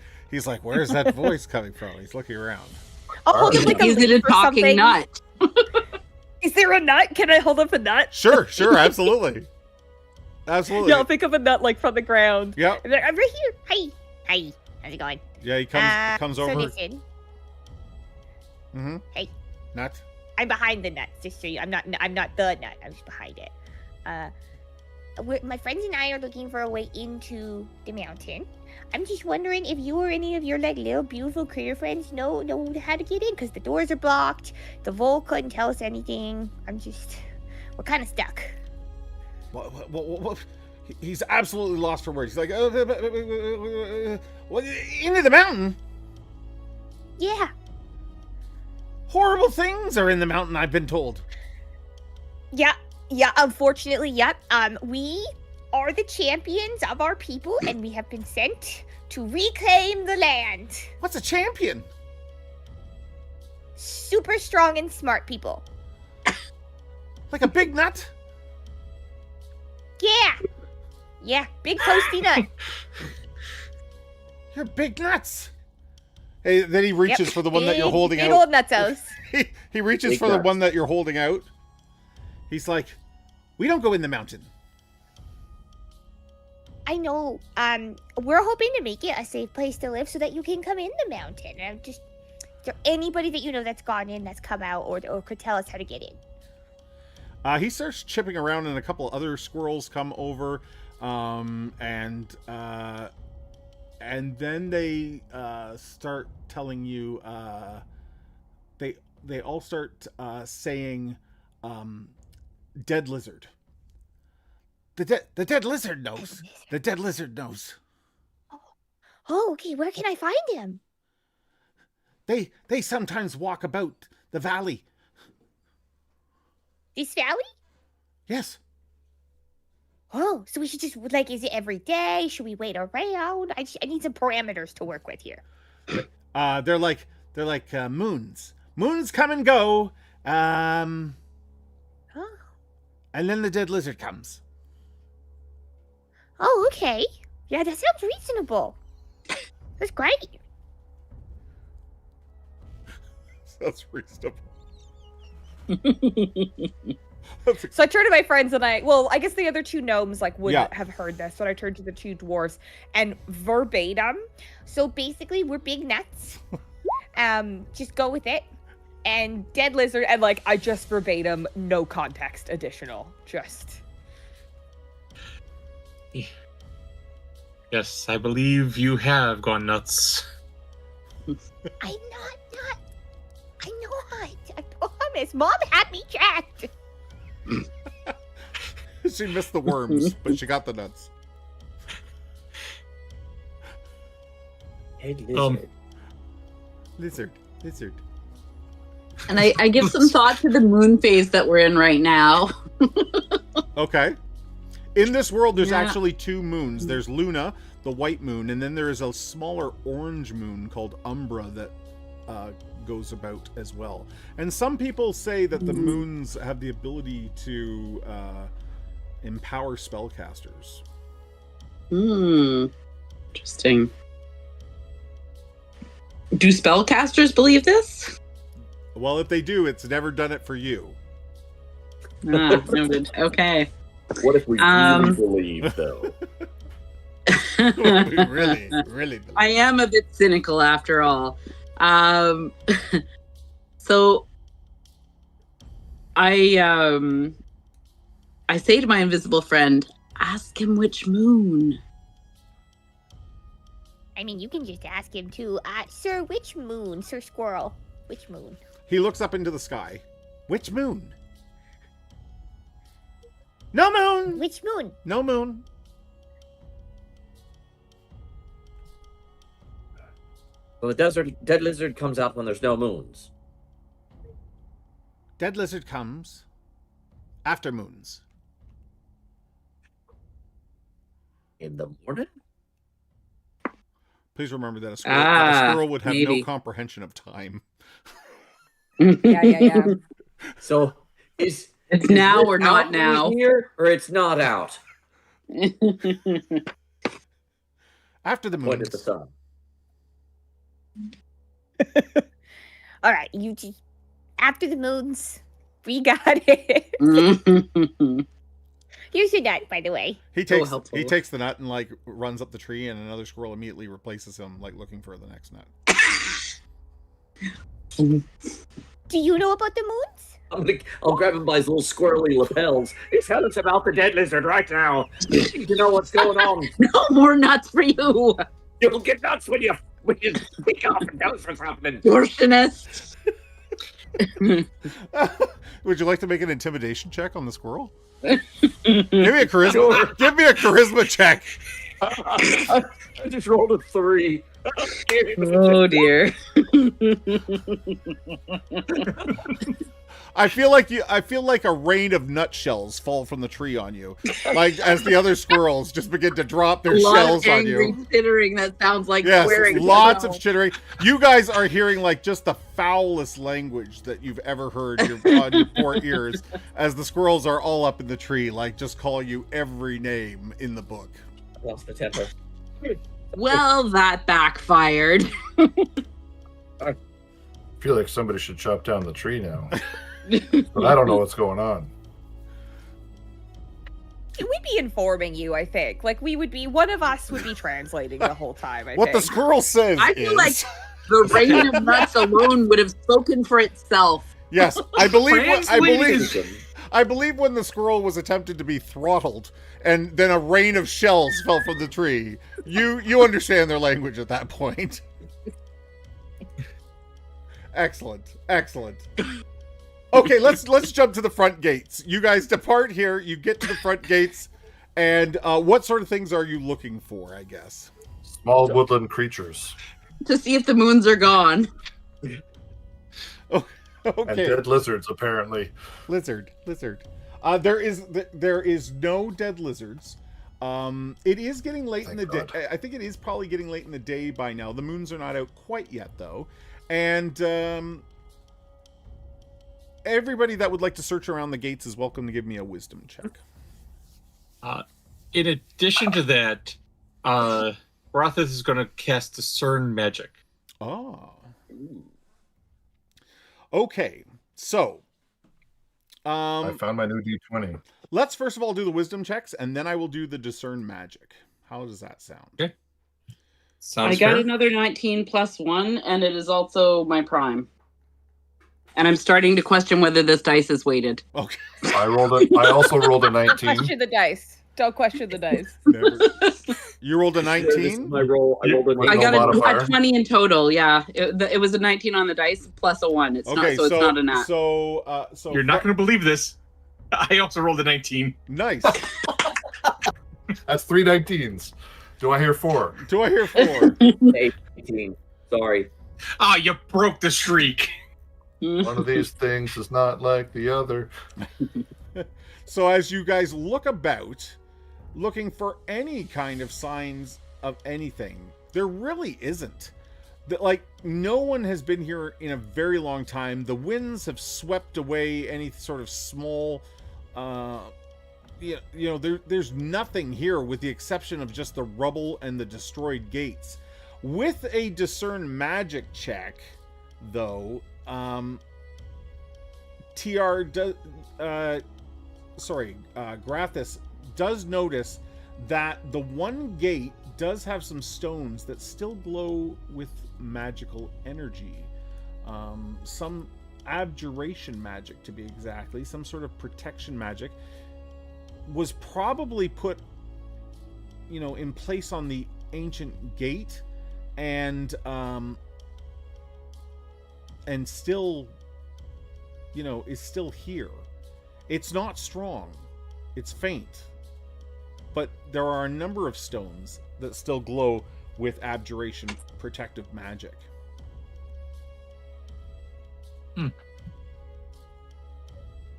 where's that voice coming from? He's looking around. I'll hold it like Is it a talking nut? Is there a nut? Can I hold up a nut? Sure, absolutely. Absolutely. Yeah, I'll pick up a nut like from the ground. Yep. And I'm right here. Hi. How's it going? Yeah, he comes over. So listen. Mm-hmm. Hey. Nut. I'm behind the nuts. Just so you, I'm not the nut. I'm just behind it. My friends and I are looking for a way into the mountain. I'm just wondering if you or any of your like little beautiful critter friends know how to get in, because the doors are blocked. The vole couldn't tell us anything. We're kind of stuck. What? He's absolutely lost for words. He's like, into the mountain? Yeah. Horrible things are in the mountain, I've been told. Yeah, unfortunately, yep. We are the champions of our people, and we have been sent to reclaim the land. What's a champion? Super strong and smart people. Like a big nut? Yeah, big toasty nut. You're big nuts. Hey, then he reaches for the one that you're holding out. Big old nutsos. He reaches Big for the nuts. one that you're holding out. He's like, we don't go in the mountain. I know. We're hoping to make it a safe place to live so that you can come in the mountain. And I'm just Is there anybody that you know that's gone in, that's come out, or could tell us how to get in? He starts chipping around, and a couple other squirrels come over, and then they start telling you. They all start saying, "Dead lizard." The dead lizard knows. The dead lizard knows. Oh, okay. Where can I find him? They sometimes walk about the valley. This valley? Yes. Oh, so we should just, like, is it every day? Should we wait around? I need some parameters to work with here. They're like moons. Moons come and go. Oh. And then the dead lizard comes. Oh, okay. Yeah, that sounds reasonable. That's great. That's reasonable. So I turned to my friends and I guess the other two gnomes like wouldn't Yeah. have heard this, but I turned to the two dwarves and verbatim. So basically, we're big nuts. Just go with it. And dead lizard, and like I just verbatim, no context additional, just. Yes, I believe you have gone nuts. I'm not. I'm not. I promise. Mom had me checked. She missed the worms, but she got the nuts. Head lizard. Lizard. And I give some thought to the moon phase that we're in right now. Okay. In this world, there's Yeah. actually two moons. There's Luna, the white moon, and then there is a smaller orange moon called Umbra that goes about as well. And some people say that the moons have the ability to empower spellcasters. Interesting. Do spellcasters believe this? Well, if they do, it's never done it for you. Noted. Okay. What if we really believe, though? really believe. I am a bit cynical after all. So I say to my invisible friend, ask him which moon. I mean, you can just ask him too. Sir, which moon? Sir Squirrel, which moon? He looks up into the sky. Which moon? No moon! Which moon? No moon. Well, the dead lizard comes out when there's no moons. Dead lizard comes after moons. In the morning? Please remember that a squirrel would have maybe. no comprehension of time. Yeah. So, is It's now it or out not when now. we hear, or it's not out? After the Point at the moons. sun. All right, you just after the moons. We got it. Here's your nut, by the way. He takes helpful. the nut and like runs up the tree, and another squirrel immediately replaces him, like looking for the next nut. Do you know about the moons? I'll grab him by his little squirrely lapels. Tell us about the dead lizard right now. You need to know what's going on. No more nuts for you, You'll get nuts when you speak off and tell us what's happening. abortionist. Would you like to make an intimidation check on the squirrel? Give me a charisma. Sure. Give me a charisma check. I just rolled a 3. Oh dear. I feel like a rain of nutshells fall from the tree on you, like as the other squirrels just begin to drop their A lot shells of on angry you. chittering that sounds like Yes, swearing. lots of chittering. You guys are hearing like just the foulest language that you've ever heard on your poor ears, as the squirrels are all up in the tree, like just calling you every name in the book. Lost the temper. Well, that backfired. I feel like somebody should chop down the tree now. But I don't know what's going on. We'd be informing you, I think. Like one of us would be translating the whole time. I What the think. squirrel says I feel is... like The rain of nuts alone would have spoken for itself. Yes, I believe. Translation. I believe when the squirrel was attempted to be throttled, and then a rain of shells fell from the tree. You understand their language at that point. Excellent. Okay, let's jump to the front gates. You guys depart here. You get to the front gates, and what sort of things are you looking for? I guess Small woodland creatures. To see if the moons are gone. okay. And dead lizards, apparently. Lizard. There is no dead lizards. It is getting late in the day. I think it is probably getting late in the day by now. The moons are not out quite yet, though. And everybody that would like to search around the gates is welcome to give me a wisdom check. In addition to that, Rothith is going to cast Discern Magic. Oh. Okay, so I found my new D20. let's first of all do the wisdom checks, and then I will do the discern magic. How does that sound? Okay. Sounds I got fair. another 19 plus 1, and it is also my prime. And I'm starting to question whether this dice is weighted. Okay. I also rolled a Don't 19. question the dice. Don't question the dice. Never. You rolled a Yeah, this is 19? my roll. I rolled a With I no got modifier. a 20 in total, yeah. It was a 19 on the dice plus a 1. It's Okay, not, so it's not a nat. So You're not going to believe this. I also rolled a 19. nice. That's 3 19s. Do I hear 4? Do I hear 4? 18. Sorry. Ah, you broke the streak. One of these things is not like the other. So as you guys look about, looking for any kind of signs of anything, there really isn't. Like, no one has been here in a very long time. The winds have swept away any sort of small, there's nothing here with the exception of just the rubble and the destroyed gates. With a discern magic check, though, Grathis does notice that the one gate does have some stones that still glow with magical energy. Some abjuration magic, to be exactly, some sort of protection magic was probably put, in place on the ancient gate, and still, is still here. It's not strong. It's faint. But there are a number of stones that still glow with abjuration protective magic.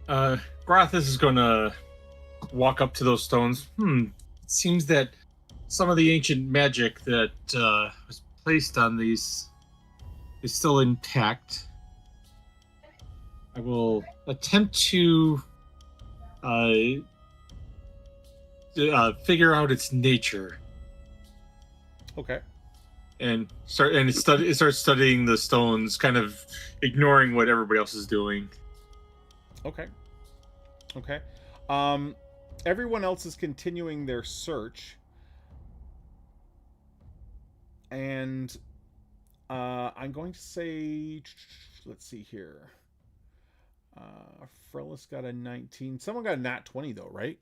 Grathis is going to walk up to those stones. It seems that some of the ancient magic that was placed on these is still intact. I will attempt to figure out its nature Okay. and start studying the stones, kind of ignoring what everybody else is doing. Okay. Everyone else is continuing their search. And I'm going to say, let's see here. Frellis got a 19. Someone got a nat 20 though, right?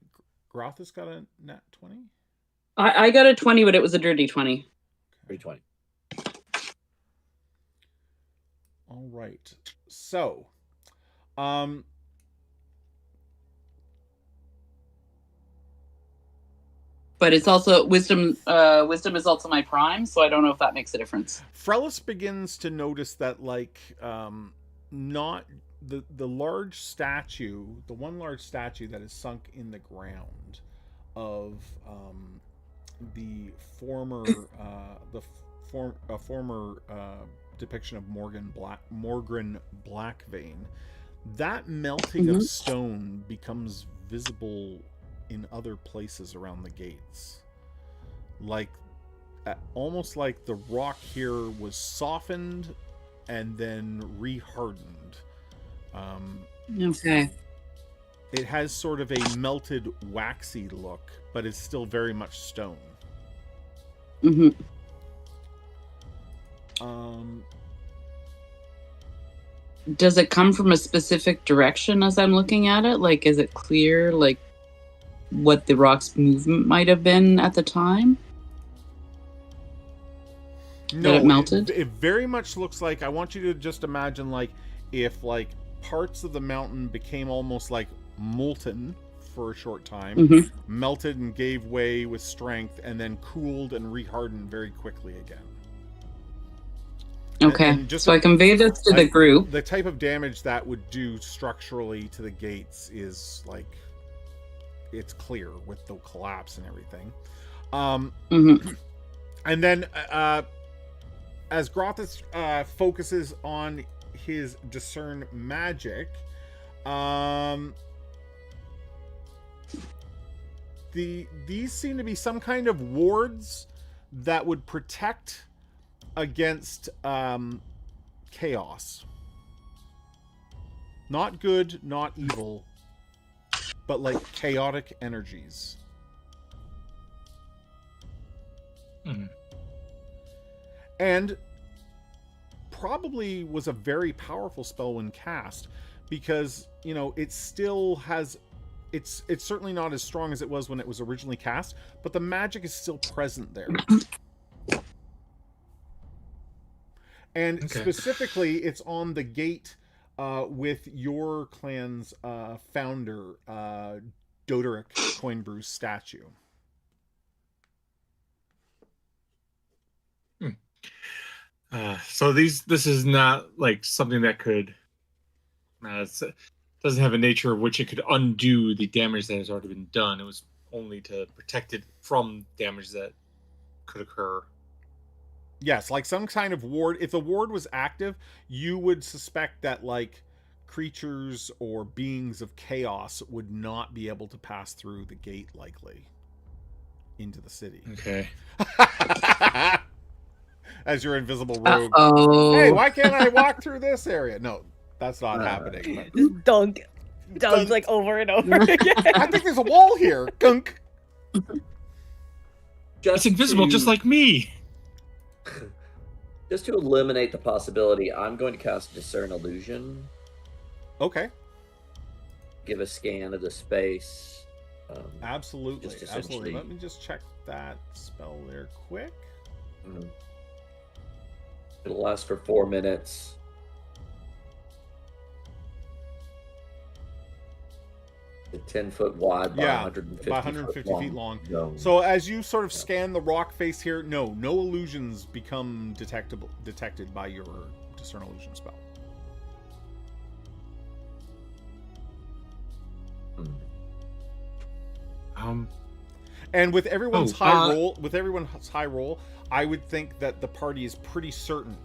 Grothis got a nat 20? I got a 20, but it was a dirty 20. 320. All right. So, But it's also wisdom. Wisdom is also my prime, so I don't know if that makes a difference. Frellis begins to notice that, not the large statue, the one large statue that is sunk in the ground of the former former depiction of Morgan Blackvein. That melting of stone becomes visible in other places around the gates, almost like the rock here was softened and then rehardened. Okay. It has sort of a melted, waxy look, but it's still very much stone. Does it come from a specific direction as I'm looking at it? Like, is it clear, like, what the rock's movement might have been at the time? No, That it melted? It very much looks like, I want you to just imagine, like, if, like, parts of the mountain became almost, like, molten for a short time, Mhm. melted and gave way with strength, and then cooled and rehardened very quickly again. Okay, And just so I convey this to the group. The type of damage that would do structurally to the gates is, like, it's clear with the collapse and everything. Mhm. And then, as Grothis focuses on his discern magic, these seem to be some kind of wards that would protect against chaos. Not good, not evil, but like chaotic energies. Mhm. And probably was a very powerful spell when cast, because, you know, it still has, it's certainly not as strong as it was when it was originally cast, but the magic is still present there. And Okay. specifically, it's on the gate with your clan's founder, Doderic Coinbrew's statue. So this is not like something that could doesn't have a nature of which it could undo the damage that has already been done. It was only to protect it from damage that could occur. Yes, like some kind of ward. If the ward was active, you would suspect that, like, creatures or beings of chaos would not be able to pass through the gate likely into the city. Okay. As your invisible rogue. Uh-oh. Hey, why can't I walk through this area? No, that's not happening. But... Just dunk. Dunk, like, over and over again. I think there's a wall here. Gunk. It's invisible, just like me. Just to eliminate the possibility, I'm going to cast Discern Illusion. Okay. Give a scan of the space. Absolutely. Just Absolutely. essentially- Let me just check that spell there quick. Mhm. It'll last for 4 minutes. It's 10 foot wide by 150, by 150 feet long. zone. So as you sort of scan the rock face here, no illusions become detected by your Discern Illusion spell. And with everyone's high roll, I would think that the party is pretty certain.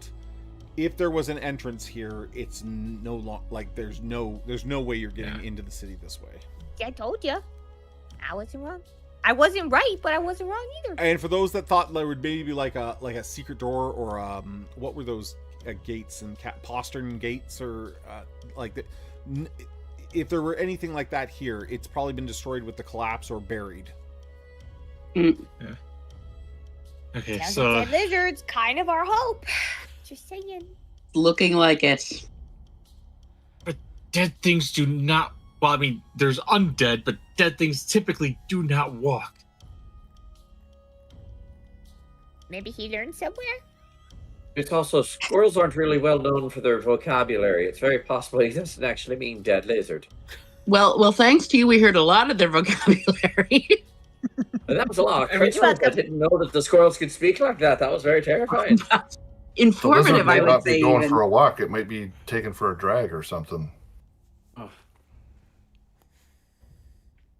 If there was an entrance here, it's there's no way you're getting into the city this way. I told you. I wasn't wrong. I wasn't right, but I wasn't wrong either. And for those that thought there would maybe be like a secret door or what were those gates and postern gates or if there were anything like that here, it's probably been destroyed with the collapse or buried. Yeah. Okay, Sounds so like that lizard's kind of our hope. Just saying. Looking like it. dead things do not. Well, I mean, there's undead, but dead things typically do not walk. Maybe he learned somewhere. It's also, squirrels aren't really well known for their vocabulary. It's very possible he doesn't actually mean dead lizard. Well, thanks to you, we heard a lot of their vocabulary. And that was a lot of critters. I didn't know that the squirrels could speak like that. That was very terrifying. Informative, I would say. Going Even. for a walk. It might be taken for a drag or something. Oh.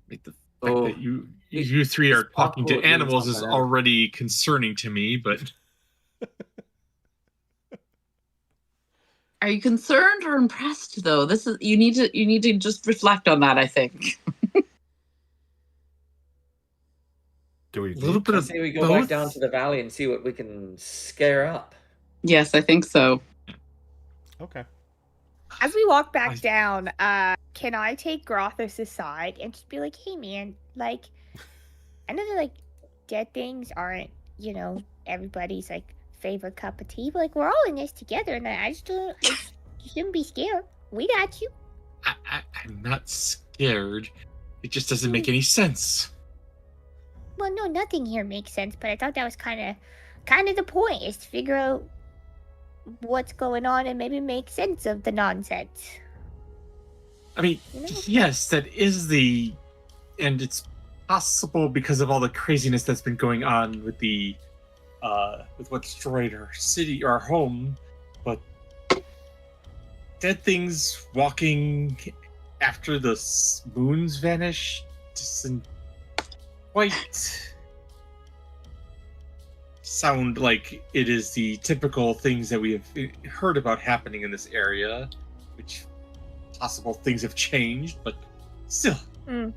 Like the fact that you three are talking to animals is already concerning to me, but Are you concerned or impressed though? This is you need to just reflect on that, I think. Do we? a little bit I of say we go both. back down to the valley and see what we can scare up. Yes, I think so. Okay. As we walk back down, can I take Grothos aside and just be like, hey man, like, I know that like dead things aren't, you know, everybody's like favorite cup of tea, but like we're all in this together, and I just don't You shouldn't be scared. We got you. I'm not scared. It just doesn't make any sense. Well, no, nothing here makes sense, but I thought that was kind of the point, is to figure out what's going on and maybe make sense of the nonsense. I mean, You know? yes, that is and it's possible because of all the craziness that's been going on with with what destroyed our city, our home, but dead things walking after the moons vanish doesn't quite sound like it is the typical things that we have heard about happening in this area, which possible things have changed, but still, there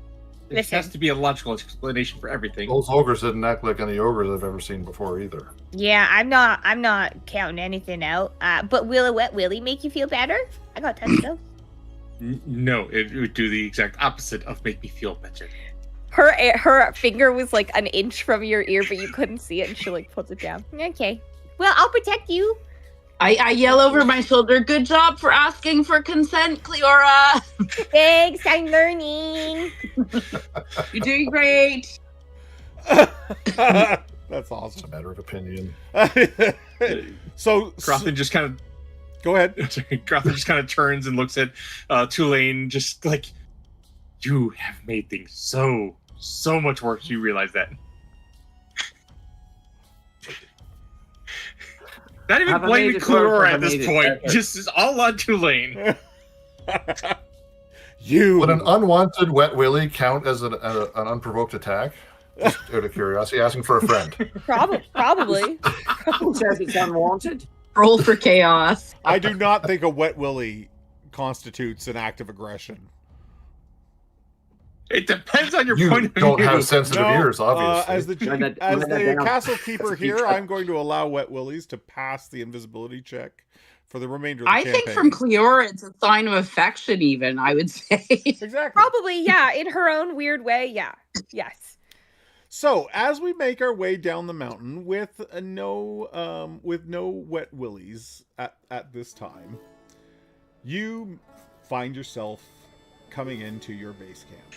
Listen. has to be a logical explanation for everything. Those ogres didn't act like any ogres I've ever seen before either. Yeah, I'm not counting anything out. But will a wet willy make you feel better? I got touch though. No, it would do the exact opposite of make me feel better. Her finger was like an inch from your ear, but you couldn't see it, and she like pulled it down. Okay. Well, I'll protect you. I yell over my shoulder, good job for asking for consent, Cleora. Thanks, I'm learning. You're doing great. That's It's awesome. a matter of opinion. So Grothin just kind of go ahead. Grothin just kind of turns and looks at Tulane, just like, you have made things so much worse. You realize that? Not even Have I blaming made it worse or Cleora have at I this made it point. better? Just is all on Tulane. You Would an unwanted wet willy count as an unprovoked attack? Just out of curiosity, asking for a friend. Probably. Who says it's unwanted? Roll for chaos. I do not think a wet willy constitutes an act of aggression. It depends on your You point of don't view. have sensitive ears, obviously. As the Write that- as write that the down. castle keeper here, Speak up. I'm going to allow wet willies to pass the invisibility check for the remainder of the I campaign. think from Cleora, it's a sign of affection, even, I would say. Exactly. Probably, yeah. In her own weird way, yeah. Yes. So as we make our way down the mountain with no wet willies at this time, you find yourself coming into your base camp.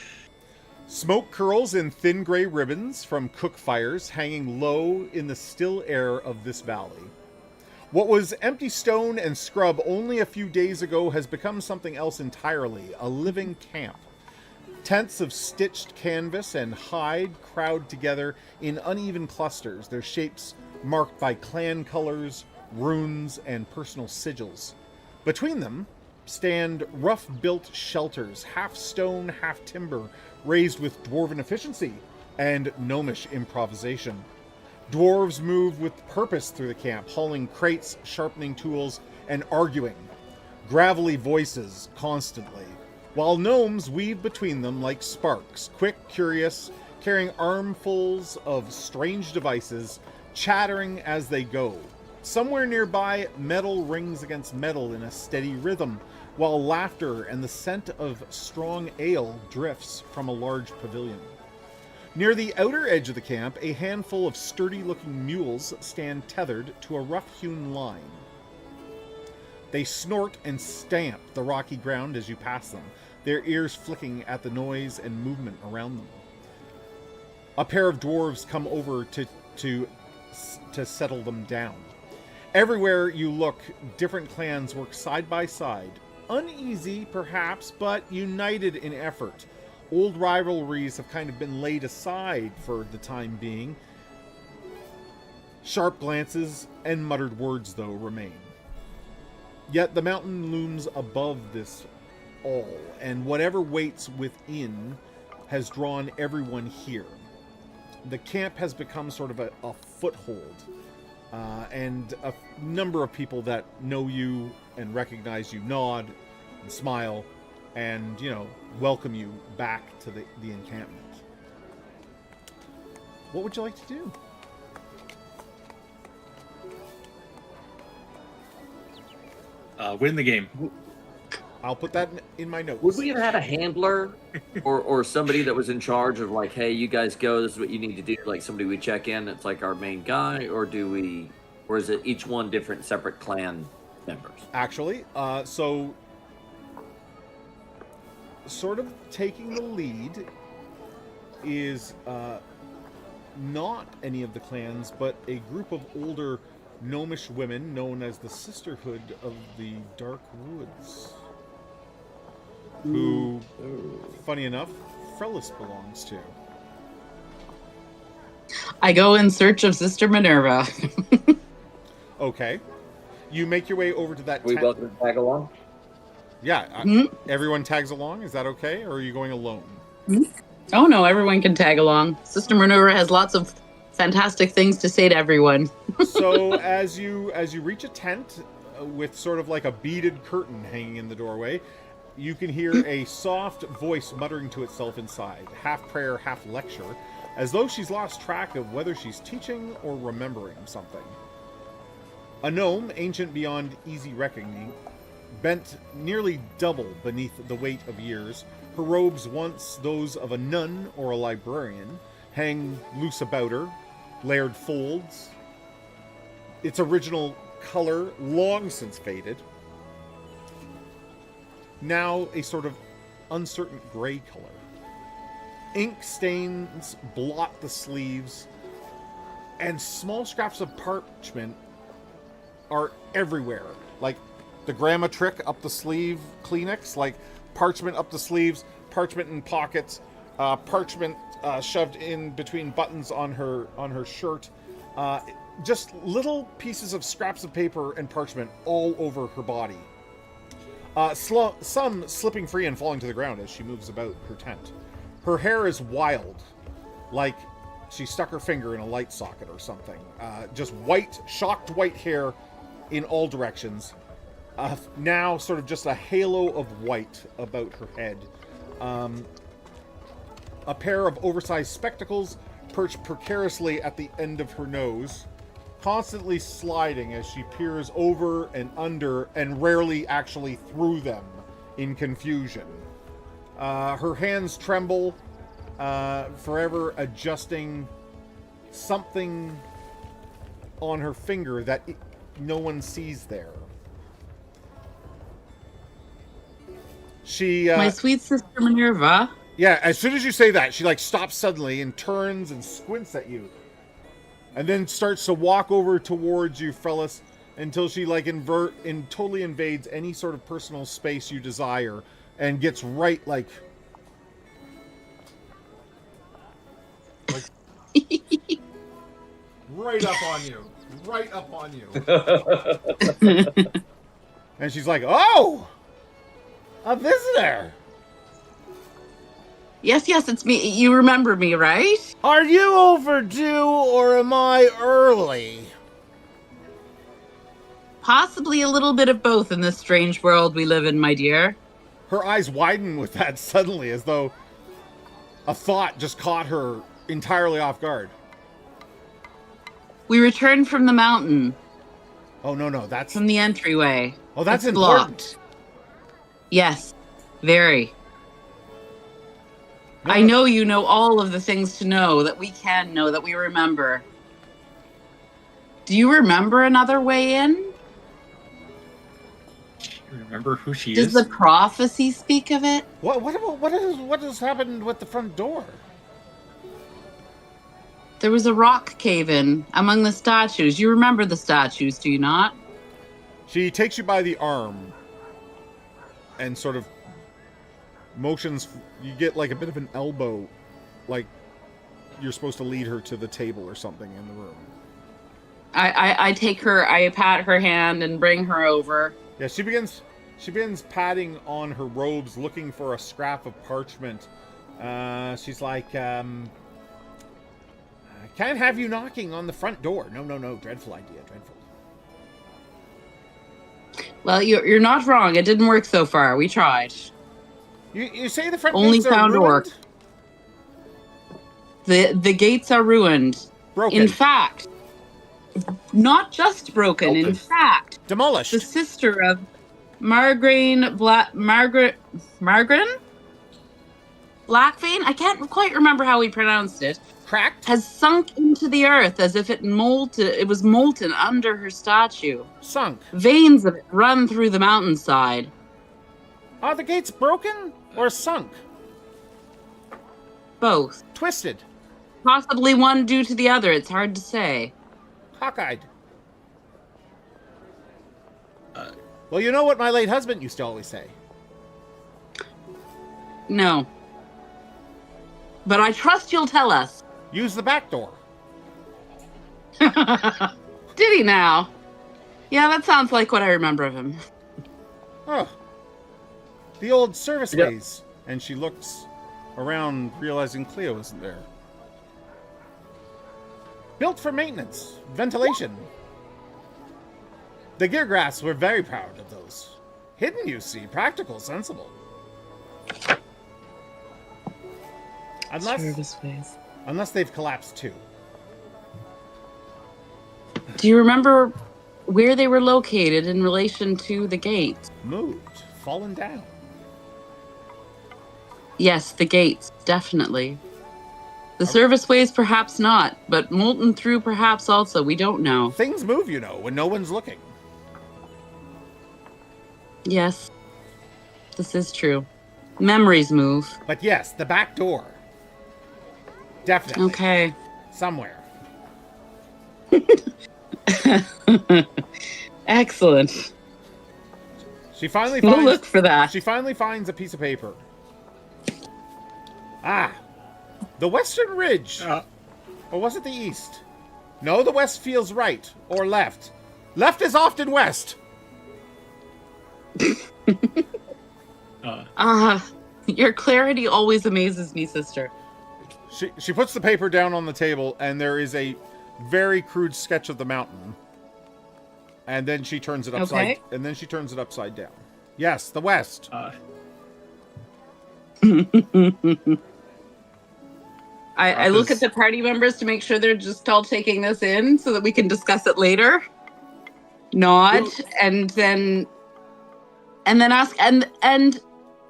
Smoke curls in thin gray ribbons from cook fires hanging low in the still air of this valley. What was empty stone and scrub only a few days ago has become something else entirely, a living camp. Tents of stitched canvas and hide crowd together in uneven clusters, their shapes marked by clan colors, runes, and personal sigils. Between them stand rough-built shelters, half stone, half timber, raised with dwarven efficiency and gnomish improvisation. Dwarves move with purpose through the camp, hauling crates, sharpening tools, and arguing. Gravelly voices constantly, while gnomes weave between them like sparks, quick, curious, carrying armfuls of strange devices, chattering as they go. Somewhere nearby, metal rings against metal in a steady rhythm, while laughter and the scent of strong ale drifts from a large pavilion. Near the outer edge of the camp, a handful of sturdy-looking mules stand tethered to a rough-hewn line. They snort and stamp the rocky ground as you pass them, their ears flicking at the noise and movement around them. A pair of dwarves come over to settle them down. Everywhere you look, different clans work side by side, uneasy perhaps, but united in effort. Old rivalries have kind of been laid aside for the time being. Sharp glances and muttered words, though, remain. Yet the mountain looms above this all, and whatever waits within has drawn everyone here. The camp has become sort of a foothold, and a number of people that know you and recognize you nod and smile and, welcome you back to the encampment. What would you like to do? Win the game. I'll put that in my notes. Would we have had a handler or somebody that was in charge of like, hey, you guys go, this is what you need to do, like somebody we check in, it's like our main guy, or is it each one different separate clan? members. Actually, so sort of taking the lead is not any of the clans, but a group of older gnomish women known as the Sisterhood of the Dark Woods, who, funny enough, Frellis belongs to. I go in search of Sister Minerva. Okay. You make your way over to that We tent. welcome to tag along. Yeah, everyone tags along. Is that okay, or are you going alone? Oh no, everyone can tag along. Sister Minerva has lots of fantastic things to say to everyone. So as you reach a tent with sort of like a beaded curtain hanging in the doorway, you can hear a soft voice muttering to itself inside, half prayer, half lecture, as though she's lost track of whether she's teaching or remembering something. A gnome, ancient beyond easy reckoning, bent nearly double beneath the weight of years. Her robes, once those of a nun or a librarian, hang loose about her, layered folds. Its original color, long since faded, now a sort of uncertain gray color. Ink stains blot the sleeves, and small scraps of parchment are everywhere. Like the grandma trick up the sleeve Kleenex, like parchment up the sleeves, parchment in pockets, parchment shoved in between buttons on her shirt. Just little pieces of scraps of paper and parchment all over her body. Some slipping free and falling to the ground as she moves about her tent. Her hair is wild, like she stuck her finger in a light socket or something. Just white, shocked white hair in all directions. Now sort of just a halo of white about her head. A pair of oversized spectacles perched precariously at the end of her nose, constantly sliding as she peers over and under and rarely actually through them in confusion. Her hands tremble, forever adjusting something on her finger that no one sees there. She My sweet Sister Minerva. yeah, as soon as you say that, she like stops suddenly and turns and squints at you. And then starts to walk over towards you, Frellis, until she like totally invades any sort of personal space you desire and gets right like right up on you. Right up on you. And she's like, "Oh! A visitor! Yes, it's me. You remember me, right? Are you overdue or am I early?" Possibly a little bit of both in this strange world we live in, my dear. Her eyes widen with that suddenly, as though a thought just caught her entirely off guard. We returned from the mountain, Oh, no, that's... from the entryway. Oh, that's It's important. blocked. Yes, very. No, I no. know you know all of the things to know, that we can know, that we remember. Do you remember another way in? You remember who she Does is? the prophecy speak of it? What has happened with the front door? There was a rock cave-in among the statues. You remember the statues, do you not? She takes you by the arm and sort of motions. You get like a bit of an elbow, like you're supposed to lead her to the table or something in the room. I take her, I pat her hand and bring her over. Yeah, she begins patting on her robes, looking for a scrap of parchment. She's like, I can't have you knocking on the front door. No, dreadful idea, dreadful. Well, you're not wrong. It didn't work so far. We tried. You say the front Only gates are found ruined? orc. The gates are ruined. Broken. In fact, not just broken. In Melted. fact, Demolished. the sister of Margraine Blackvein. I can't quite remember how we pronounced it. Cracked? has sunk into the earth as if it was molten under her statue. Sunk. Veins of it run through the mountainside. Are the gates broken or sunk? Both. Twisted. Possibly one due to the other. It's hard to say. Cockeyed. Well, you know what my late husband used to always say. No. But I trust you'll tell us. Use the back door. Did he now? Yeah, that sounds like what I remember of him. Oh. The old service Yep. ways. And she looks around, realizing Cleo isn't there. Built for maintenance, ventilation. The Geargrass were very proud of those. Hidden, you see, practical, sensible. Service ways. Unless they've collapsed too. Do you remember where they were located in relation to the gates? Moved, fallen down. Yes, the gates, definitely. The service ways, perhaps not, but molten through, perhaps also. We don't know. Things move, you know, when no one's looking. Yes, this is true. Memories move. But yes, the back door. Definitely. Okay. Somewhere. Excellent. She finally We'll finds, look for that. She finally finds a piece of paper. Ah. The Western Ridge. Or was it the East? No, the West feels right. Or left. Left is often West. Your clarity always amazes me, sister. She puts the paper down on the table, and there is a very crude sketch of the mountain. And then she turns it upside. Okay. And then she turns it upside down. Yes, the West. I look at the party members to make sure they're just all taking this in so that we can discuss it later. Nod, and then ask, and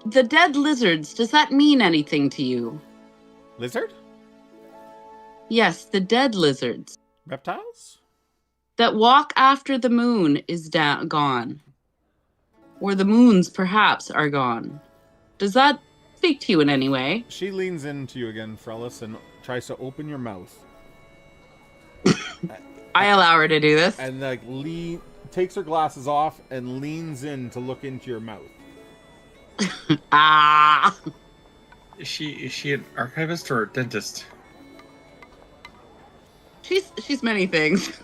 the dead lizards, does that mean anything to you? Lizard? Yes, the dead lizards Reptiles? that walk after the moon is gone. Or the moons, perhaps, are gone. Does that speak to you in any way? She leans into you again, Frellis, and tries to open your mouth. I allow her to do this. And like takes her glasses off and leans in to look into your mouth. Ah! Is she an archivist or a dentist? She's many things.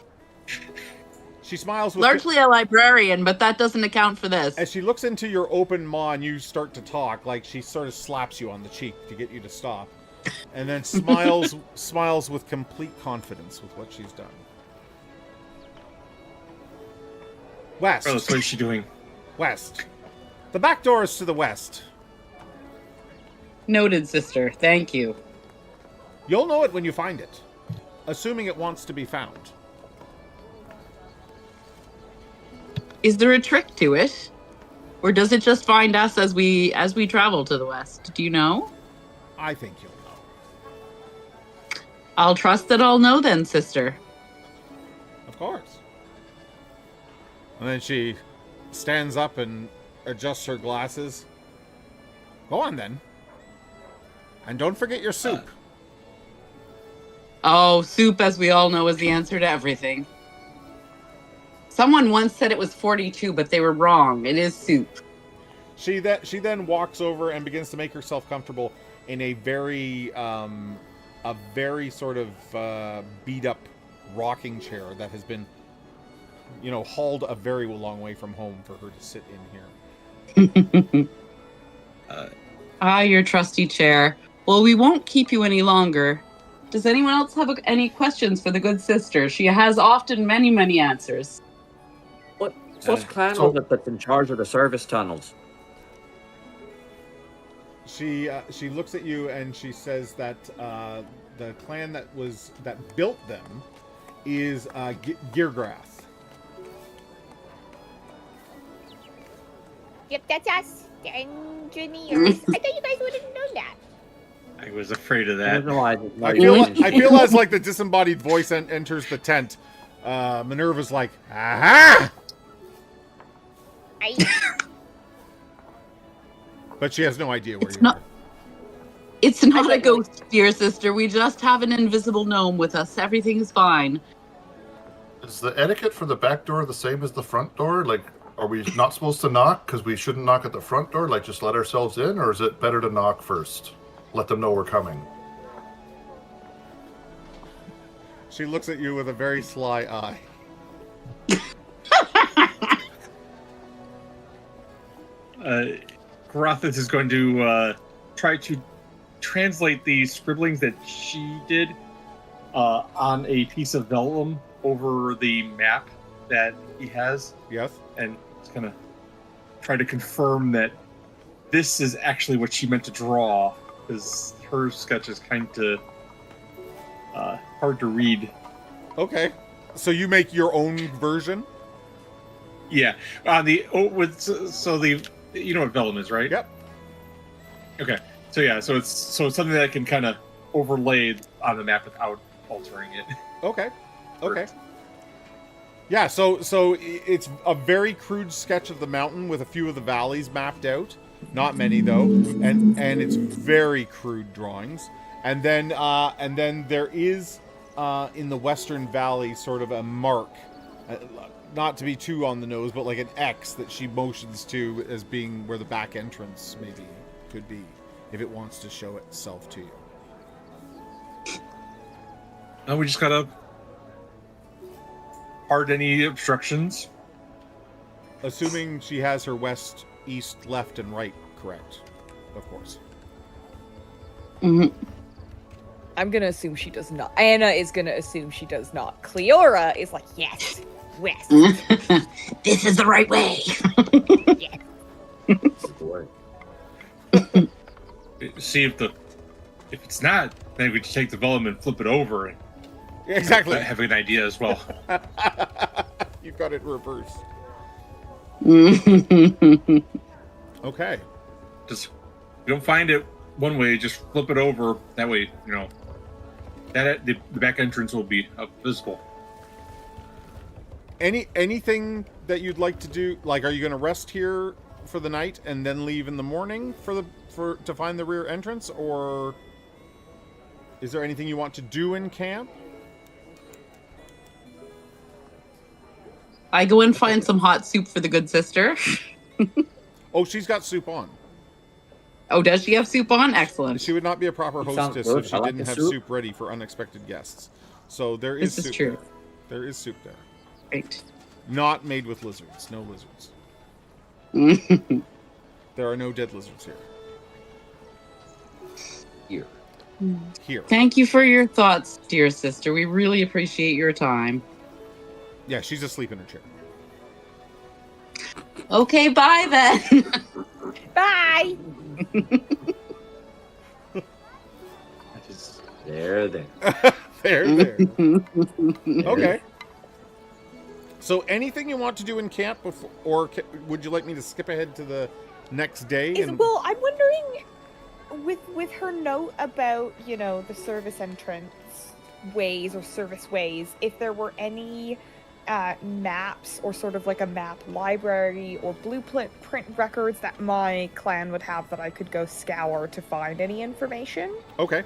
She smiles with Largely a librarian, but that doesn't account for this. as she looks into your open maw and you start to talk, like she sort of slaps you on the cheek to get you to stop. And then smiles with complete confidence with what she's done. West. Oh, what is she doing? West. The back door is to the west. Noted, sister. Thank you. You'll know it when you find it. Assuming it wants to be found. Is there a trick to it? Or does it just find us as we travel to the west? Do you know? I think you'll know. I'll trust that I'll know then, sister. Of course. And then she stands up and adjusts her glasses. Go on then. And don't forget your soup. Oh, soup, as we all know, is the answer to everything. Someone once said it was 42, but they were wrong. It is soup. She then walks over and begins to make herself comfortable in a very sort of beat up rocking chair that has been, hauled a very long way from home for her to sit in here. Your trusty chair. Well, we won't keep you any longer. Does anyone else have any questions for the good sister? She has often many, many answers. What clan was it that's in charge of the service tunnels? She looks at you and she says that the clan that built them is Geargrass. Yep, that's us, the engineers. I thought you guys would have known that. I was afraid of I that. don't know why. It's not I even feel as like the disembodied voice enters the tent. Minerva's like, aha! But she has no idea where you are. It's not a ghost, dear sister. We just have an invisible gnome with us. Everything is fine. Is the etiquette for the back door the same as the front door? Like, are we not supposed to knock because we shouldn't knock at the front door? Like, just let ourselves in, or is it better to knock first? Let them know we're coming. She looks at you with a very sly eye. Grothith is going to try to translate the scribblings that she did on a piece of vellum over the map that he has. Yes. And it's going to try to confirm that this is actually what she meant to draw, because her sketch is kind of hard to read. Okay. So you make your own version? Yeah. So the you know what vellum is, right? Yep. Okay. So yeah, so it's something that I can kind of overlay on the map without altering it. Okay. Okay. Yeah, so it's a very crude sketch of the mountain with a few of the valleys mapped out. Not many though. And it's very crude drawings. And then there is in the Western Valley sort of a mark, not to be too on the nose, but like an X that she motions to as being where the back entrance maybe could be, if it wants to show itself to you. Now we just gotta part any obstructions. Assuming she has her west, east, left, and right correct, of course. Mm-hmm. I'm gonna assume she does not. Anna is gonna assume she does not. Cleora is like, yes, west. This is the right way. Yes. This is the way. See if it's not, then we just take the vellum and flip it over and Exactly. have an idea as well. You've got it reversed. Okay. Just you don't find it one way, just flip it over. That way, you know, that the back entrance will be visible. Anything that you'd like to do? Like, are you going to rest here for the night and then leave in the morning to find the rear entrance, or is there anything you want to do in camp? I go and find some hot soup for the good sister. Oh, she's got soup on. Oh, does she have soup on? Excellent. She would not be a proper It sounds hostess good. if she I like didn't the have soup. soup ready for unexpected guests. So there is This soup is true. there. There is soup there. Great. Not made with lizards. No lizards. There are no dead lizards here. Here. Thank you for your thoughts, dear sister. We really appreciate your time. Yeah, she's asleep in her chair. Okay, bye then. Bye. There. There. Okay. So anything you want to do in camp before, or would you like me to skip ahead to the next day? Well, I'm wondering, with her note about, you know, the service entrance ways or service ways, if there were any maps or sort of like a map library or blueprint records that my clan would have that I could go scour to find any information. Okay.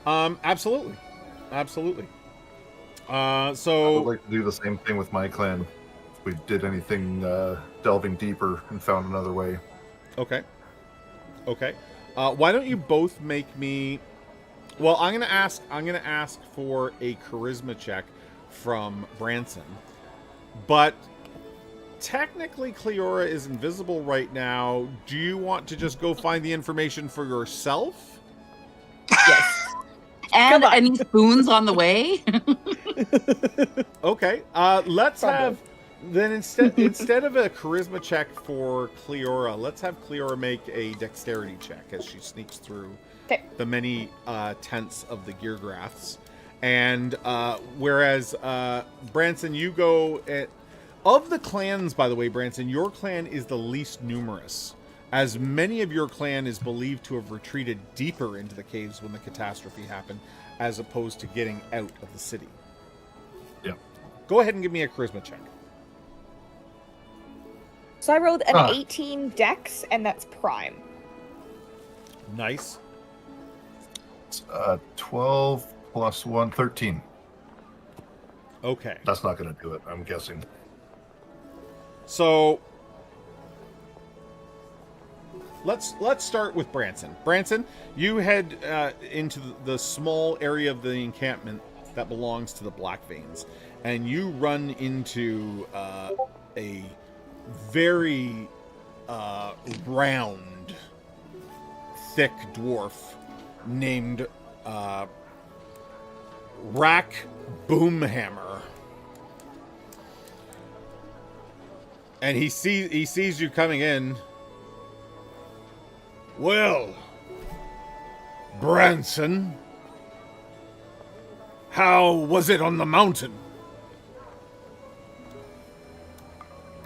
Absolutely. I So would like to do the same thing with my clan. If we did anything delving deeper and found another way. Okay. Why don't you both make me? Well, I'm gonna ask for a charisma check from Branson, but technically Cleora is invisible right now. Do you want to just go find the information for yourself? Yes. And Come on. any spoons on the way? Okay. Let's have then instead of a charisma check for Cleora, let's have Cleora make a dexterity check as she sneaks through Okay. the many tents of the gear graphs. And whereas Branson, you go at, of the clans, by the way, Branson, your clan is the least numerous as many of your clan is believed to have retreated deeper into the caves when the catastrophe happened, as opposed to getting out of the city. Yeah. Go ahead and give me a charisma check. So I rolled an 18 dex, and that's prime. Nice. 12 plus 1, 13. Okay. That's not going to do it, I'm guessing. So let's start with Branson. Branson, you head into the small area of the encampment that belongs to the Black Veins, and you run into a very round, thick dwarf named Rack Boomhammer. And he sees you coming in. Well, Branson, how was it on the mountain?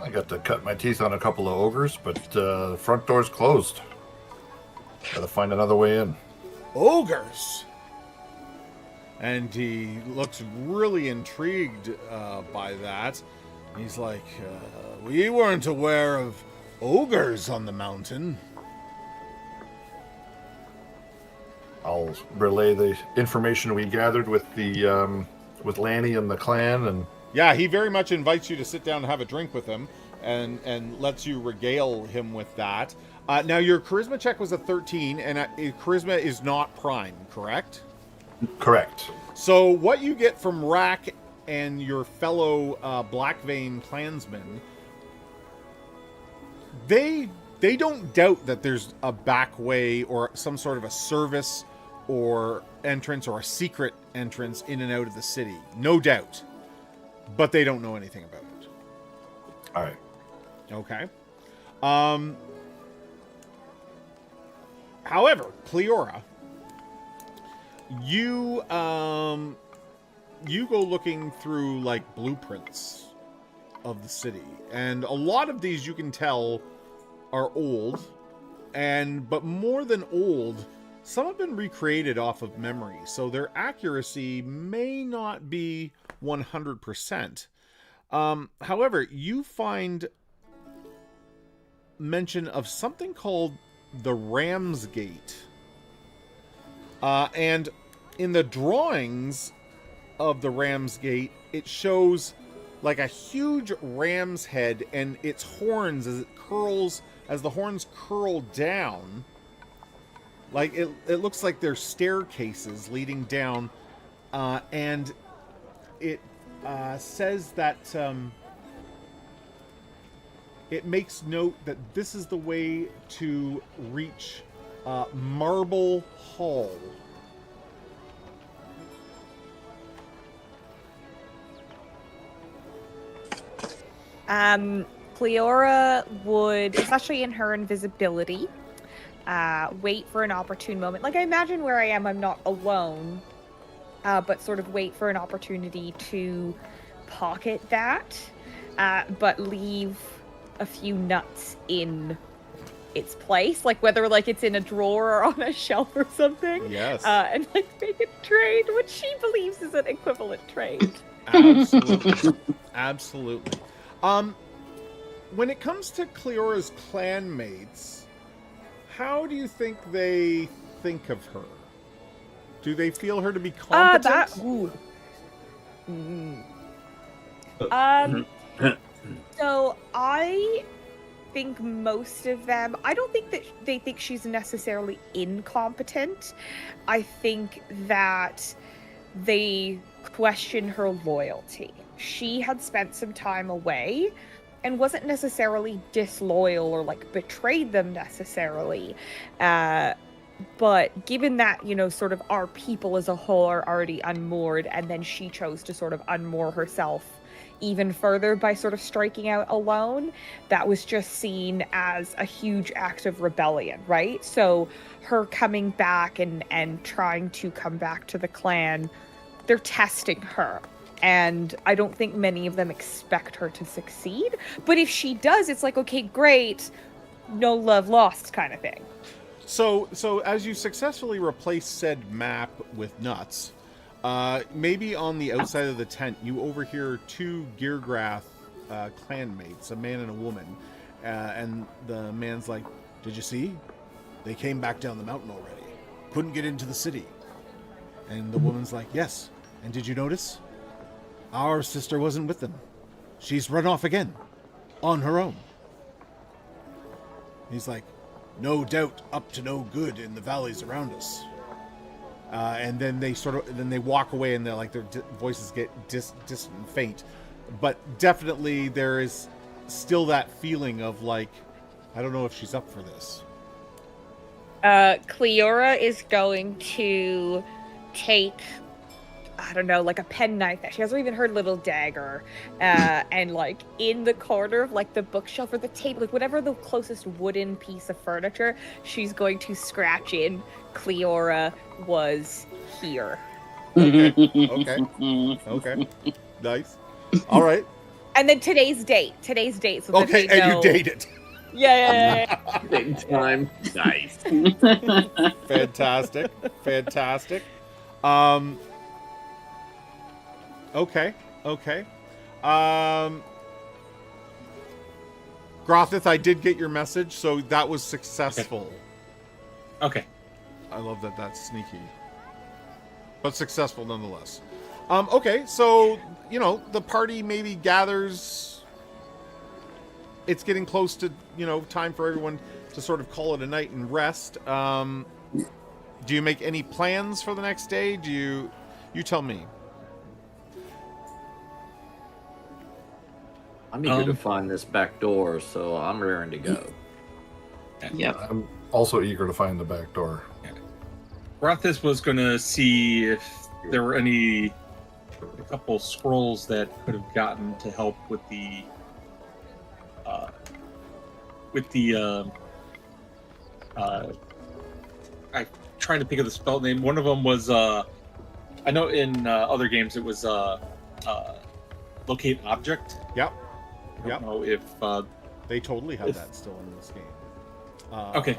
I got to cut my teeth on a couple of ogres, but the front door's closed. Gotta find another way in. Ogres? And he looks really intrigued by that. He's like, we weren't aware of ogres on the mountain. I'll relay the information we gathered with the with Lanny and the clan, and Yeah, he very much invites you to sit down and have a drink with him, and lets you regale him with that. Now, your charisma check was a 13, and charisma is not prime, correct? correct. So what you get from Rack and your fellow Blackvein clansmen, they don't doubt that there's a back way or some sort of a service or entrance or a secret entrance in and out of the city. No doubt. But they don't know anything about it. All right. Okay. However, Cleora, you go looking through like blueprints of the city, and a lot of these you can tell are old, but more than old, some have been recreated off of memory, so their accuracy may not be 100%. However, you find mention of something called the Ramsgate. And in the drawings of the Ramsgate, it shows like a huge ram's head and its horns as the horns curl down. Like it looks like they're staircases leading down, and it says that it makes note that this is the way to reach Marble Hall. Cleora would, especially in her invisibility, wait for an opportune moment. Like, I imagine where I am, I'm not alone, but sort of wait for an opportunity to pocket that, but leave a few nuts in its place, like whether like it's in a drawer or on a shelf or something. Yes. And like make a trade, which she believes is an equivalent trade. Absolutely. Absolutely. When it comes to Cleora's clanmates, how do you think they think of her? Do they feel her to be competent? So I think most of them, I don't think that they think she's necessarily incompetent. I think that they question her loyalty. She had spent some time away and wasn't necessarily disloyal or like betrayed them necessarily. But given that, you know, sort of our people as a whole are already unmoored, and then she chose to sort of unmoor herself even further by sort of striking out alone, that was just seen as a huge act of rebellion, right? So her coming back and trying to come back to the clan, they're testing her. And I don't think many of them expect her to succeed. But if she does, it's like, okay, great. no love lost kind of thing. So as you successfully replace said map with nuts, maybe on the outside of the tent, you overhear two Geargrath clanmates, a man and a woman, and the man's like, "Did you see? They came back down the mountain already. Couldn't get into the city." And the woman's like, "Yes. And did you notice? Our sister wasn't with them. She's run off again, on her own." He's like, "No doubt up to no good in the valleys around us." And then they walk away, and they're like, their voices get distant and faint. But definitely there is still that feeling of like, I don't know if she's up for this. Cleora is going to take, I don't know, like a penknife that she has, or even her little dagger, and like in the corner of like the bookshelf or the table, like whatever the closest wooden piece of furniture, she's going to scratch in Cleora was here. Okay. Nice. All right. And then today's date, so that Okay, they and know. you date it. Yeah. Big time. Nice. Fantastic. Okay. Grothith, I did get your message, so that was successful. Okay. I love that that's sneaky. But successful nonetheless. Okay, so, the party maybe gathers. It's getting close to, time for everyone to sort of call it a night and rest. Do you make any plans for the next day? You tell me. I'm eager to find this back door, so I'm raring to go. Yep. I'm also eager to find the back door. Rothis was going to see if there were a couple scrolls that could have gotten to help with the I'm trying to think of the spell name. One of them was I know in other games it was locate object. Yep. I don't know if They totally have that still in this game. okay.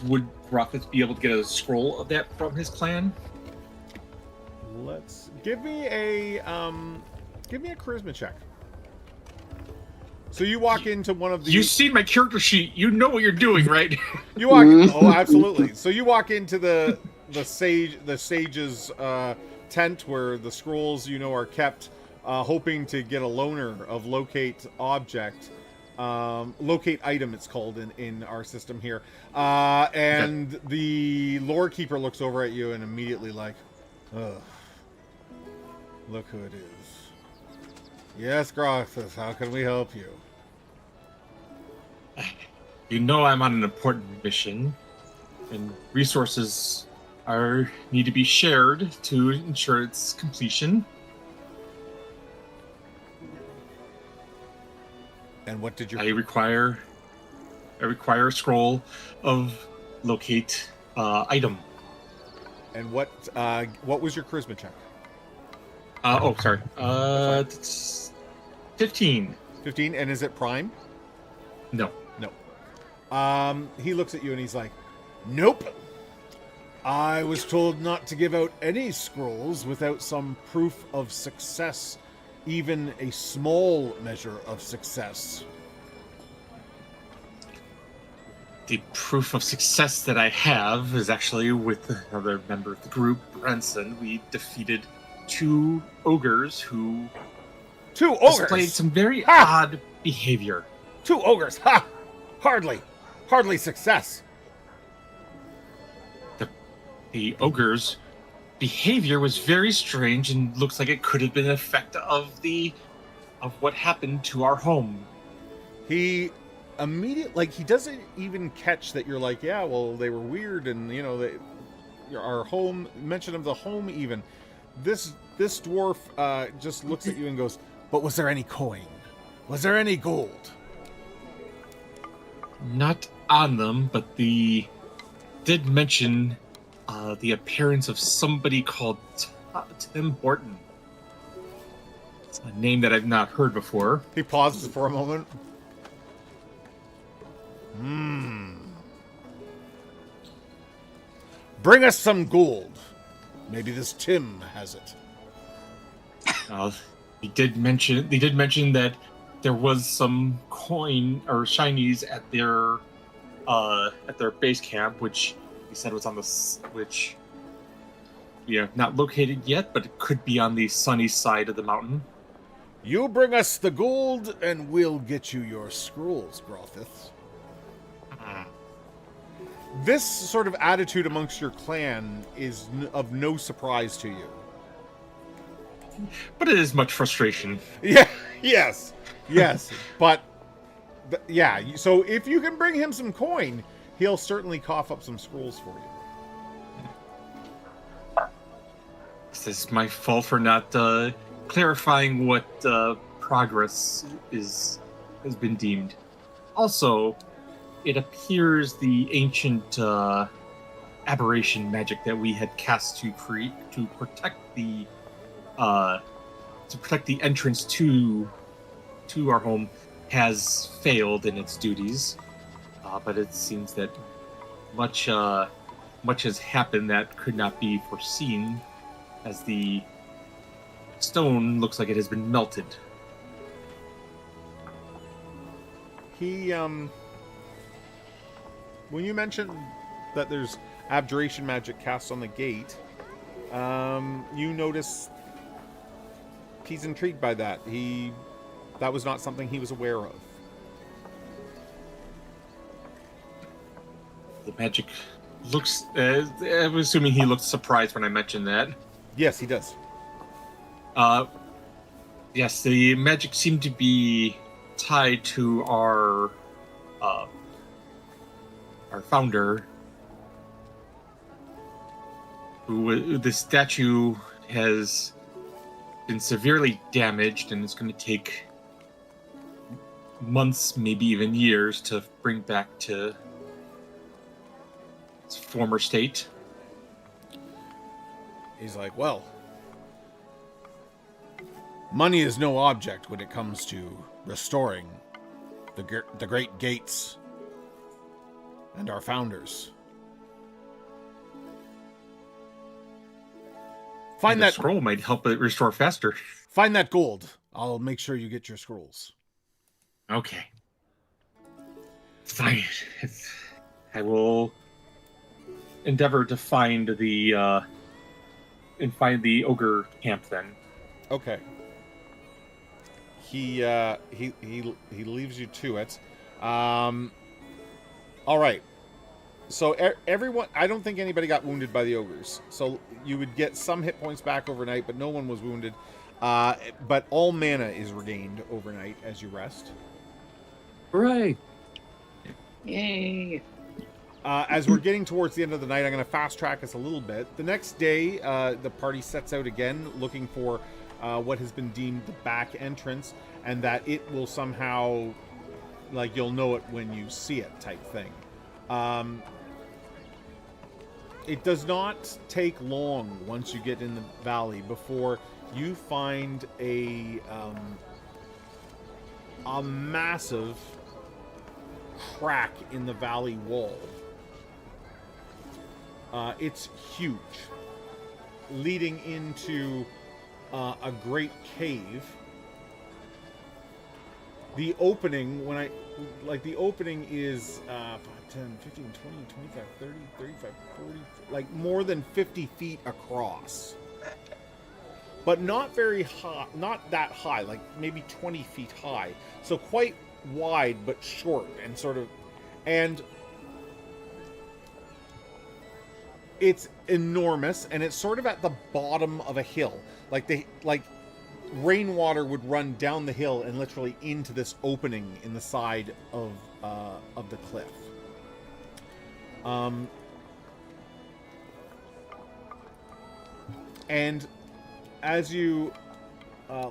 Would Rothis be able to get a scroll of that from his clan? Let's give me a charisma check. So you walk into one of the. You've seen my character sheet. You know what you're doing, right? You walk. Oh, absolutely. So you walk into the sage's tent where the scrolls are kept, hoping to get a loaner of locate object, locate item. It's called in our system here. And the lore keeper looks over at you and immediately like, ugh. Look who it is. Yes, Grothis, how can we help you? You know I'm on an important mission, and resources need to be shared to ensure its completion. And what did you? I require a scroll of locate item. And what was your charisma check? Sorry. It's 15. 15, and is it prime? No. He looks at you and he's like, "Nope. I was told not to give out any scrolls without some proof of success, even a small measure of success." The proof of success that I have is actually with another member of the group, Branson. We defeated 2 ogres who 2 ogres displayed some very odd behavior. 2 ogres. Ha! Hardly success. The ogre's behavior was very strange and looks like it could have been an effect of what happened to our home. He immediately, he doesn't even catch that you're like, yeah, well, they were weird, and our home, mention of the home even. This dwarf just looks at you and goes, "But was there any coin? Was there any gold?" Not on them, but did mention the appearance of somebody called Tim Horton. It's a name that I've not heard before. He pauses for a moment. Bring us some gold. Maybe this Tim has it. They did mention that there was some coin or shinies at their base camp, which he said was on which not located yet, but it could be on the sunny side of the mountain. You bring us the gold, and we'll get you your scrolls, Grothith. This sort of attitude amongst your clan is of no surprise to you. But it is much frustration. Yeah, yes, but yeah, so if you can bring him some coin, he'll certainly cough up some scrolls for you. This is my fault for not clarifying what progress has been deemed. Also, it appears the ancient aberration magic that we had cast to protect the entrance to our home has failed in its duties. But it seems that much has happened that could not be foreseen, as the stone looks like it has been melted. When you mentioned that there's abjuration magic cast on the gate, you notice he's intrigued by that. That was not something he was aware of. The magic looks... I'm assuming he looked surprised when I mentioned that. Yes, he does. Yes, the magic seemed to be tied to our founder, who the statue has been severely damaged, and it's going to take months, maybe even years, to bring back to its former state. He's like, well, money is no object when it comes to restoring the great gates and our founders. Find that scroll might help it restore faster. Find that gold. I'll make sure you get your scrolls. Okay. Fine. I will endeavor to find the ogre camp then. Okay. He leaves you to it. All right. So everyone, I don't think anybody got wounded by the ogres. So you would get some hit points back overnight, but no one was wounded. But all mana is regained overnight as you rest. Hooray! Yay! As we're getting towards the end of the night, I'm going to fast track us a little bit. The next day, the party sets out again, looking for what has been deemed the back entrance, and that it will somehow, like, you'll know it when you see it type thing. It does not take long once you get in the valley before you find a massive crack in the valley wall. It's huge, leading into a great cave. The opening, the opening is 5, 10, 15, 20, 25, 30, 35, 40, like more than 50 feet across. But not very high, not that high, like maybe 20 feet high. So quite wide, but short and sort of, and it's enormous, and it's sort of at the bottom of a hill. Like rainwater would run down the hill and literally into this opening in the side of the cliff. And as you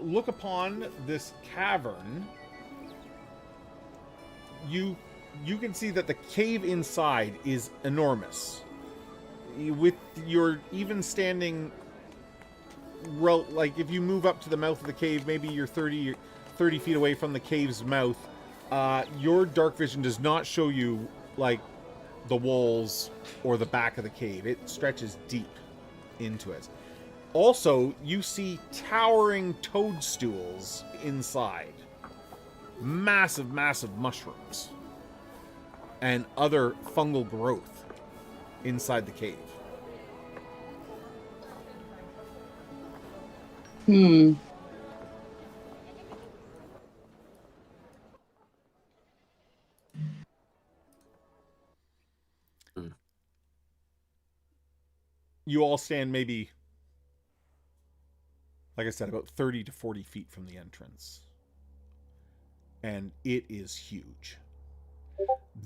look upon this cavern, you can see that the cave inside is enormous. With your even standing, like if you move up to the mouth of the cave, maybe you're 30 feet away from the cave's mouth, your dark vision does not show you like the walls or the back of the cave. It stretches deep into it. Also, you see towering toadstools inside. Massive, massive mushrooms. And other fungal growth inside the cave. Hmm. You all stand maybe, like I said, about 30 to 40 feet from the entrance. And it is huge.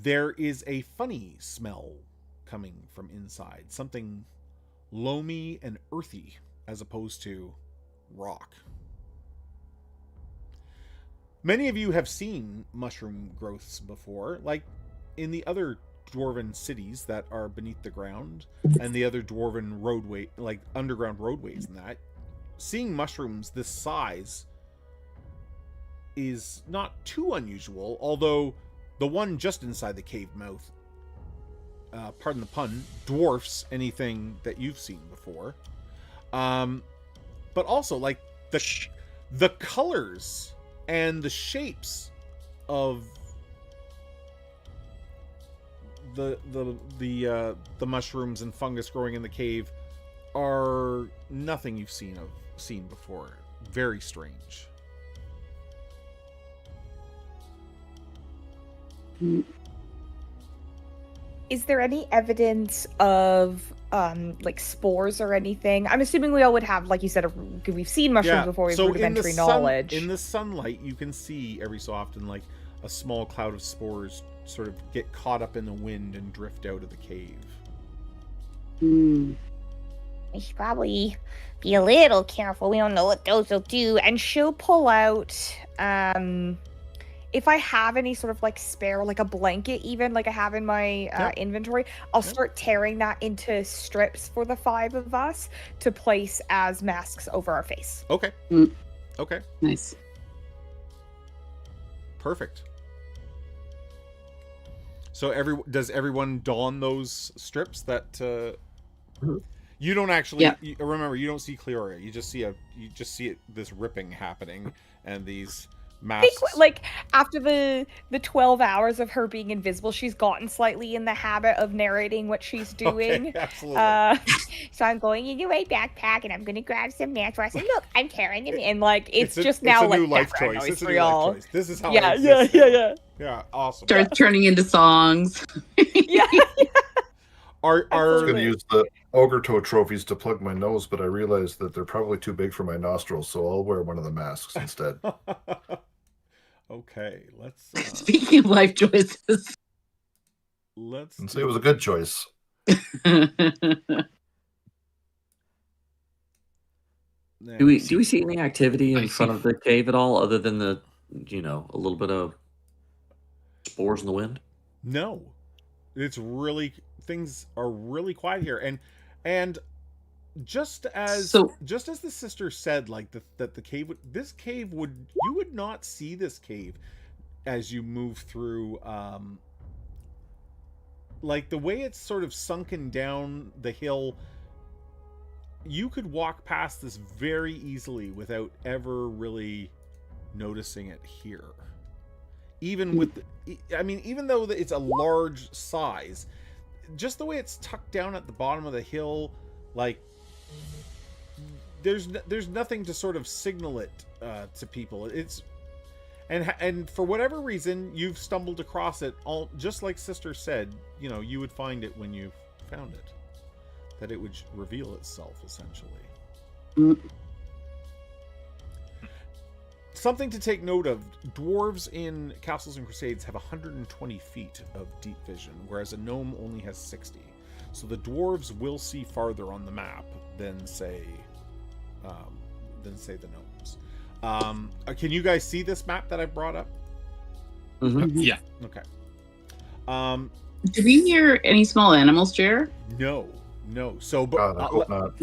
There is a funny smell coming from inside. Something loamy and earthy as opposed to rock. Many of you have seen mushroom growths before, like in the other dwarven cities that are beneath the ground and the other dwarven roadway, like underground roadways and that. Seeing mushrooms this size is not too unusual, although the one just inside the cave mouth, pardon the pun, dwarfs anything that you've seen before. But also, like, the colors and the shapes of the mushrooms and fungus growing in the cave are nothing you've seen before. Very strange. Is there any evidence of like spores or anything? I'm assuming we all would have, like you said, we've seen mushrooms before. We've rudimentary knowledge. In the sunlight, you can see every so often like a small cloud of spores sort of get caught up in the wind and drift out of the cave. Hmm. We should probably be a little careful. We don't know what those will do. And she'll pull out, if I have any sort of like spare, like a blanket even, like I have in my inventory, I'll start tearing that into strips for the 5 of us to place as masks over our face. Okay. Mm. Okay. Nice. Perfect. So does everyone don those strips that you don't actually remember, you don't see Cleora. You just see this ripping happening and these masks. Like after the 12 hours of her being invisible, she's gotten slightly in the habit of narrating what she's doing. Okay, absolutely. So I'm going into my backpack and I'm going to grab some masks. I said, look, I'm tearing them in. And like it's a now new like life choice. noise It's a for new y'all. life choice. This is how Yeah, I exist now. Yeah, awesome. Start turning into songs. Yeah. I was Are going to use the ogre toe trophies to plug my nose, but I realized that they're probably too big for my nostrils, so I'll wear one of the masks instead. Okay, let's Speaking of life choices. And say it was a good choice. Do we see any activity in front of the cave at all, other than a little bit of spores in the wind? No, it's really, things are really quiet here, and just as the sister said, like that the cave you would not see this cave as you move through, like the way it's sort of sunken down the hill. You could walk past this very easily without ever really noticing it here. Even with, even though it's a large size, just the way it's tucked down at the bottom of the hill, like there's nothing to sort of signal it to people. It's and for whatever reason you've stumbled across it, all just like Sister said. You would find it when you found it. That it would reveal itself, essentially. Something to take note of, dwarves in Castles and Crusades have 120 feet of deep vision, whereas a gnome only has 60. So the dwarves will see farther on the map than say the gnomes. Can you guys see this map that I brought up? Mm-hmm. Yeah. Okay. Do we hear any small animals, Jer? No. So, but God, I hope not.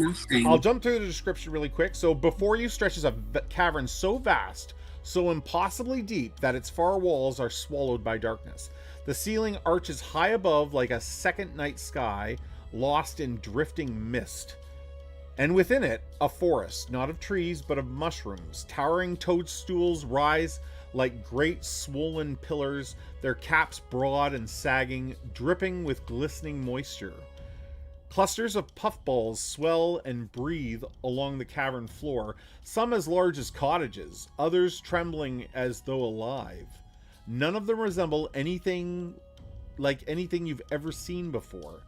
I'll jump through the description really quick. So, before you stretches a cavern so vast, so impossibly deep that its far walls are swallowed by darkness. The ceiling arches high above like a second night sky, lost in drifting mist. And within it, a forest, not of trees, but of mushrooms. Towering toadstools rise like great swollen pillars, their caps broad and sagging, dripping with glistening moisture. Clusters of puffballs swell and breathe along the cavern floor, some as large as cottages, others trembling as though alive. None of them resemble anything like anything you've ever seen before.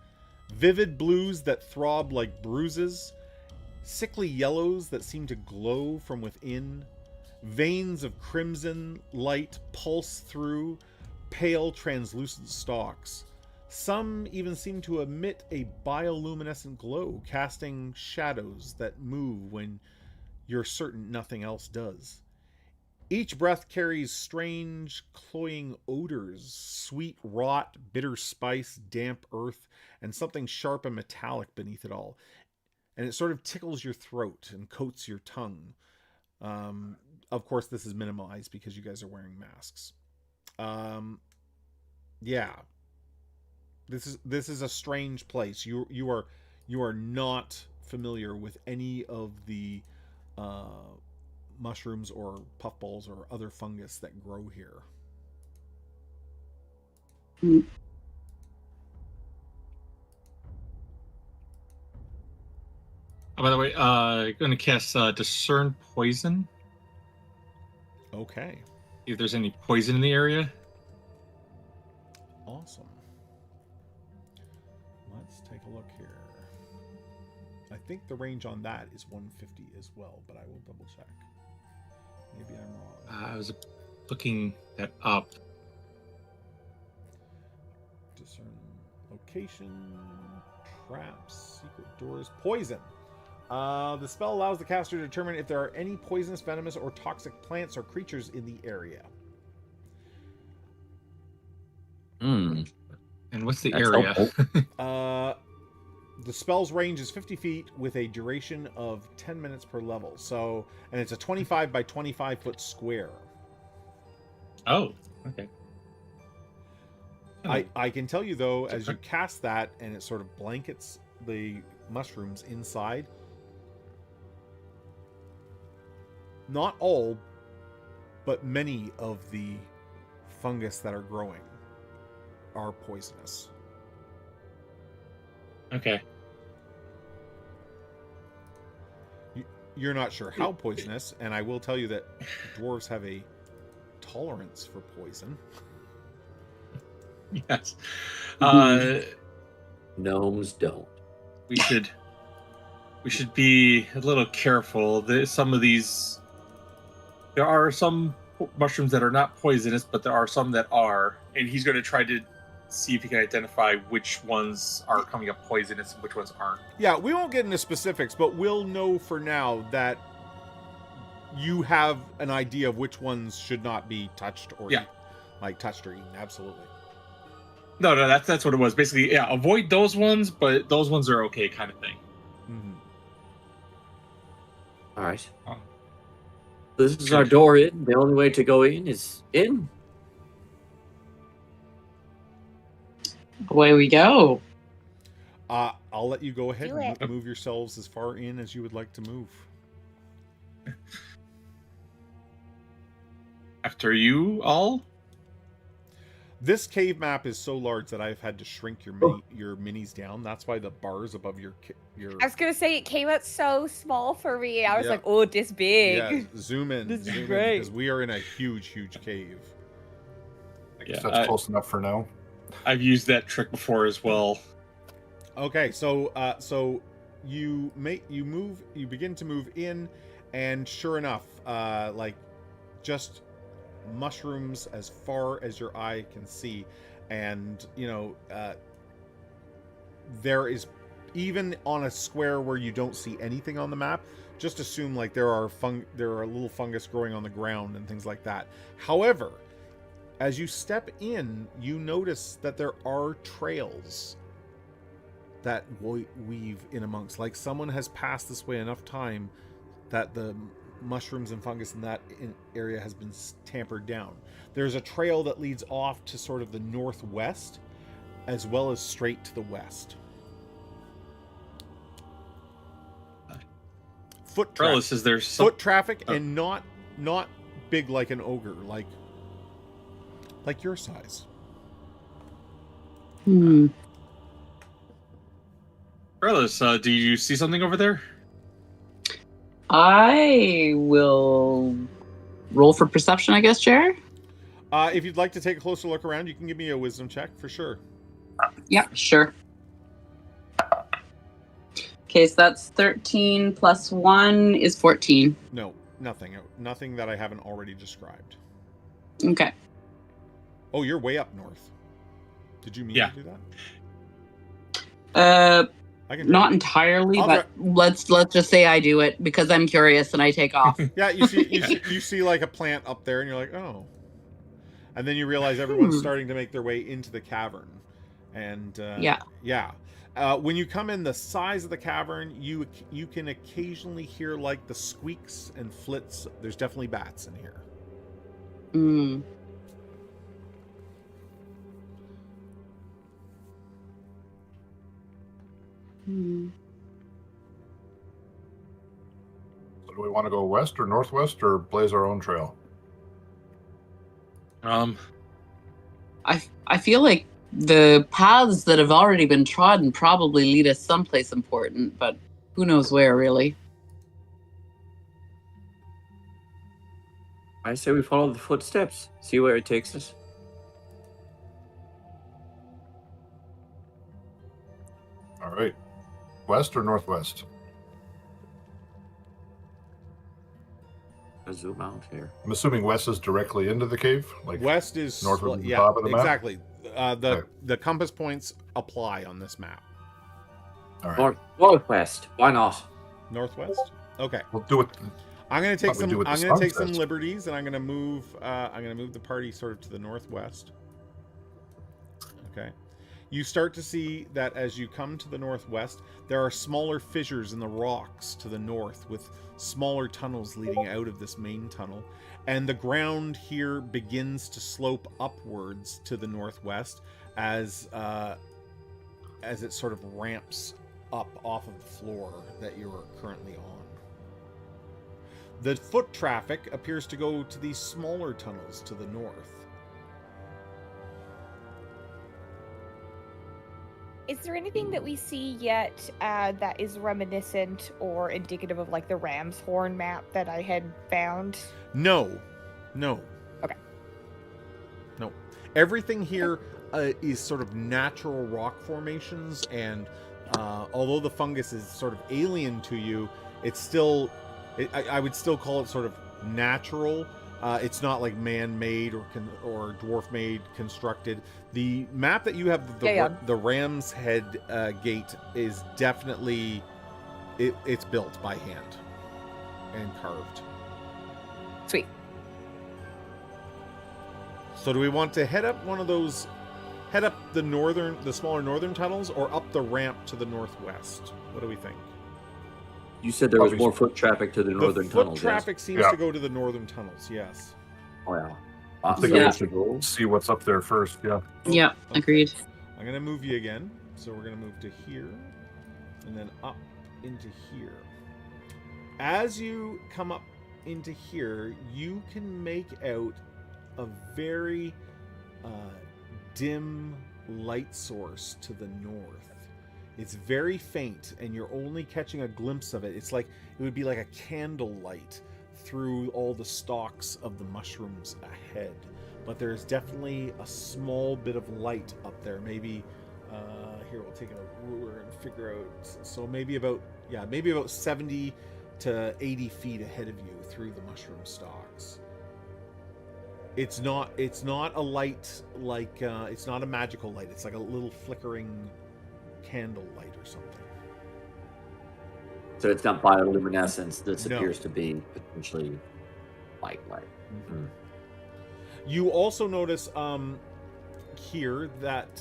Vivid blues that throb like bruises, sickly yellows that seem to glow from within, veins of crimson light pulse through pale translucent stalks. Some even seem to emit a bioluminescent glow, casting shadows that move when you're certain nothing else does. Each breath carries strange, cloying odors, sweet rot, bitter spice, damp earth, and something sharp and metallic beneath it all. And it sort of tickles your throat and coats your tongue. Of course, this is minimized because you guys are wearing masks. Yeah. This is a strange place. You are not familiar with any of the mushrooms or puffballs or other fungus that grow here. Oh, by the way, going to cast Discern Poison. Okay. If there's any poison in the area. Awesome. Let's take a look here. I think the range on that is 150 as well, but I will double check. Maybe I'm wrong. I was looking that up. Discern location, traps, secret doors, poison. The spell allows the caster to determine if there are any poisonous, venomous, or toxic plants or creatures in the area. And what's the That's area? The spell's range is 50 feet with a duration of 10 minutes per level. So, and it's a 25 by 25 foot square. Oh, okay. I can tell you though, as you cast that and it sort of blankets the mushrooms inside, not all, but many of the fungus that are growing are poisonous. Okay. You're not sure how poisonous, and I will tell you that dwarves have a tolerance for poison. Yes. Gnomes don't. We should be a little careful. Some of these, there are some mushrooms that are not poisonous, but there are some that are, and he's going to try to see if he can identify which ones are coming up poisonous and which ones aren't. Yeah, we won't get into specifics, but we'll know for now that you have an idea of which ones should not be touched or touched or eaten. Absolutely. No, that's what it was. Basically, yeah, avoid those ones, but those ones are okay, kind of thing. Mm-hmm. All right. Oh. This is our door in. The only way to go in is in. Away we go. I'll let you go ahead Do and it. move yourselves as far in as you would like to move. After you all? This cave map is so large that I've had to shrink your your minis down. That's why the bars above your I was gonna say it came out so small for me. I was Yeah. like, oh, this big. Yeah, zoom in, This is zoom in, great. because we are in a huge cave. I guess Yeah, that's close enough for now. I've used that trick before as well. Okay, so you begin to move in, and sure enough, just mushrooms as far as your eye can see, and there is, even on a square where you don't see anything on the map, just assume like there are little fungus growing on the ground and things like that. However, as you step in, you notice that there are trails that weave in amongst, like someone has passed this way enough time that the mushrooms and fungus in that area has been tampered down. There's a trail that leads off to sort of the northwest, as well as straight to the west. Foot traffic. Is there some... Foot traffic, and not big like an ogre, like your size. Carlos, do you see something over there? I will roll for perception, I guess, Jer? If you'd like to take a closer look around, you can give me a wisdom check for sure. Yeah, sure. Okay, so that's 13 plus 1 is 14. No, nothing that I haven't already described. Okay. Oh, you're way up north. Did you mean to do that? I can Not entirely, but let's just say I do it because I'm curious and I take off. Yeah, you see like a plant up there, and you're like, oh. And then you realize everyone's starting to make their way into the cavern. And yeah. When you come in the size of the cavern, you can occasionally hear like the squeaks and flits. There's definitely bats in here. So do we want to go west or northwest or blaze our own trail? I feel like the paths that have already been trodden probably lead us someplace important, but who knows where, really. I say we follow the footsteps, see where it takes us. All right. West or northwest? I'll zoom out here. I'm assuming west is directly into the cave? Like West is north of the top of the map? Exactly. The compass points apply on this map. All right. Northwest. Why not? Northwest? Okay. We'll do it. I'm gonna take What we do with the take some sunsets. liberties, and I'm gonna move the party sort of to the northwest. Okay. You start to see that as you come to the northwest, there are smaller fissures in the rocks to the north with smaller tunnels leading out of this main tunnel. And the ground here begins to slope upwards to the northwest as it sort of ramps up off of the floor that you are currently on. The foot traffic appears to go to these smaller tunnels to the north. Is there anything that we see yet that is reminiscent or indicative of like the Ram's Horn map that I had found? No. Okay. No. Everything here is sort of natural rock formations, and although the fungus is sort of alien to you, it's still, I would still call it sort of natural. It's not like man-made or dwarf-made constructed. The map that you have, the Ram's Head gate, is definitely it's built by hand and carved. Sweet. So do we want to head up the smaller northern tunnels, or up the ramp to the northwest? What do we think? You said there was more foot traffic to the northern tunnels. Foot traffic seems to go to the northern tunnels, yes. Oh, yeah. I think we should see what's up there first, yeah. Yeah, agreed. I'm going to move you again. So we're going to move to here, and then up into here. As you come up into here, you can make out a very dim light source to the north. It's very faint, and you're only catching a glimpse of it. It's like it would be like a candle light through all the stalks of the mushrooms ahead. But there's definitely a small bit of light up there. Maybe here, we'll take a ruler and figure out. So maybe about 70 to 80 feet ahead of you through the mushroom stalks. It's not a light like it's not a magical light. It's like a little flickering candle light or something. So it's not bioluminescence. This appears to be potentially light. Mm-hmm. You also notice here that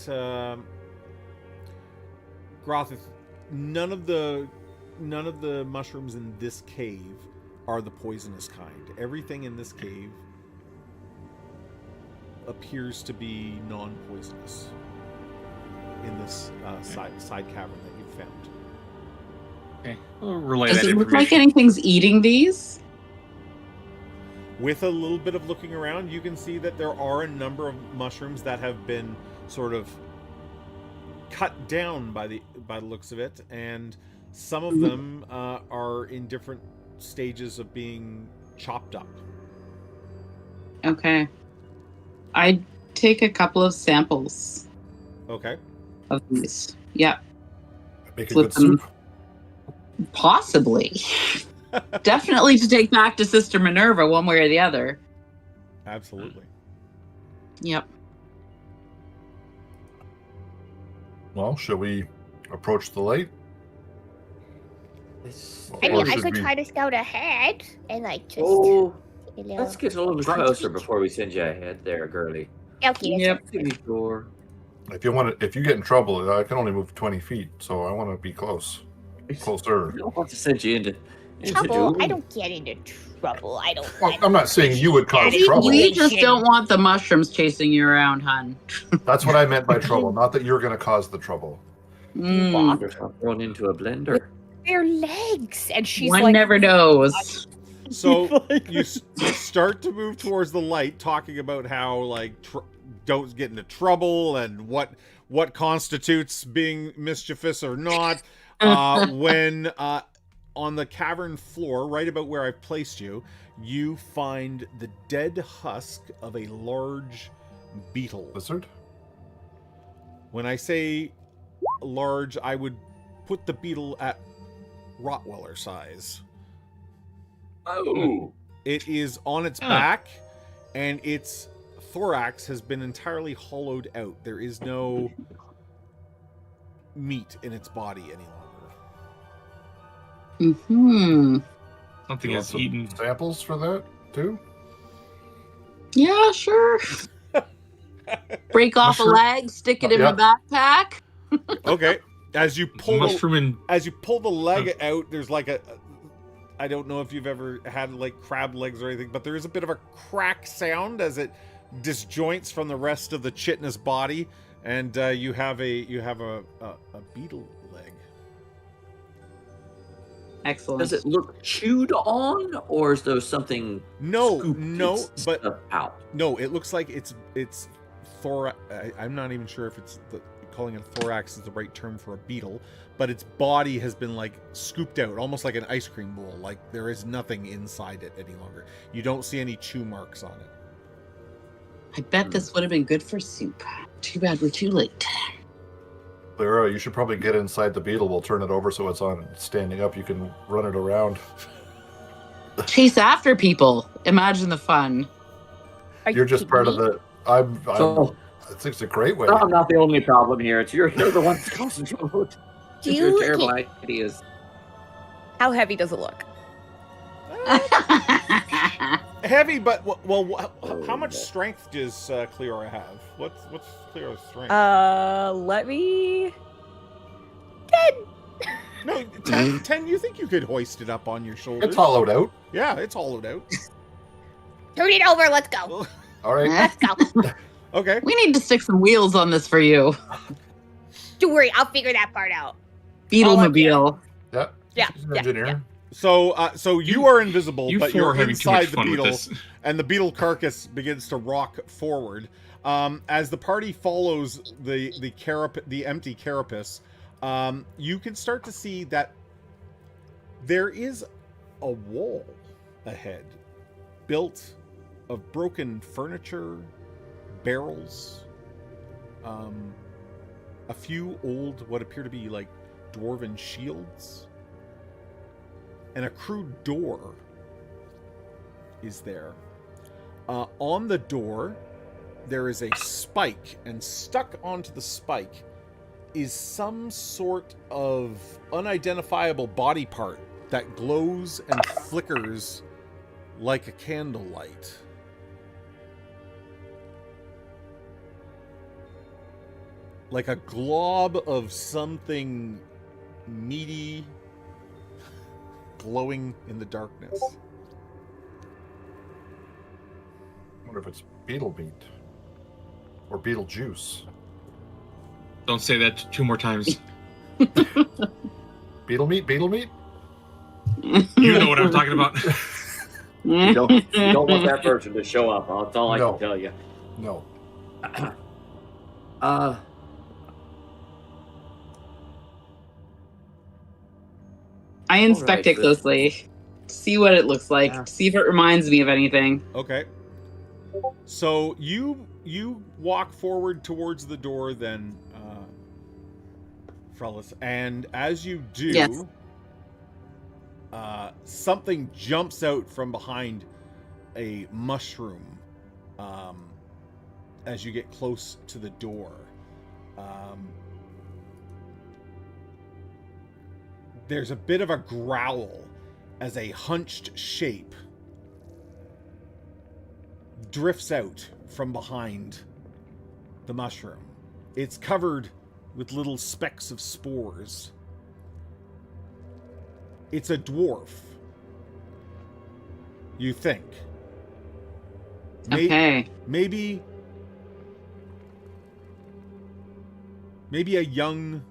Grothith, none of the mushrooms in this cave are the poisonous kind. Everything in this cave appears to be non-poisonous in this side cavern that you've found. Okay. We'll relay Does that it look like information. anything's eating these? With a little bit of looking around, you can see that there are a number of mushrooms that have been sort of cut down by the looks of it, and some of them are in different stages of being chopped up. Okay. I'd take a couple of samples Okay. of these. Yep. Make a Flip good soup. Possibly. Definitely to take back to Sister Minerva one way or the other. Absolutely. Yep. Well, shall we approach the light? I Or mean, I should could we- try to scout ahead and like just. Oh, You know. let's get a little closer before we send you ahead there, girly. Okay. Yep. Sure. If you get in trouble, I can only move 20 feet, so I want to be closer. I don't want to send you into Trouble. doom. I don't get into trouble. I don't. Well, I'm not saying you would cause trouble. We just don't want the mushrooms chasing you around, hun. That's what I meant by trouble, not that you're going to cause the trouble. Mm, Yourself thrown into a blender. Their legs, and she's one like, never knows. So you start to move towards the light, talking about how like don't get into trouble and what constitutes being mischievous or not. When on the cavern floor, right about where I've placed you, you find the dead husk of a large beetle. Lizard? When I say large, I would put the beetle at Rottweiler size. Oh, It is on its back, and its thorax has been entirely hollowed out. There is no meat in its body any longer. Hmm. Something You want is some eaten. samples for that, too? Yeah, sure. Break off a Mushroom- leg, stick it in Yeah. my backpack. Okay, as you pull Mushroom the leg out, there's like I don't know if you've ever had like crab legs or anything, but there is a bit of a crack sound as it disjoints from the rest of the chitinous body, and you have a beetle leg. Excellent. does it look chewed on, or is there something? No, scooped no, its but stuff out. no, it looks like it's thorax. I'm not even sure if calling it a thorax is the right term for a beetle, but its body has been like scooped out, almost like an ice cream bowl. Like there is nothing inside it any longer. You don't see any chew marks on it. I bet this would have been good for soup. Too bad we're too late. Clara, you should probably get inside the beetle. We'll turn it over so it's on standing up. You can run it around. Chase after people. Imagine the fun. Are you You're just kidding part of me? the... I think it's a great way. I'm not the only problem here. It's you're the one that's causing trouble. Do Your you- terrible okay. ideas. How heavy does it look? Heavy, but how much strength does Cleora have? What's Cleora's strength? Let me. No, 10. You think you could hoist it up on your shoulders? It's hollowed out. Yeah, it's hollowed out. Turn it over. Let's go. All right. Let's go. Okay. We need to stick some wheels on this for you. Don't worry. I'll figure that part out. Beetlemobile. Yeah. Yeah, She's an yeah, engineer. yeah. So you are invisible, You but four you're are having too much inside the fun with beetle, this. and the beetle carcass begins to rock forward. As the party follows the empty carapace, you can start to see that there is a wall ahead, built of broken furniture, barrels, a few old, what appear to be like dwarven shields, and a crude door is there. On the door, there is a spike, and stuck onto the spike is some sort of unidentifiable body part that glows and flickers like a candlelight. Like a glob of something meaty glowing in the darkness. wonder if it's beetle meat or beetle juice. Don't say that 2 more times. Beetle meat, beetle meat. You know what I'm talking about. You don't want that version to show up. That's all I No. can tell you. No. I inspect Alright, it closely, see what it looks like, Yeah. see if it reminds me of anything. Okay. So you walk forward towards the door then, Frellis, and as you do, Yes. Something jumps out from behind a mushroom as you get close to the door. There's a bit of a growl as a hunched shape drifts out from behind the mushroom. It's covered with little specks of spores. It's a dwarf, you think. Okay. Maybe a young...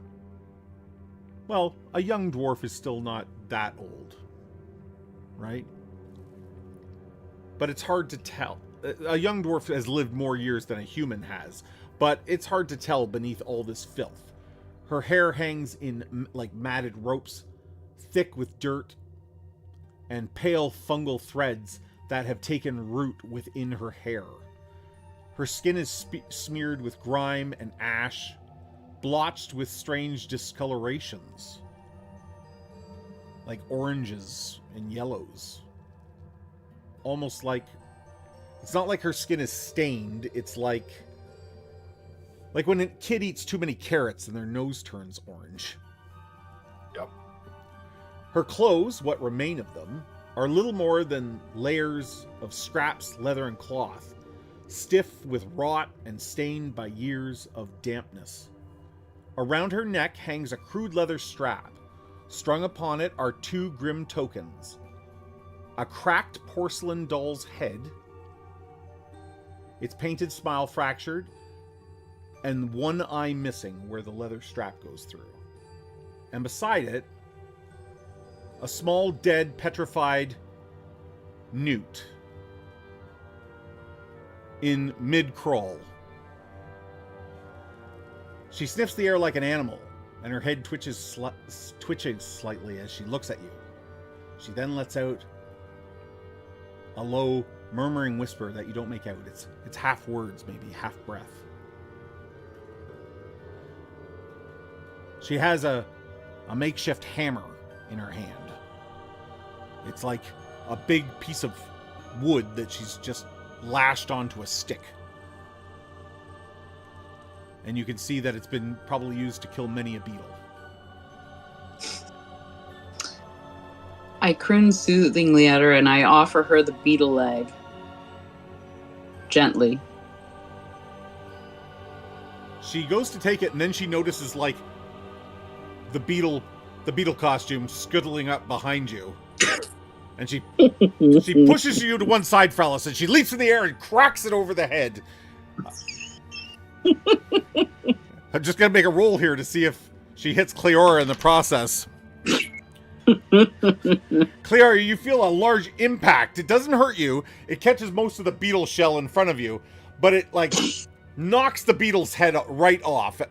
Well, a young dwarf is still not that old, right? But it's hard to tell. A young dwarf has lived more years than a human has, but it's hard to tell beneath all this filth. Her hair hangs in like matted ropes, thick with dirt and pale fungal threads that have taken root within her hair. Her skin is smeared with grime and ash, blotched with strange discolorations, like oranges and yellows. Almost like, it's not like her skin is stained, it's like when a kid eats too many carrots and their nose turns orange. Yep. Her clothes, what remain of them, are little more than layers of scraps, leather, and cloth, stiff with rot and stained by years of dampness. Around her neck hangs a crude leather strap. Strung upon it are 2 grim tokens. A cracked porcelain doll's head, its painted smile fractured, and one eye missing where the leather strap goes through. And beside it, a small, dead, petrified newt in mid-crawl. She sniffs the air like an animal, and her head twitches slightly as she looks at you. She then lets out a low, murmuring whisper that you don't make out. It's half words, maybe half breath. She has a makeshift hammer in her hand. It's like a big piece of wood that she's just lashed onto a stick. And you can see that it's been probably used to kill many a beetle. I croon soothingly at her and I offer her the beetle leg. Gently. She goes to take it, and then she notices, like, the beetle costume scuttling up behind you. And she pushes you to one side, Frellis, and she leaps in the air and cracks it over the head. I'm just gonna make a roll here to see if she hits Cleora in the process. Cleora, you feel a large impact. It doesn't hurt you. It catches most of the beetle shell in front of you, but it, like, knocks the beetle's head right off.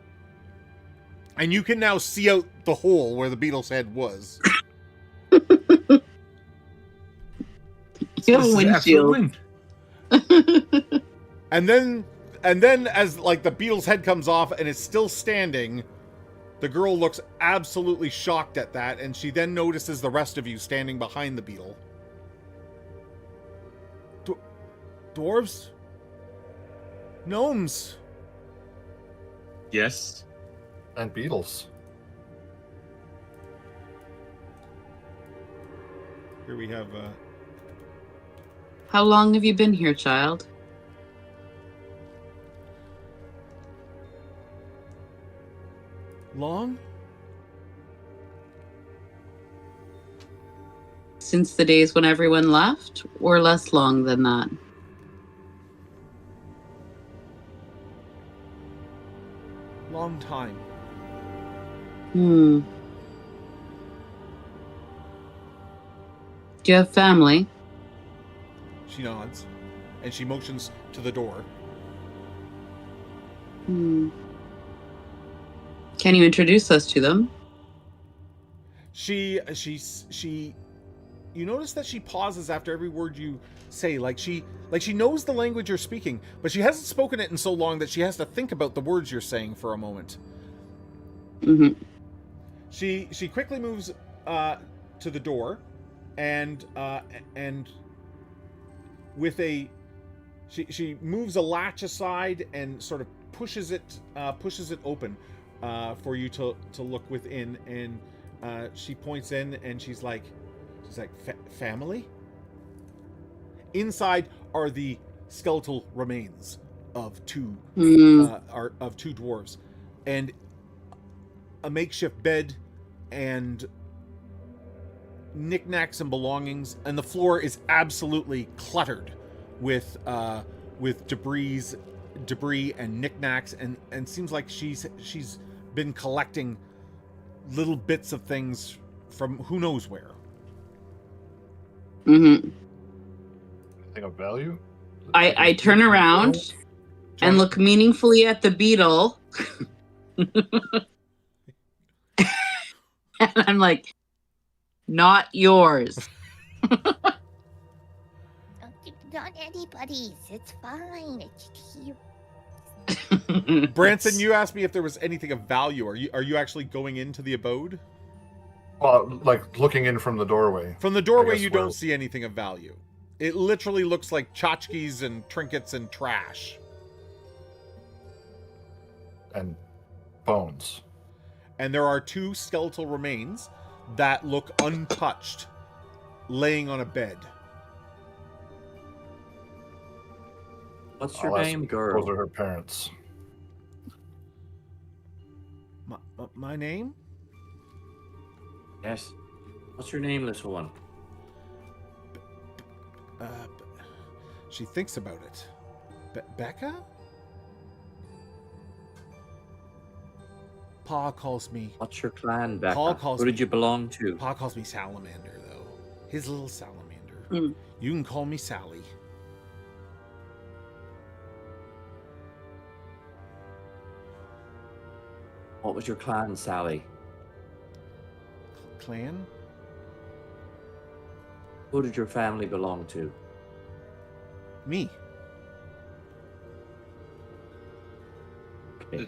And you can now see out the hole where the beetle's head was. You have a windshield. And then as, like, the beetle's head comes off and it's still standing, the girl looks absolutely shocked at that, and she then notices the rest of you standing behind the beetle. Dwarves? Gnomes? Yes. And beetles. Here we have, How long have you been here, child? long? Since the days when everyone left, or less long than that? long time. Hmm. Do you have family? She nods, and she motions to the door. Hmm. Can you introduce us to them? She you notice that she pauses after every word you say, like she knows the language you're speaking, but she hasn't spoken it in so long that she has to think about the words you're saying for a moment. Mm-hmm. She quickly moves to the door, and with a she moves a latch aside and sort of pushes it open for you to look within, and she points in and she's like family. Inside are the skeletal remains of two dwarves, and a makeshift bed and knickknacks and belongings, and the floor is absolutely cluttered with debris and knickknacks, and seems like she's been collecting little bits of things from who knows where. Mm-hmm. Anything of value? I turn around and look meaningfully at the beetle. And I'm like, not yours. Not anybody's. It's fine. It's here. Branson, you asked me if there was anything of value. Are you actually going into the abode? Well, like looking in from the doorway. From the doorway, you don't see anything of value. It literally looks like tchotchkes and trinkets and trash. And bones. And there are two skeletal remains that look untouched, laying on a bed. What's your name, girl? Those are her parents. My name? Yes. What's your name, little one? She thinks about it. Becca? Pa calls me... What's your clan, Becca? Pa calls Who me... did you belong to? Pa calls me Salamander, though. His little salamander. Mm. You can call me Sally. What was your clan, Sally? Clan? Who did your family belong to? Me. Okay,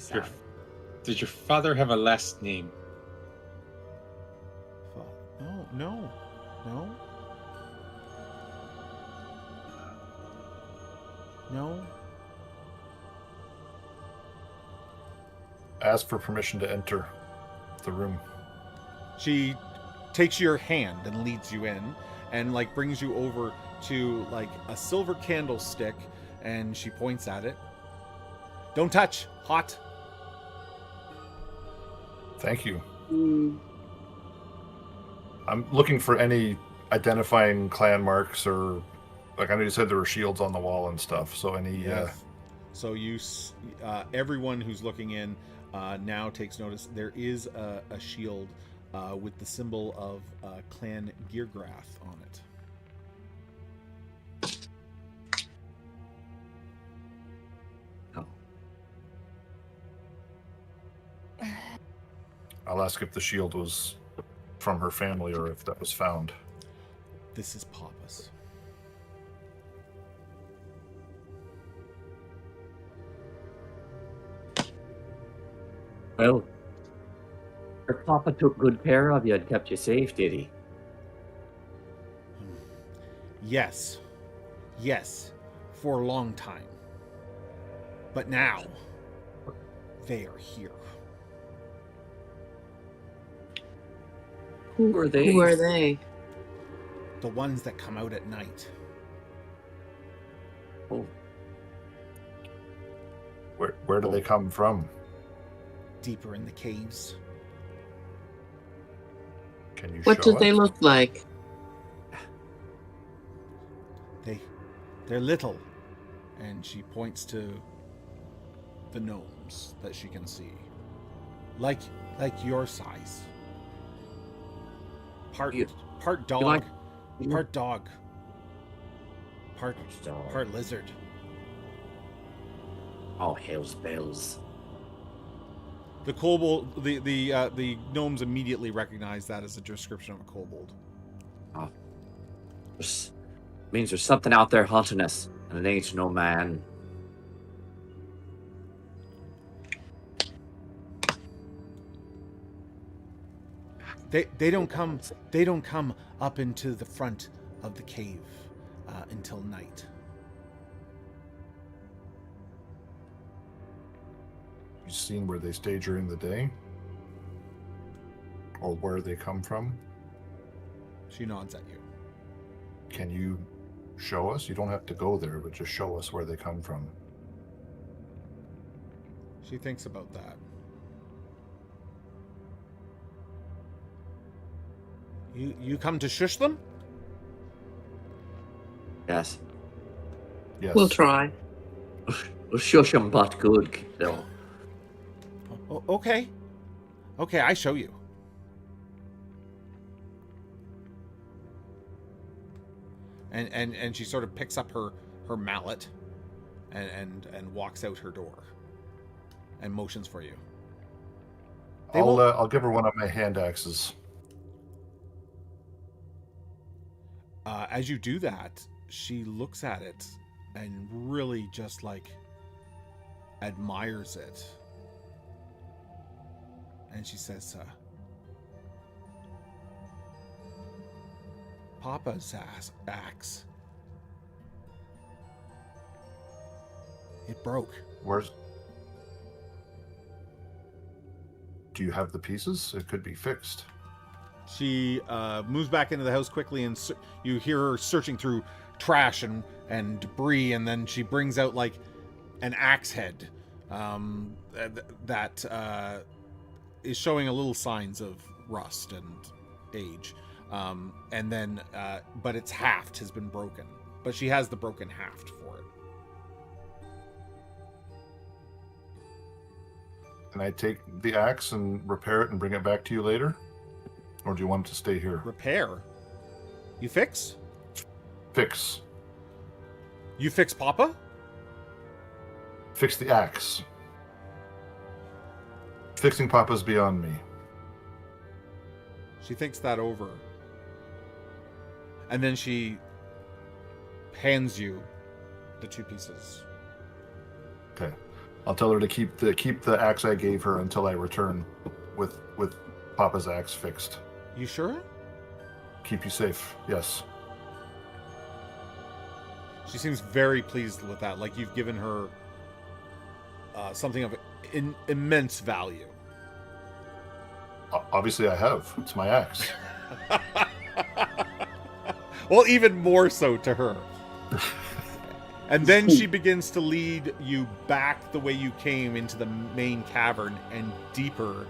Did your father have a last name? No. Ask for permission to enter the room. She takes your hand and leads you in, and like brings you over to like a silver candlestick, and she points at it. Don't touch. Hot. Thank you. Mm. I'm looking for any identifying clan marks, or like I know you said there were shields on the wall and stuff. So any Yes. So everyone who's looking in now takes notice. There is a shield with the symbol of Clan Geargrath on it. I'll ask if the shield was from her family or if that was found. This is Papa's. Well, your papa took good care of you and kept you safe, did he? Yes, for a long time. But now, they are here. Who are they? Who are they? The ones that come out at night. Oh, Where do they come from? Deeper in the caves. Can you What show do they us? look like? They're little. And she points to the gnomes that she can see. like your size. Part You- dog, like- part dog, part Dog. part lizard. Oh, hell's bells. The kobold, the gnomes immediately recognize that as a description of a kobold. Means there's something out there hunting us, and it ain't no man. They don't come up into the front of the cave until night. You seen where they stay during the day? Or where they come from? She nods at you. Can you show us? You don't have to go there, but just show us where they come from. She thinks about that. You come to shush them? Yes. Yes. We'll try. We'll shush 'em but good, though. Okay. Okay, I show you. And she sort of picks up her mallet and walks out her door and motions for you. I'll give her one of my hand axes. As you do that, she looks at it and really just like admires it. And she says, Papa's axe. It broke. Where's... Do you have the pieces? It could be fixed. She moves back into the house quickly, and you hear her searching through trash and debris, and then she brings out like an axe head that is showing a little signs of rust and age. And then, but its haft has been broken. But she has the broken haft for it. Can I take the axe and repair it and bring it back to you later? Or do you want it to stay here? Repair? You fix? Fix. You fix Papa? Fix the axe. Fixing Papa's beyond me. She thinks that over. And then she hands you the two pieces. Okay. I'll tell her to keep the axe I gave her until I return with Papa's axe fixed. You sure? Keep you safe. Yes. She seems very pleased with that. Like you've given her something of immense value. Obviously I have. It's my axe. Well, even more so to her. And then she begins to lead you back the way you came into the main cavern and deeper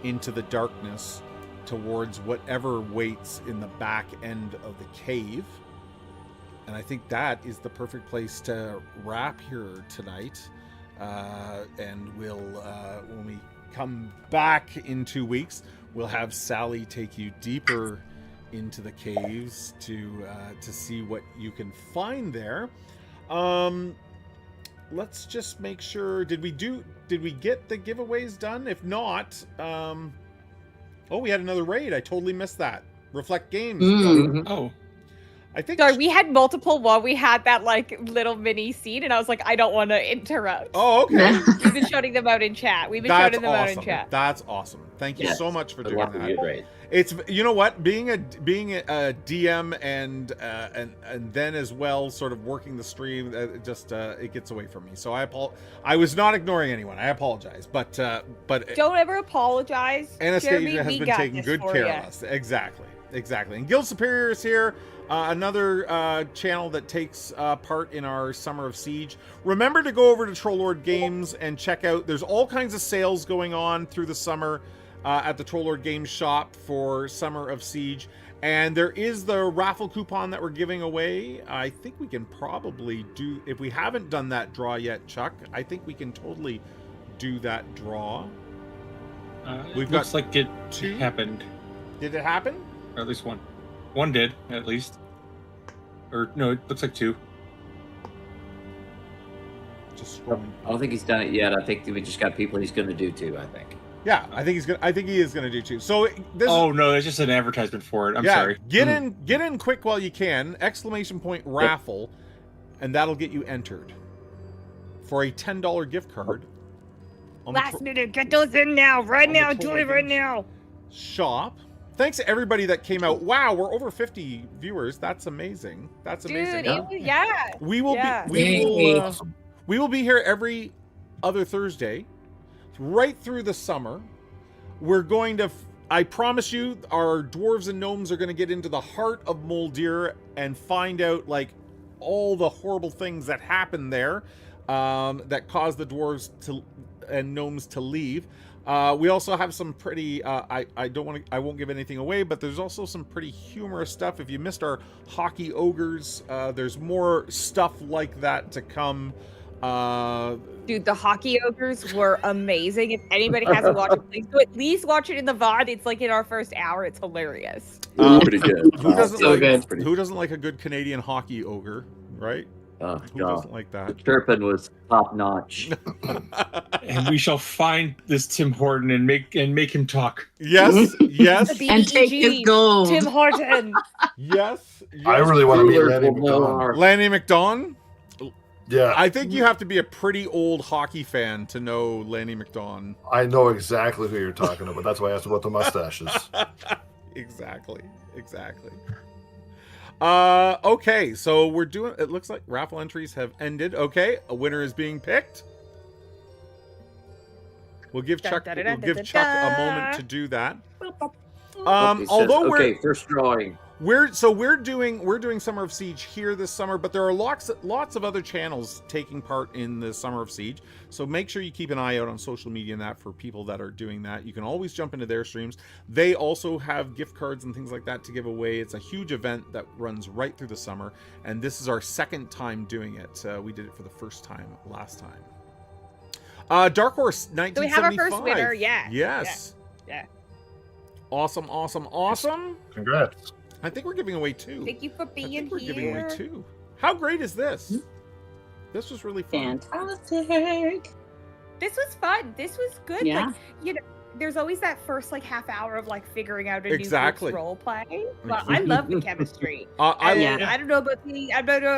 into the darkness towards whatever waits in the back end of the cave. And I think that is the perfect place to wrap here tonight. And we'll, when we come back in 2 weeks, we'll have Sally take you deeper into the caves to see what you can find there. Let's just make sure. Did we get the giveaways done? If not, we had another raid. I totally missed that. Reflect Games. Oh, I think. Sorry, we had multiple while we had that like little mini scene, and I was like, I don't want to interrupt. Oh, okay. We've been shouting them out in chat. We've been That's shouting them out in awesome. chat. That's awesome. Thank you so much for doing that. Great. It's, you know what, being a DM and then as well sort of working the stream, it gets away from me. So I was not ignoring anyone. I apologize, but Don't ever apologize. Anastasia Jeremy, has we been got taking this good for care ya. of us. Exactly. And Guild Superior is here. Another channel that takes part in our Summer of Siege. Remember to go over to Trollord Games and check out. There's all kinds of sales going on through the summer at the Trollord Games shop for Summer of Siege. And there is the raffle coupon that we're giving away. I think we can probably do, if we haven't done that draw yet, Chuck, I think we can totally do that draw. We've Looks got like it 2. happened. Did it happen? Or at least one. One did, at least. Or no, it looks like 2. Just scrolling. I don't think he's done it yet. I think we just got people he's going to do too. I think. Yeah, I think he is gonna do 2. So this. Oh no, it's just an advertisement for it. I'm sorry. Get in quick while you can! Exclamation point raffle, and that'll get you entered for a $10 gift card. On the Last minute, get those in now, right on the now, do it right now. shop. Thanks to everybody that came out. Wow, we're over 50 viewers. That's amazing. That's amazing. Dude, yeah. We will Yeah. we will be here every other Thursday, right through the summer. We're going to. I promise you, our dwarves and gnomes are going to get into the heart of Moldir and find out like all the horrible things that happen there, that cause the dwarves and gnomes to leave. We also have some pretty. I won't give anything away, but there's also some pretty humorous stuff. If you missed our hockey ogres, there's more stuff like that to come. Dude, the hockey ogres were amazing. If anybody hasn't watched it, please do at least watch it in the VOD. It's like in our first hour. It's hilarious. Pretty good. Who doesn't So like? good. Who doesn't like a good Canadian hockey ogre, right? Who doesn't like The that? chirping was top notch. And we shall find this Tim Horton and make him talk. Yes, yes, The And take his BEG, gold. Tim Horton. yes. I really want to meet Rulers Lanny will know McDonald. our- Lanny McDon. Yeah, I think you have to be a pretty old hockey fan to know Lanny McDon. I know exactly who you're talking about. That's why I asked about the mustaches. Exactly. Okay, so we're doing. It looks like raffle entries have ended. Okay, a winner is being picked. We'll give Chuck. We'll give Chuck a moment to do that. Okay, Although we're first drawing. we're doing Summer of Siege here this summer, but there are lots of other channels taking part in the Summer of Siege. So make sure you keep an eye out on social media and that for people that are doing that. You can always jump into their streams. They also have gift cards and things like that to give away. It's a huge event that runs right through the summer, and this is our second time doing it. We did it for the first time last time. Dark Horse 1975. So we have our first winner, yeah. Yes. Yeah. Awesome. Congrats. I think we're giving away 2. Thank you for I being think we're here. giving away 2. How great is this? This was really fun. Fantastic. This was fun. This was good. Yeah. Like, you know, there's always that first like half hour of like figuring out a Exactly. new role play. But I love the chemistry. Yeah. I don't know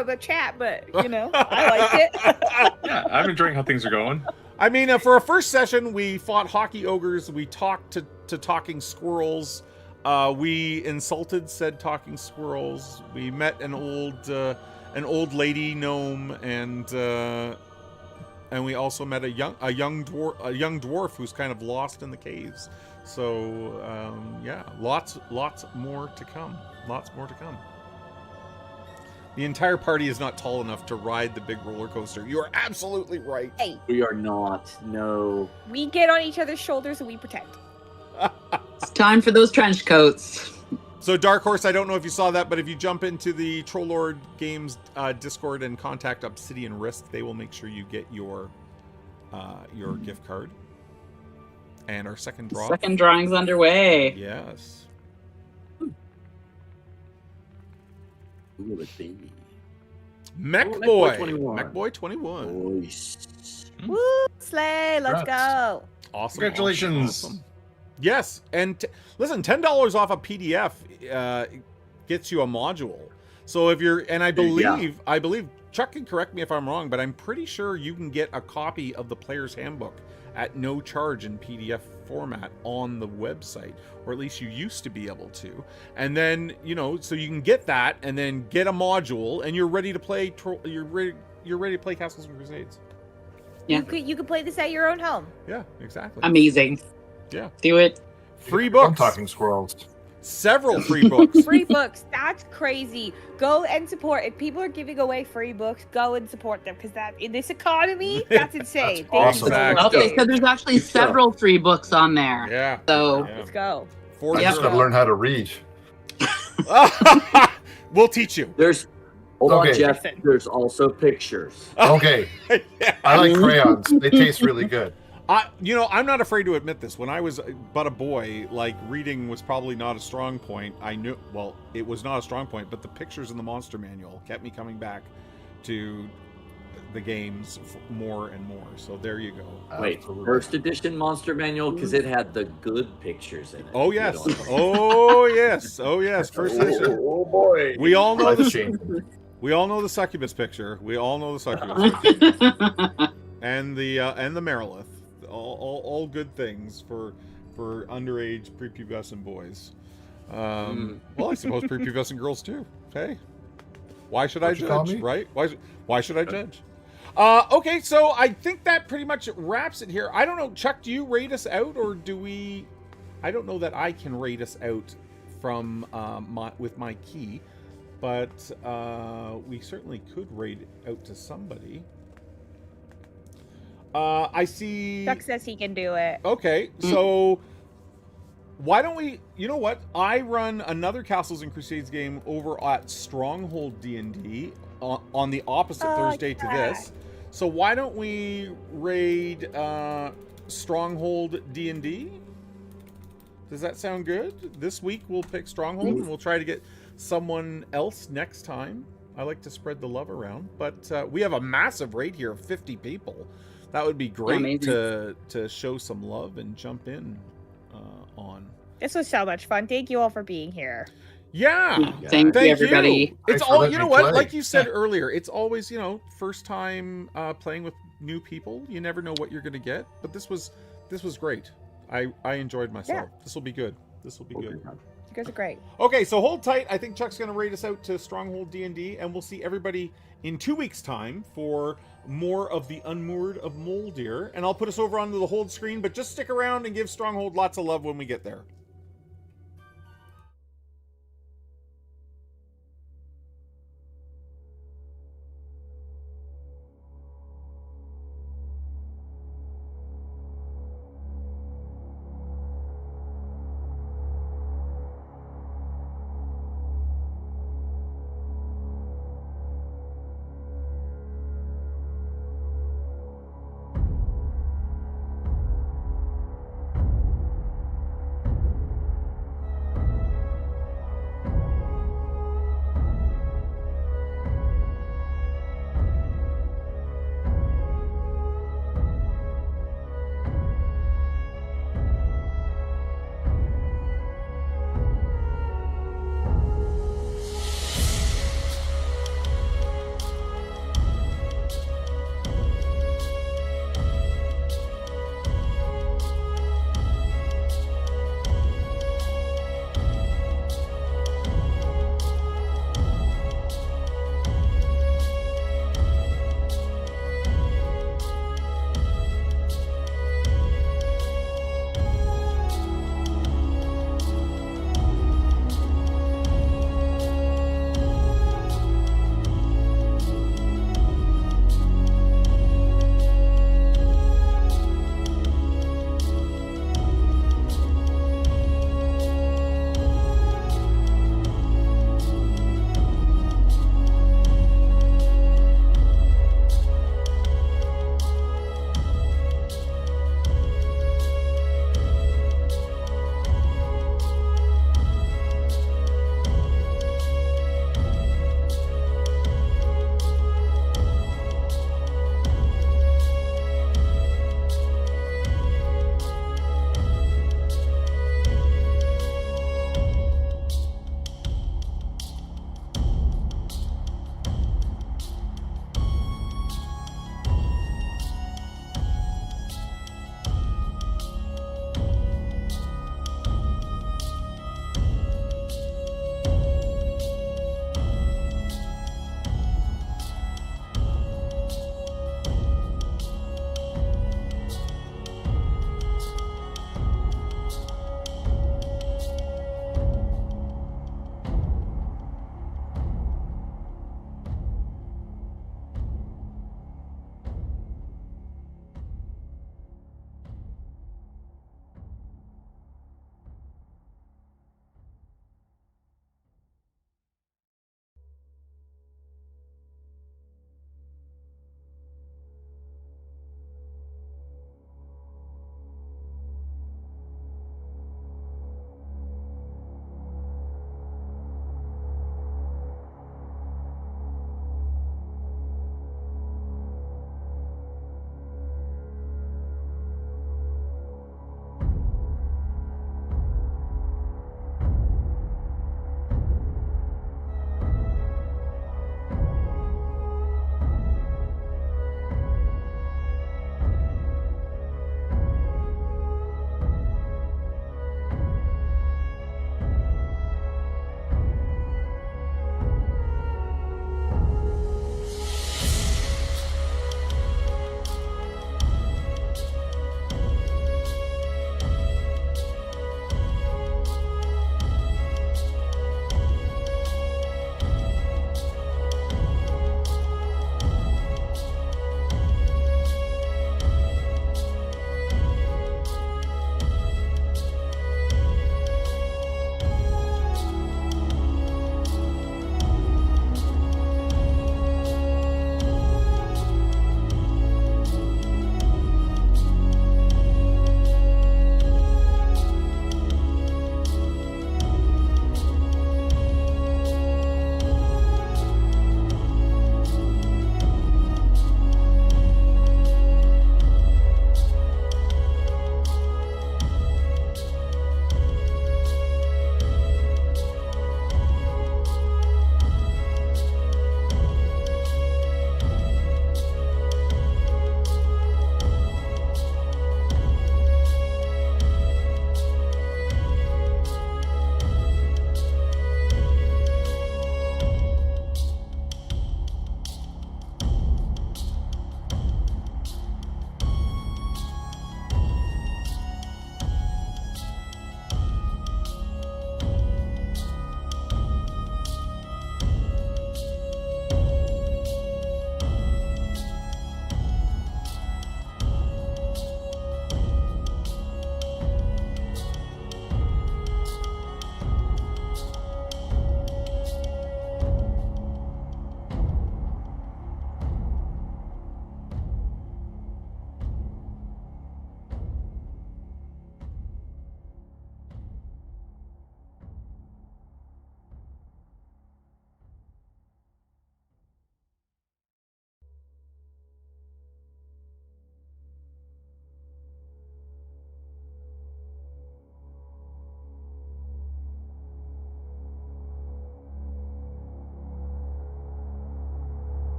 about chat, but you know, I liked it. Yeah, I'm enjoying how things are going. I mean, for our first session, we fought hockey ogres. We talked to talking squirrels. We insulted said talking squirrels. We met an old lady gnome, and we also met a young dwarf who's kind of lost in the caves. So yeah, lots more to come. Lots more to come. The entire party is not tall enough to ride the big roller coaster. You are absolutely right. Hey, We are not. No. we get on each other's shoulders and we protect. It's time for those trench coats. So Dark Horse, I don't know if you saw that, but if you jump into the Troll Lord Games Discord and contact Obsidian Risk, they will make sure you get your gift card. And our second draw. Second drawing's underway. Yes. Who will it be? Mech Oh, Mech Boy. Boy 21. Mech Boy 21. Nice. Woo! Slay! Let's Congrats. go. Awesome. Congratulations. Awesome. Yes, and listen, $10 off a PDF gets you a module. So if you're, and I believe Chuck can correct me if I'm wrong, but I'm pretty sure you can get a copy of the Player's Handbook at no charge in PDF format on the website, or at least you used to be able to. And then, you know, so you can get that and then get a module, and you're ready to play. You're ready to play Castles and Crusades. Yeah. You could play this at your own home. Yeah, exactly. Amazing. Yeah. Do it. Free I'm books. talking squirrels. Several free books. Free books. That's crazy. Go and support. If people are giving away free books, go and support them, because that in this economy, that's insane. That's awesome. Thank you so much. Okay, so there's actually several free books on there. Yeah. So Yeah. Let's go. I 40 just gotta learn how to read. We'll teach you. Hold on, Okay. Jeff. There's also pictures. Okay, I like crayons. They taste really good. I'm not afraid to admit this. When I was but a boy, like, reading was probably not a strong point. It was not a strong point, but the pictures in the monster manual kept me coming back to the games more and more. So there you go. Wait, Absolutely. first edition Monster Manual, because it had the good pictures in it. Oh yes, oh yes, oh yes. First edition. Oh boy. We all know Life the changing. we all know the succubus picture. We all know the succubus picture. and the Marilith. All good things for underage prepubescent boys. Well, I suppose prepubescent girls too. Hey, why should I What you call judge? me? Right? Why should I judge? Okay, so I think that pretty much wraps it here. I don't know, Chuck, do you rate us out, or do we? I don't know that I can rate us out from with my key, but we certainly could rate it out to somebody. I see. Chuck says he can do it. Okay, so why don't we? You know what? I run another Castles and Crusades game over at Stronghold D&D on the opposite Thursday to this. So why don't we raid Stronghold D&D? Does that sound good? This week we'll pick Stronghold and we'll try to get someone else next time. I like to spread the love around, but we have a massive raid here of 50 people. That would be great to show some love and jump in on. This was so much fun. Thank you all for being here. Yeah. Thank you, everybody. You. It's Thanks for all, letting you know me what, play. like you said earlier, it's always, first time playing with new people. You never know what you're going to get, but this was great. I enjoyed myself. Yeah. This will be good. This will be good. You guys are great. Okay, so hold tight. I think Chuck's going to rate us out to Stronghold D&D, and we'll see everybody in 2 weeks' time for more of the Unmoored of Moldir. And I'll put us over onto the hold screen, but just stick around and give Stronghold lots of love when we get there.